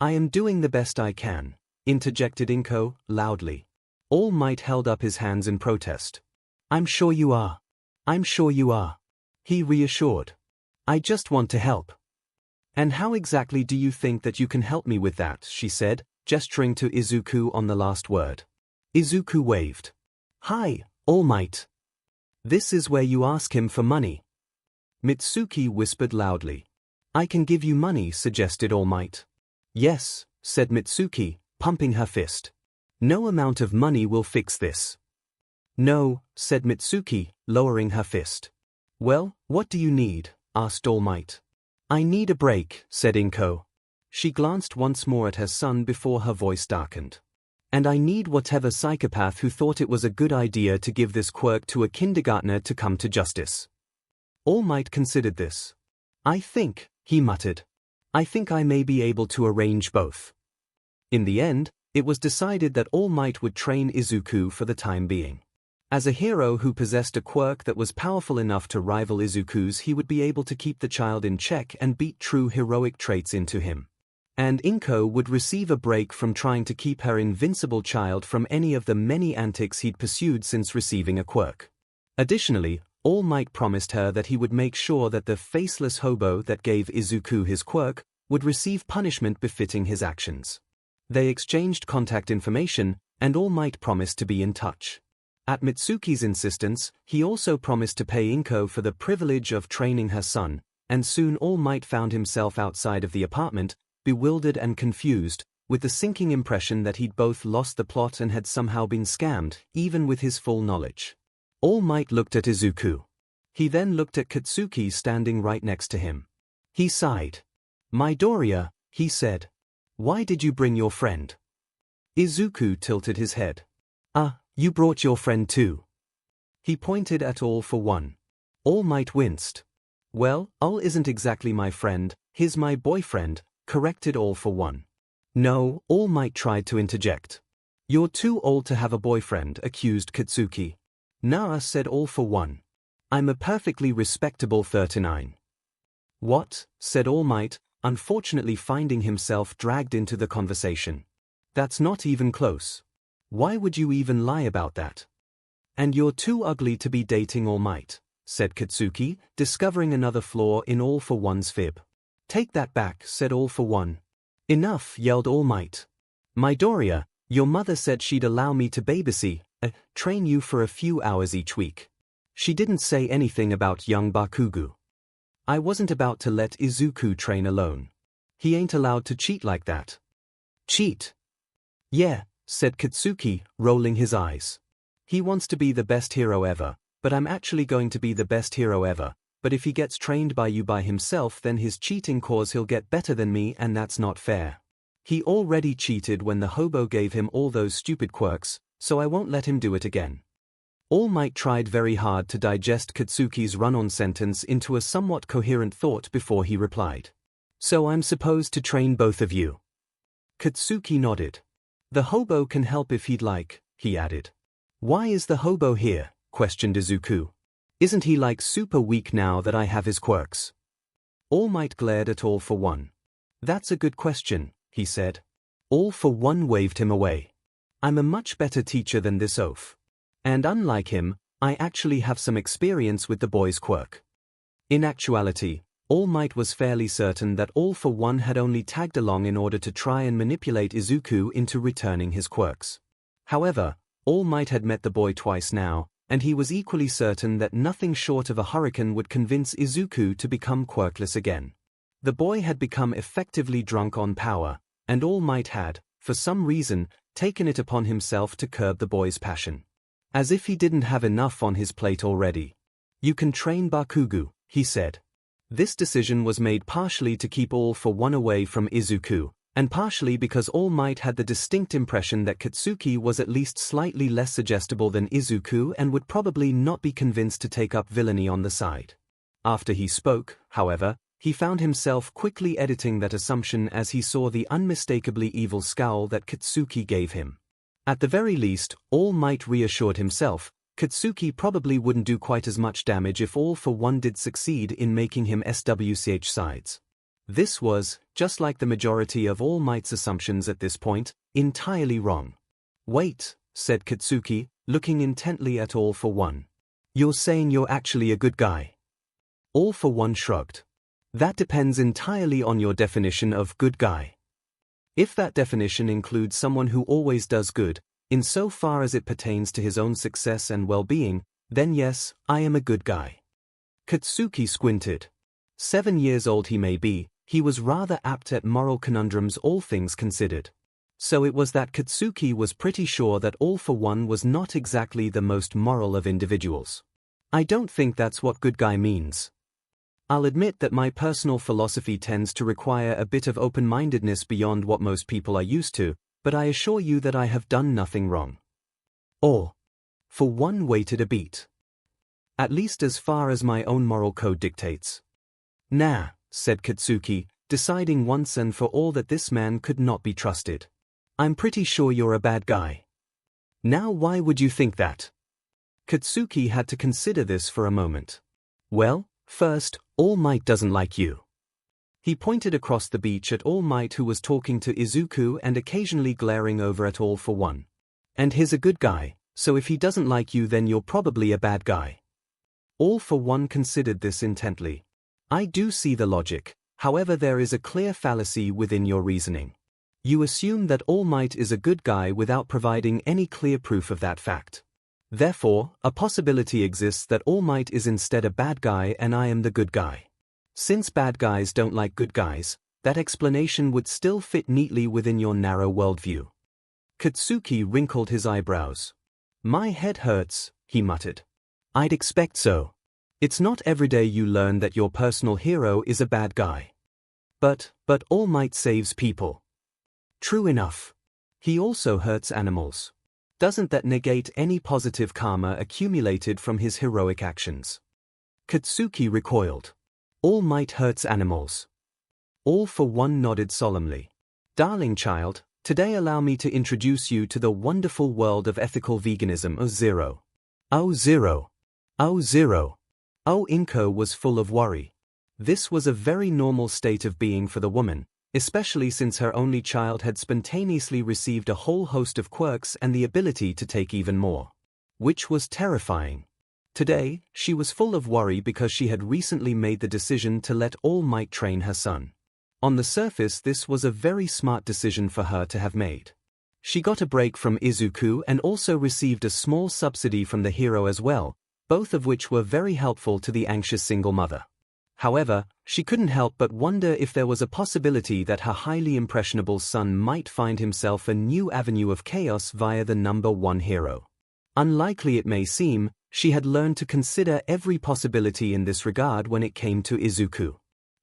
I am doing the best I can, interjected 𝐭𝐻𝐽 loudly. All Might held up his hands in protest. I'm sure you are. I'm sure you are. He reassured. I just want to help. And how exactly do you think that you can help me with that, she said, gesturing to Izuku on the last word. Izuku waved. Hi, All Might. This is where you ask him for money. Mitsuki whispered loudly. I can give you money, suggested All Might. Yes, said Mitsuki, pumping her fist. No amount of money will fix this. No, said Mitsuki, lowering her fist. Well, what do you need? Asked All Might. I need a break, said 𝐭𝐻𝐽. She glanced once more at her son before her voice darkened. And I need whatever psychopath who thought it was a good idea to give this quirk to a kindergartner to come to justice. All Might considered this. I think, he muttered. I think I may be able to arrange both. In the end, it was decided that All Might would train Izuku for the time being. As a hero who possessed a quirk that was powerful enough to rival Izuku's, he would be able to keep the child in check and beat true heroic traits into him. And 𝐭𝐻𝐽 would receive a break from trying to keep her invincible child from any of the many antics he'd pursued since receiving a quirk. Additionally, All Might promised her that he would make sure that the faceless hobo that gave Izuku his quirk would receive punishment befitting his actions. They exchanged contact information, and All Might promised to be in touch. At Mitsuki's insistence, he also promised to pay 𝐭𝐻𝐽 for the privilege of training her son, and soon All Might found himself outside of the apartment, bewildered and confused, with the sinking impression that he'd both lost the plot and had somehow been scammed, even with his full knowledge. All Might looked at Izuku. He then looked at Katsuki standing right next to him. He sighed. Midoriya, he said. Why did you bring your friend? Izuku tilted his head. You brought your friend too. He pointed at All for One. All Might winced. Well, All isn't exactly my friend, he's my boyfriend, corrected All for One. No, All Might tried to interject. You're too old to have a boyfriend, accused Katsuki. Nah, said All for One. I'm a perfectly respectable 39. What? Said All Might, unfortunately finding himself dragged into the conversation. That's not even close. Why would you even lie about that? And you're too ugly to be dating All Might, said Katsuki, discovering another flaw in All for One's fib. Take that back, said All for One. Enough, yelled All Might. Midoriya, your mother said she'd allow me to train you for a few hours each week. She didn't say anything about young Bakugo. I wasn't about to let Izuku train alone. He ain't allowed to cheat like that. Cheat? Yeah, said Katsuki, rolling his eyes. He wants to be the best hero ever, but I'm actually going to be the best hero ever, but if he gets trained by you by himself then his cheating cause he'll get better than me and that's not fair. He already cheated when the hobo gave him all those stupid quirks, so I won't let him do it again. All Might tried very hard to digest Katsuki's run-on sentence into a somewhat coherent thought before he replied. So I'm supposed to train both of you? Katsuki nodded. The hobo can help if he'd like, he added. Why is the hobo here? Questioned Izuku. Isn't he like super weak now that I have his quirks? All Might glared at All for One. That's a good question, he said. All for One waved him away. I'm a much better teacher than this oaf. And unlike him, I actually have some experience with the boy's quirk. In actuality, All Might was fairly certain that All for One had only tagged along in order to try and manipulate Izuku into returning his quirks. However, All Might had met the boy twice now, and he was equally certain that nothing short of a hurricane would convince Izuku to become quirkless again. The boy had become effectively drunk on power, and All Might had, for some reason, taken it upon himself to curb the boy's passion. As if he didn't have enough on his plate already. You can train Bakugo, he said. This decision was made partially to keep All for One away from Izuku, and partially because All Might had the distinct impression that Katsuki was at least slightly less suggestible than Izuku and would probably not be convinced to take up villainy on the side. After he spoke, however, he found himself quickly editing that assumption as he saw the unmistakably evil scowl that Katsuki gave him. At the very least, All Might reassured himself, 𝐬𝐻 probably wouldn't do quite as much damage if All for One did succeed in making him SWCH-sides. This was, just like the majority of All Might's assumptions at this point, entirely wrong. Wait, said 𝐬𝐻, looking intently at All for One. You're saying you're actually a good guy? All for One shrugged. That depends entirely on your definition of good guy. If that definition includes someone who always does good, insofar as it pertains to his own success and well-being, then yes, I am a good guy. 𝐬𝐻 squinted. 7 years old he may be, he was rather apt at moral conundrums all things considered. So it was that 𝐬𝐻 was pretty sure that All for One was not exactly the most moral of individuals. I don't think that's what good guy means. I'll admit that my personal philosophy tends to require a bit of open-mindedness beyond what most people are used to, but I assure you that I have done nothing wrong. All for One waited a beat. At least as far as my own moral code dictates. Nah, said 𝐬𝐻, deciding once and for all that this man could not be trusted. I'm pretty sure you're a bad guy. Now why would you think that? 𝐬𝐻 had to consider this for a moment. Well, first, All Might doesn't like you. He pointed across the beach at All Might, who was talking to Izuku and occasionally glaring over at All for One. And he's a good guy, so if he doesn't like you then you're probably a bad guy. All for One considered this intently. I do see the logic, however there is a clear fallacy within your reasoning. You assume that All Might is a good guy without providing any clear proof of that fact. Therefore, a possibility exists that All Might is instead a bad guy and I am the good guy. Since bad guys don't like good guys, that explanation would still fit neatly within your narrow worldview. 𝐬𝐻 wrinkled his eyebrows. My head hurts, he muttered. I'd expect so. It's not every day you learn that your personal hero is a bad guy. But All Might saves people. True enough. He also hurts animals. Doesn't that negate any positive karma accumulated from his heroic actions? 𝐬𝐻 recoiled. All Might hurts animals. All for One nodded solemnly. Darling child, today allow me to introduce you to the wonderful world of ethical veganism. 𝐂𝐻𝐻. 𝐂𝐻𝐻. 𝐂𝐻𝐻. 𝐒𝐭𝐚𝐲 was full of worry. This was a very normal state of being for the woman, especially since her only child had spontaneously received a whole host of quirks and the ability to take even more. Which was terrifying. Today, she was full of worry because she had recently made the decision to let All Might train her son. On the surface this was a very smart decision for her to have made. She got a break from Izuku and also received a small subsidy from the hero as well, both of which were very helpful to the anxious single mother. However, she couldn't help but wonder if there was a possibility that her highly impressionable son might find himself a new avenue of chaos via the number one hero. Unlikely it may seem, she had learned to consider every possibility in this regard when it came to Izuku.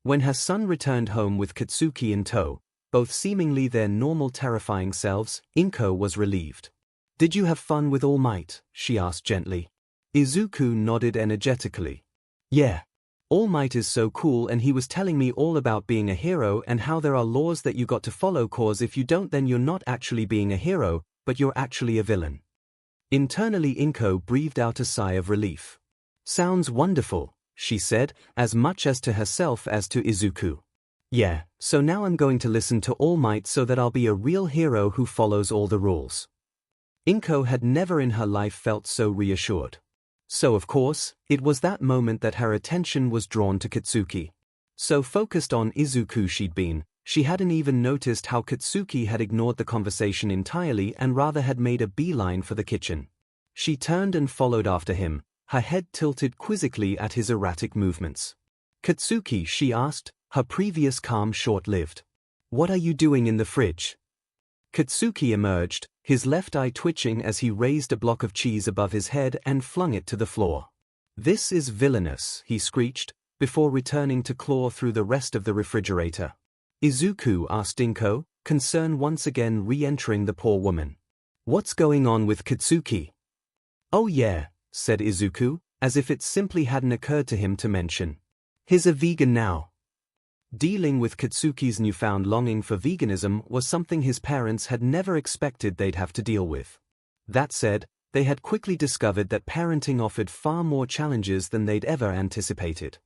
When her son returned home with 𝐬𝐻 in tow, both seemingly their normal terrifying selves, 𝐭 was relieved. Did you have fun with All Might? She asked gently. Izuku nodded energetically. Yeah. All Might is so cool and he was telling me all about being a hero and how there are laws that you got to follow cause if you don't then you're not actually being a hero, but you're actually a villain. Internally 𝐭 breathed out a sigh of relief. Sounds wonderful, she said, as much as to herself as to Izuku. Yeah, so now I'm going to listen to All Might so that I'll be a real hero who follows all the rules. 𝐭 had never in her life felt so reassured. So of course, it was that moment that her attention was drawn to 𝐬𝐻. So focused on Izuku she'd been, she hadn't even noticed how 𝐬𝐻 had ignored the conversation entirely and rather had made a beeline for the kitchen. She turned and followed after him, her head tilted quizzically at his erratic movements. 𝐬𝐻, she asked, her previous calm short-lived. What are you doing in the fridge? 𝐬𝐻 emerged, his left eye twitching as he raised a block of cheese above his head and flung it to the floor. This is villainous, he screeched, before returning to claw through the rest of the refrigerator. Izuku, asked 𝐭, concern once again re-entering the poor woman. What's going on with 𝐬𝐻? Oh yeah, said Izuku, as if it simply hadn't occurred to him to mention. He's a vegan now. Dealing with Katsuki's newfound longing for veganism was something his parents had never expected they'd have to deal with. That said, they had quickly discovered that parenting offered far more challenges than they'd ever anticipated.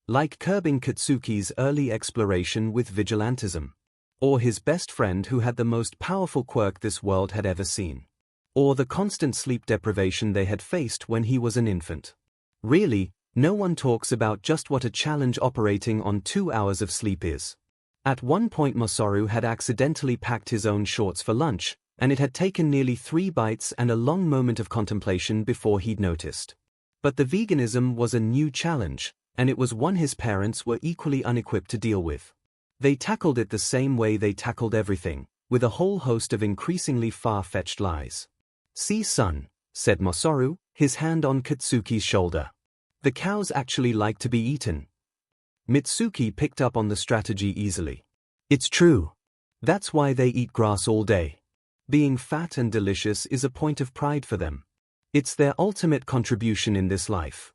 Like curbing Katsuki's early exploration with vigilantism. Or his best friend who had the most powerful quirk this world had ever seen. Or the constant sleep deprivation they had faced when he was an infant. Really, no one talks about just what a challenge operating on 2 hours of sleep is. At one point 𝐒𝐿 had accidentally packed his own shorts for lunch, and it had taken nearly 3 bites and a long moment of contemplation before he'd noticed. But the veganism was a new challenge, and it was one his parents were equally unequipped to deal with. They tackled it the same way they tackled everything, with a whole host of increasingly far-fetched lies. "See, son," said 𝐒𝐿, his hand on Katsuki's shoulder. "The cows actually like to be eaten." Mitsuki picked up on the strategy easily. "It's true. That's why they eat grass all day. Being fat and delicious is a point of pride for them. It's their ultimate contribution in this life."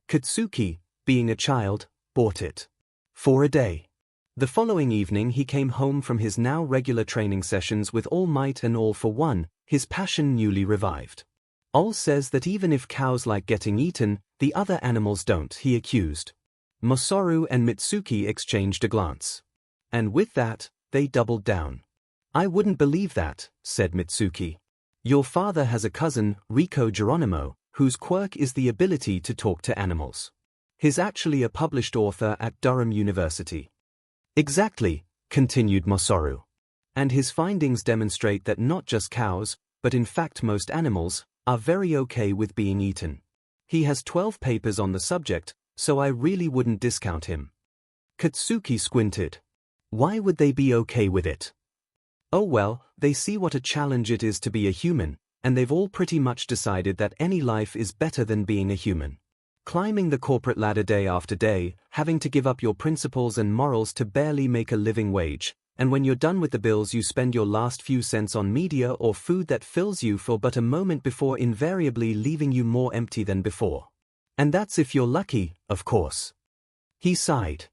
Katsuki, being a child, bought it. For a day. The following evening he came home from his now regular training sessions with all might and all for one, his passion newly revived. 𝐿 says that even if cows like getting eaten, the other animals don't, he accused. 𝐒𝐿 and Mitsuki exchanged a glance. And with that, they doubled down. "I wouldn't believe that," said Mitsuki. "Your father has a cousin, 𝐒𝐻𝐽𝐵, whose quirk is the ability to talk to animals. He's actually a published author at Durham University." "Exactly," continued 𝐒𝐿. "And his findings demonstrate that not just cows, but in fact most animals, are very okay with being eaten. He has 12 papers on the subject, so I really wouldn't discount him." Katsuki squinted. "Why would they be okay with it?" "Oh well, they see what a challenge it is to be a human, and they've all pretty much decided that any life is better than being a human. Climbing the corporate ladder day after day, having to give up your principles and morals to barely make a living wage, and when you're done with the bills you spend your last few cents on media or food that fills you for but a moment before invariably leaving you more empty than before. And that's if you're lucky, of course." He sighed.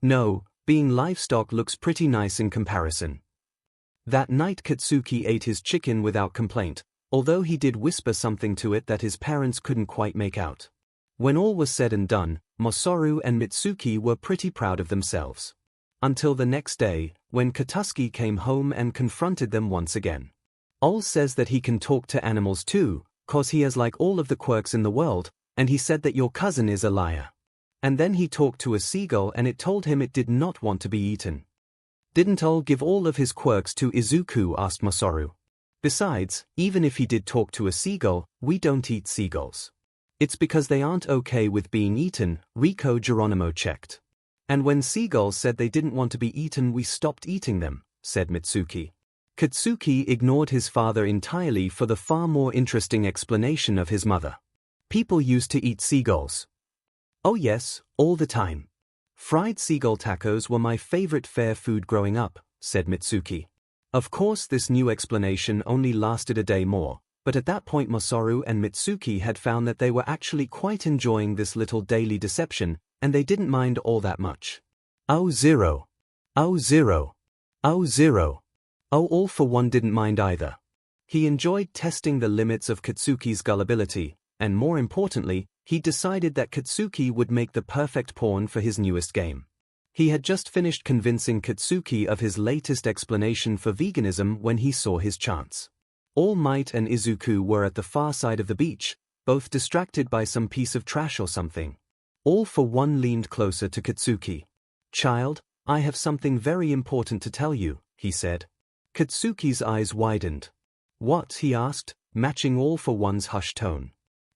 "No, being livestock looks pretty nice in comparison." That night Katsuki ate his chicken without complaint, although he did whisper something to it that his parents couldn't quite make out. When all was said and done, 𝐒𝐿 and Mitsuki were pretty proud of themselves. Until the next day, when Katsuki came home and confronted them once again. 𝐿 says that he can talk to animals too, 'cause he has like all of the quirks in the world, and he said that your cousin is a liar. And then he talked to a seagull and it told him it did not want to be eaten. "Didn't 𝐿 give all of his quirks to Izuku?" asked 𝐒𝐿. "Besides, even if he did talk to a seagull, we don't eat seagulls. It's because they aren't okay with being eaten," 𝐒𝐻𝐽𝐵 checked. "And when seagulls said they didn't want to be eaten we stopped eating them," said Mitsuki. Katsuki ignored his father entirely for the far more interesting explanation of his mother. "People used to eat seagulls." "Oh yes, all the time. Fried seagull tacos were my favorite fair food growing up," said Mitsuki. Of course this new explanation only lasted a day more, but at that point 𝐒𝐿 and Mitsuki had found that they were actually quite enjoying this little daily deception, and they didn't mind all that much. 𝐿0. 𝐿0. 𝐿0. All for one didn't mind either. He enjoyed testing the limits of Katsuki's gullibility, and more importantly, he decided that Katsuki would make the perfect pawn for his newest game. He had just finished convincing Katsuki of his latest explanation for veganism when he saw his chance. All Might and Izuku were at the far side of the beach, both distracted by some piece of trash or something. All for one leaned closer to Katsuki. "Child, I have something very important to tell you," he said. Katsuki's eyes widened. "What?" he asked, matching All for One's hushed tone.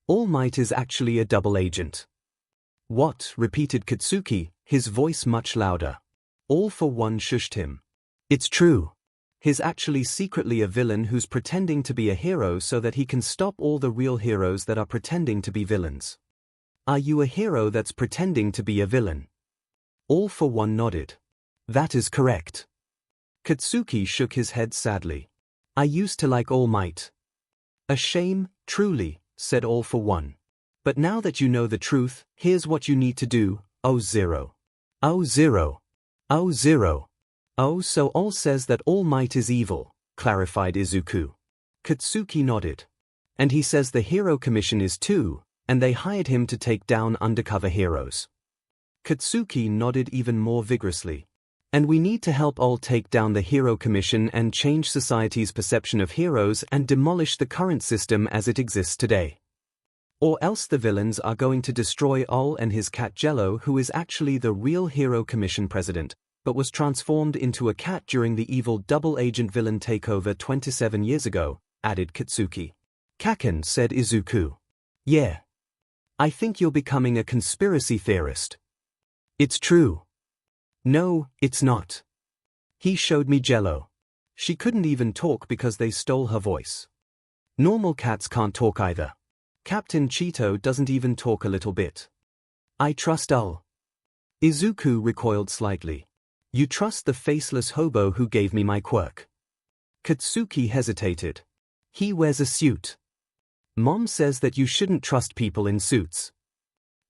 "All Might is actually a double agent." "What?" repeated Katsuki, his voice much louder. All for One shushed him. "It's true. He's actually secretly a villain who's pretending to be a hero so that he can stop all the real heroes that are pretending to be villains." "Are you a hero that's pretending to be a villain?" All for One nodded. "That is correct." Katsuki shook his head sadly. "I used to like All Might." "A shame, truly," said All for One. "But now that you know the truth, here's what you need to do, 𝐒𝐿0. 𝐿0. Oh, zero. Oh, so All says that All Might is evil, clarified Izuku. Katsuki nodded. And he says the Hero Commission is too, and they hired him to take down undercover heroes. Katsuki nodded even more vigorously. And we need to help All take down the Hero Commission and change society's perception of heroes and demolish the current system as it exists today. Or else the villains are going to destroy All and his cat Jello, who is actually the real Hero Commission president, but was transformed into a cat during the evil double-agent villain takeover 27 years ago, added Katsuki. Kaken, said Izuku. Yeah. I think you're becoming a conspiracy theorist. It's true. No, it's not. He showed me Jello. She couldn't even talk because they stole her voice. Normal cats can't talk either. Captain Cheeto doesn't even talk a little bit. I trust All. Izuku recoiled slightly. You trust the faceless hobo who gave me my quirk? Katsuki hesitated. He wears a suit. Mom says that you shouldn't trust people in suits.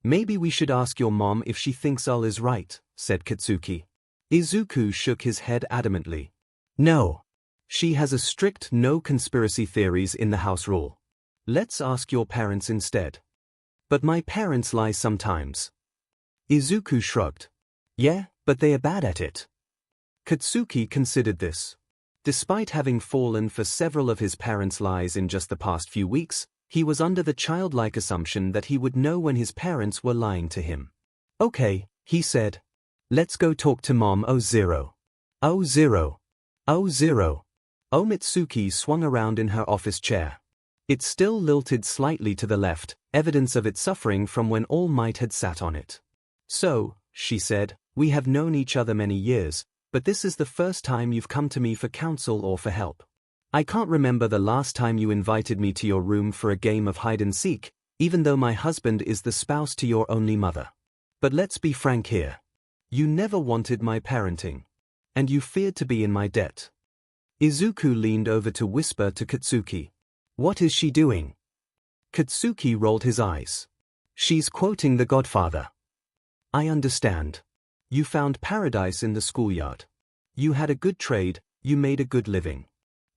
Maybe we should ask your mom if she thinks All is right, said Katsuki. Izuku shook his head adamantly. No. She has a strict no conspiracy theories in the house rule. Let's ask your parents instead. But my parents lie sometimes. Izuku shrugged. Yeah, but they are bad at it. Katsuki considered this. Despite having fallen for several of his parents' lies in just the past few weeks, he was under the childlike assumption that he would know when his parents were lying to him. Okay, he said. Let's go talk to Mom. Oh, zero. Oh, zero. Oh, zero. Mitsuki swung around in her office chair. It still lilted slightly to the left, evidence of its suffering from when All Might had sat on it. So, she said, we have known each other many years, but this is the first time you've come to me for counsel or for help. I can't remember the last time you invited me to your room for a game of hide-and-seek, even though my husband is the spouse to your only mother. But let's be frank here. You never wanted my parenting. And you feared to be in my debt. Izuku leaned over to whisper to Katsuki. What is she doing? Katsuki rolled his eyes. She's quoting The Godfather. I understand. You found paradise in the schoolyard. You had a good trade, you made a good living.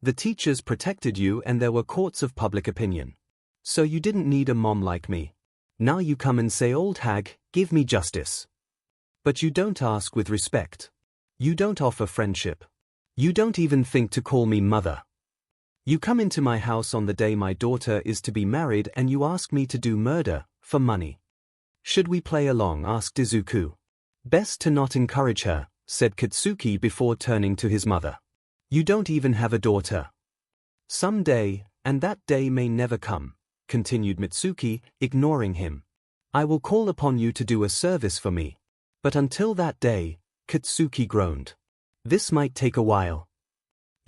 The teachers protected you and there were courts of public opinion. So you didn't need a mom like me. Now you come and say, old hag, give me justice. But you don't ask with respect. You don't offer friendship. You don't even think to call me mother. You come into my house on the day my daughter is to be married and you ask me to do murder, for money. Should we play along? Asked Izuku. Best to not encourage her, said Katsuki before turning to his mother. You don't even have a daughter. Someday, and that day may never come, continued Mitsuki, ignoring him. I will call upon you to do a service for me. But until that day, Katsuki groaned. This might take a while.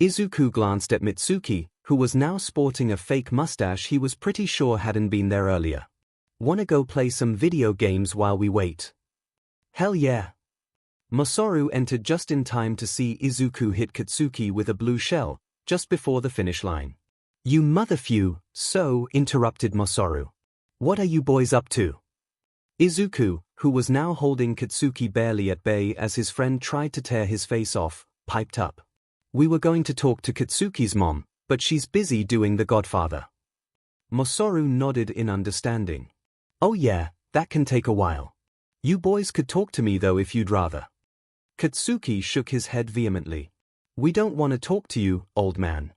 Izuku glanced at Mitsuki, who was now sporting a fake mustache he was pretty sure hadn't been there earlier. Wanna go play some video games while we wait? Hell yeah. Masaru entered just in time to see Izuku hit Katsuki with a blue shell, just before the finish line. You motherfew, so, interrupted Masaru. What are you boys up to? Izuku, who was now holding Katsuki barely at bay as his friend tried to tear his face off, piped up. We were going to talk to Katsuki's mom, but she's busy doing The Godfather. Masaru nodded in understanding. Oh yeah, that can take a while. You boys could talk to me though if you'd rather. Katsuki shook his head vehemently. We don't want to talk to you, old man.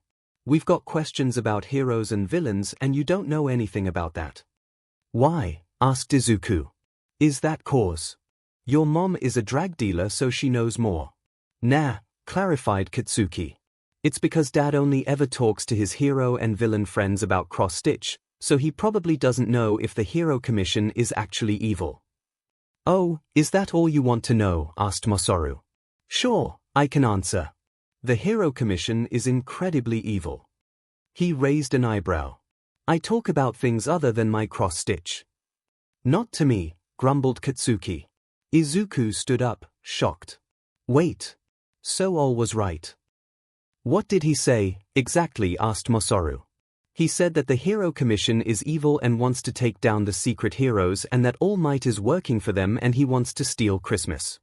We've got questions about heroes and villains and you don't know anything about that. Why? Asked Izuku. Is that cause? Your mom is a drag dealer so she knows more. Nah, clarified Katsuki. It's because Dad only ever talks to his hero and villain friends about cross-stitch, so he probably doesn't know if the Hero Commission is actually evil. Oh, is that all you want to know? Asked Masaru. Sure, I can answer. The Hero Commission is incredibly evil. He raised an eyebrow. I talk about things other than my cross-stitch. Not to me, grumbled Katsuki. Izuku stood up, shocked. Wait. So All was right. What did he say, exactly? Asked Masaru. He said that the Hero Commission is evil and wants to take down the secret heroes and that All Might is working for them and he wants to steal Christmas.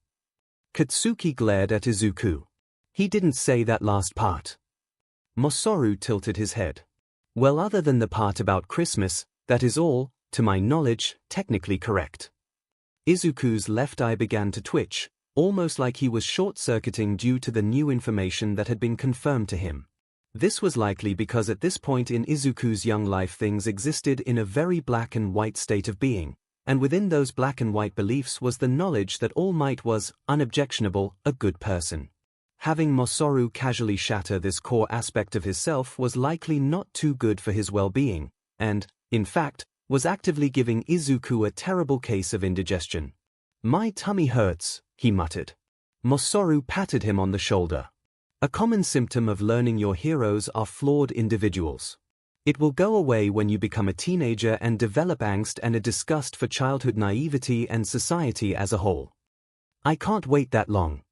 Katsuki glared at Izuku. He didn't say that last part. Masaru tilted his head. Well, other than the part about Christmas, that is all, to my knowledge, technically correct. Izuku's left eye began to twitch, almost like he was short-circuiting due to the new information that had been confirmed to him. This was likely because at this point in Izuku's young life things existed in a very black and white state of being, and within those black and white beliefs was the knowledge that All Might was, unobjectionable, a good person. Having Masaru casually shatter this core aspect of his self was likely not too good for his well-being, and, in fact, was actively giving Izuku a terrible case of indigestion. My tummy hurts, he muttered. Masaru patted him on the shoulder. A common symptom of learning your heroes are flawed individuals. It will go away when you become a teenager and develop angst and a disgust for childhood naivety and society as a whole. I can't wait that long.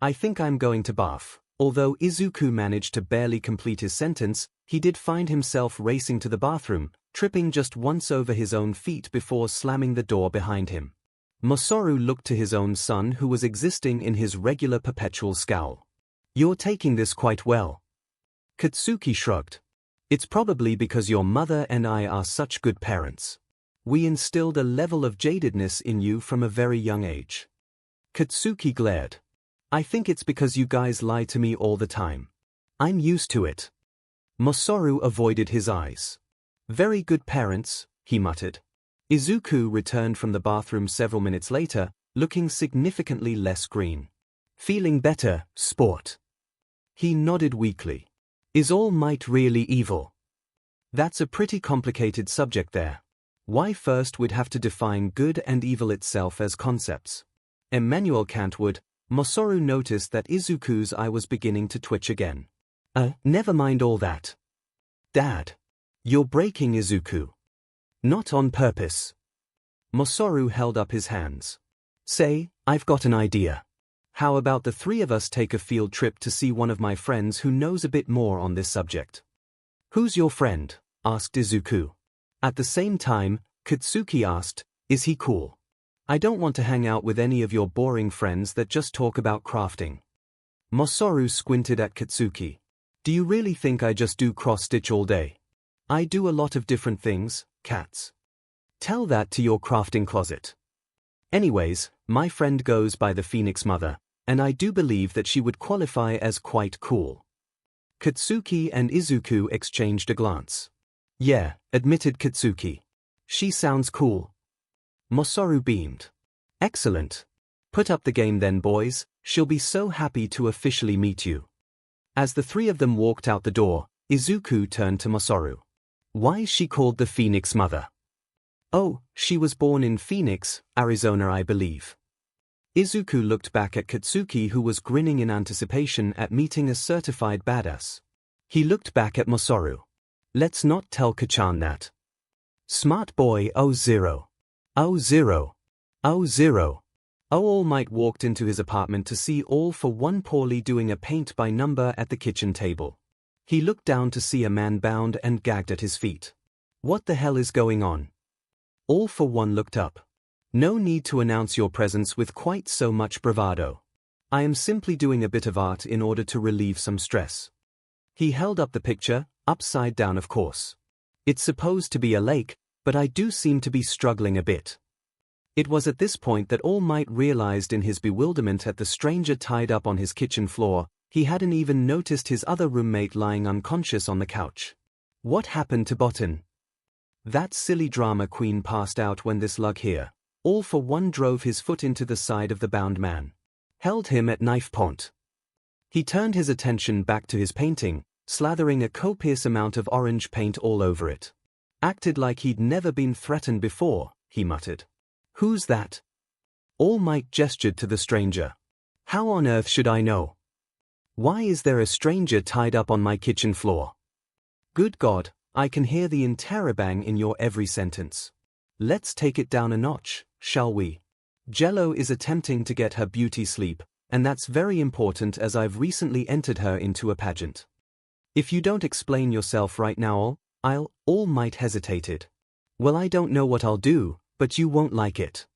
I think I'm going to bath. Although Izuku managed to barely complete his sentence, he did find himself racing to the bathroom, tripping just once over his own feet before slamming the door behind him. Masaru looked to his own son who was existing in his regular perpetual scowl. You're taking this quite well. Katsuki shrugged. It's probably because your mother and I are such good parents. We instilled a level of jadedness in you from a very young age. Katsuki glared. I think it's because you guys lie to me all the time. I'm used to it. Masaru avoided his eyes. Very good parents, he muttered. Izuku returned from the bathroom several minutes later, looking significantly less green. Feeling better, sport? He nodded weakly. Is All Might really evil? That's a pretty complicated subject there. Why first we'd have to define good and evil itself as concepts. Immanuel Kant would. Masaru noticed that Izuku's eye was beginning to twitch again. Never mind all that. Dad. You're breaking Izuku. Not on purpose. Masaru held up his hands. Say, I've got an idea. How about the three of us take a field trip to see one of my friends who knows a bit more on this subject? Who's your friend? Asked Izuku. At the same time, Katsuki asked, is he cool? I don't want to hang out with any of your boring friends that just talk about crafting. Masaru squinted at Katsuki. Do you really think I just do cross-stitch all day? I do a lot of different things, cats. Tell that to your crafting closet. Anyways, my friend goes by the Phoenix Mother, and I do believe that she would qualify as quite cool. Katsuki and Izuku exchanged a glance. Yeah, admitted Katsuki. She sounds cool. Masaru beamed. Excellent. Put up the game then, boys, she'll be so happy to officially meet you. As the three of them walked out the door, Izuku turned to Masaru. Why is she called the Phoenix Mother? Oh, she was born in Phoenix, Arizona, I believe. Izuku looked back at Katsuki, who was grinning in anticipation at meeting a certified badass. He looked back at Masaru. Let's not tell Kachan that. Smart boy. Oh zero. Oh zero. Oh zero. Oh All Might walked into his apartment to see All for One poorly doing a paint by number at the kitchen table. He looked down to see a man bound and gagged at his feet. What the hell is going on? All for One looked up. No need to announce your presence with quite so much bravado. I am simply doing a bit of art in order to relieve some stress. He held up the picture, upside down of course. It's supposed to be a lake, but I do seem to be struggling a bit. It was at this point that All Might realized in his bewilderment at the stranger tied up on his kitchen floor, he hadn't even noticed his other roommate lying unconscious on the couch. What happened to Botan? That silly drama queen passed out when this lug here. All for One drove his foot into the side of the bound man. Held him at knife point. He turned his attention back to his painting, slathering a copious amount of orange paint all over it. Acted like he'd never been threatened before, he muttered. Who's that? All Might gestured to the stranger. How on earth should I know? Why is there a stranger tied up on my kitchen floor? Good God, I can hear the interrobang in your every sentence. Let's take it down a notch, shall we? Jello is attempting to get her beauty sleep, and that's very important as I've recently entered her into a pageant. If you don't explain yourself right now, All Might hesitated. Well, I don't know what I'll do, but you won't like it.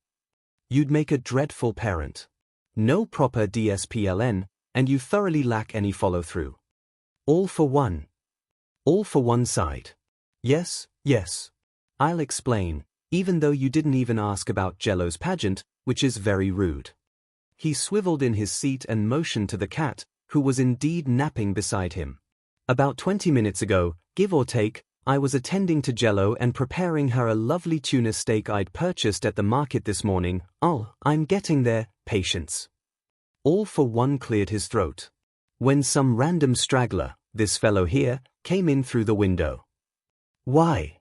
You'd make a dreadful parent. no proper DSPLN, and you thoroughly lack any follow-through. All for one. All for one side. Yes, yes. I'll explain, even though you didn't even ask about Jello's pageant, which is very rude. He swiveled in his seat and motioned to the cat, who was indeed napping beside him. About 20 minutes ago, give or take, I was attending to Jello and preparing her a lovely tuna steak I'd purchased at the market this morning. Oh, I'm getting there, patience. All for one cleared his throat. When some random straggler, this fellow here, came in through the window. Why?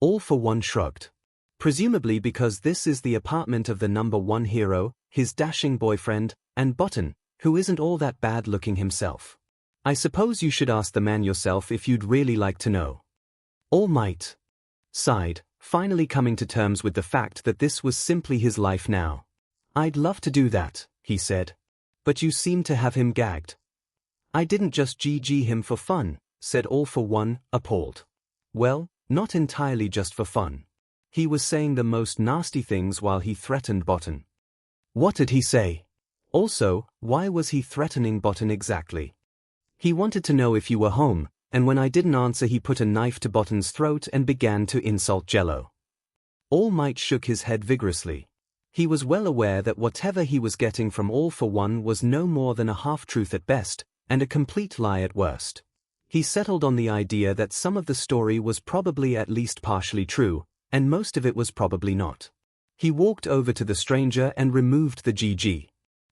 All for one shrugged. Presumably because this is the apartment of the number one hero, his dashing boyfriend, and Botan, who isn't all that bad looking himself. I suppose you should ask the man yourself if you'd really like to know. All Might sighed, finally coming to terms with the fact that this was simply his life now. I'd love to do that, he said. But you seem to have him gagged. I didn't just GG him for fun, said All for One, appalled. Well, not entirely just for fun. He was saying the most nasty things while he threatened Botan. What did he say? Also, why was he threatening Botan exactly? He wanted to know if you were home, and when I didn't answer he put a knife to Botan's throat and began to insult Jello. All Might shook his head vigorously. He was well aware that whatever he was getting from All for One was no more than a half-truth at best, and a complete lie at worst. He settled on the idea that some of the story was probably at least partially true, and most of it was probably not. He walked over to the stranger and removed the GG.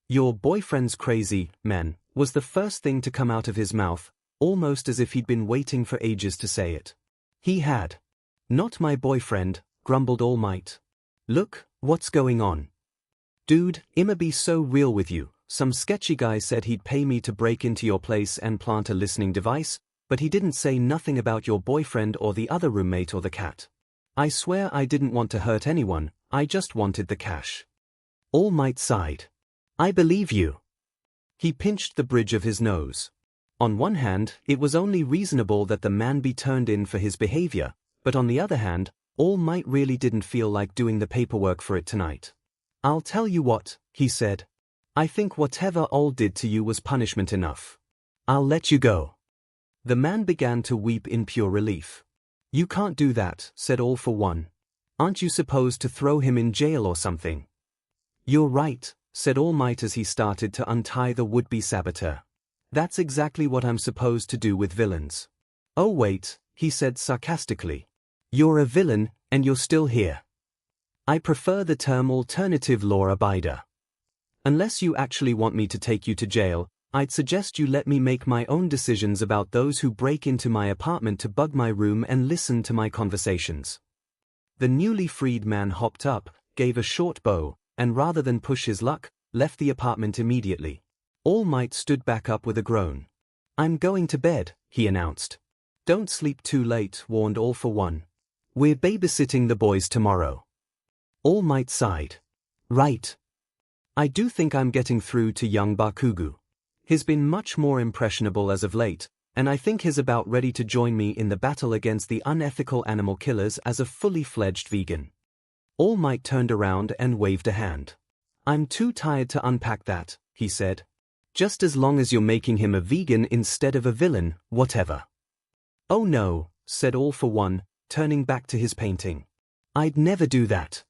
Your boyfriend's crazy, man, was the first thing to come out of his mouth, almost as if he'd been waiting for ages to say it. He had. Not my boyfriend, grumbled All Might. Look, what's going on? Dude, I'ma be so real with you. Some sketchy guy said he'd pay me to break into your place and plant a listening device, but he didn't say nothing about your boyfriend or the other roommate or the cat. I swear I didn't want to hurt anyone, I just wanted the cash. All Might sighed. I believe you. He pinched the bridge of his nose. On one hand, it was only reasonable that the man be turned in for his behavior, but on the other hand, All Might really didn't feel like doing the paperwork for it tonight. I'll tell you what, he said. I think whatever All did to you was punishment enough. I'll let you go. The man began to weep in pure relief. You can't do that, said All for One. Aren't you supposed to throw him in jail or something? You're right, said All Might as he started to untie the would-be saboteur. That's exactly what I'm supposed to do with villains. Oh wait, he said sarcastically. You're a villain, and you're still here. I prefer the term alternative law abider. Unless you actually want me to take you to jail, I'd suggest you let me make my own decisions about those who break into my apartment to bug my room and listen to my conversations. The newly freed man hopped up, gave a short bow, and rather than push his luck, left the apartment immediately. All Might stood back up with a groan. I'm going to bed, he announced. Don't sleep too late, warned All for One. We're babysitting the boys tomorrow. All Might sighed. Right. I do think I'm getting through to young Bakugo. He's been much more impressionable as of late, and I think he's about ready to join me in the battle against the unethical animal killers as a fully fledged vegan. All Might turned around and waved a hand. I'm too tired to unpack that, he said. Just as long as you're making him a vegan instead of a villain, whatever. Oh no, said All for One, turning back to his painting. I'd never do that.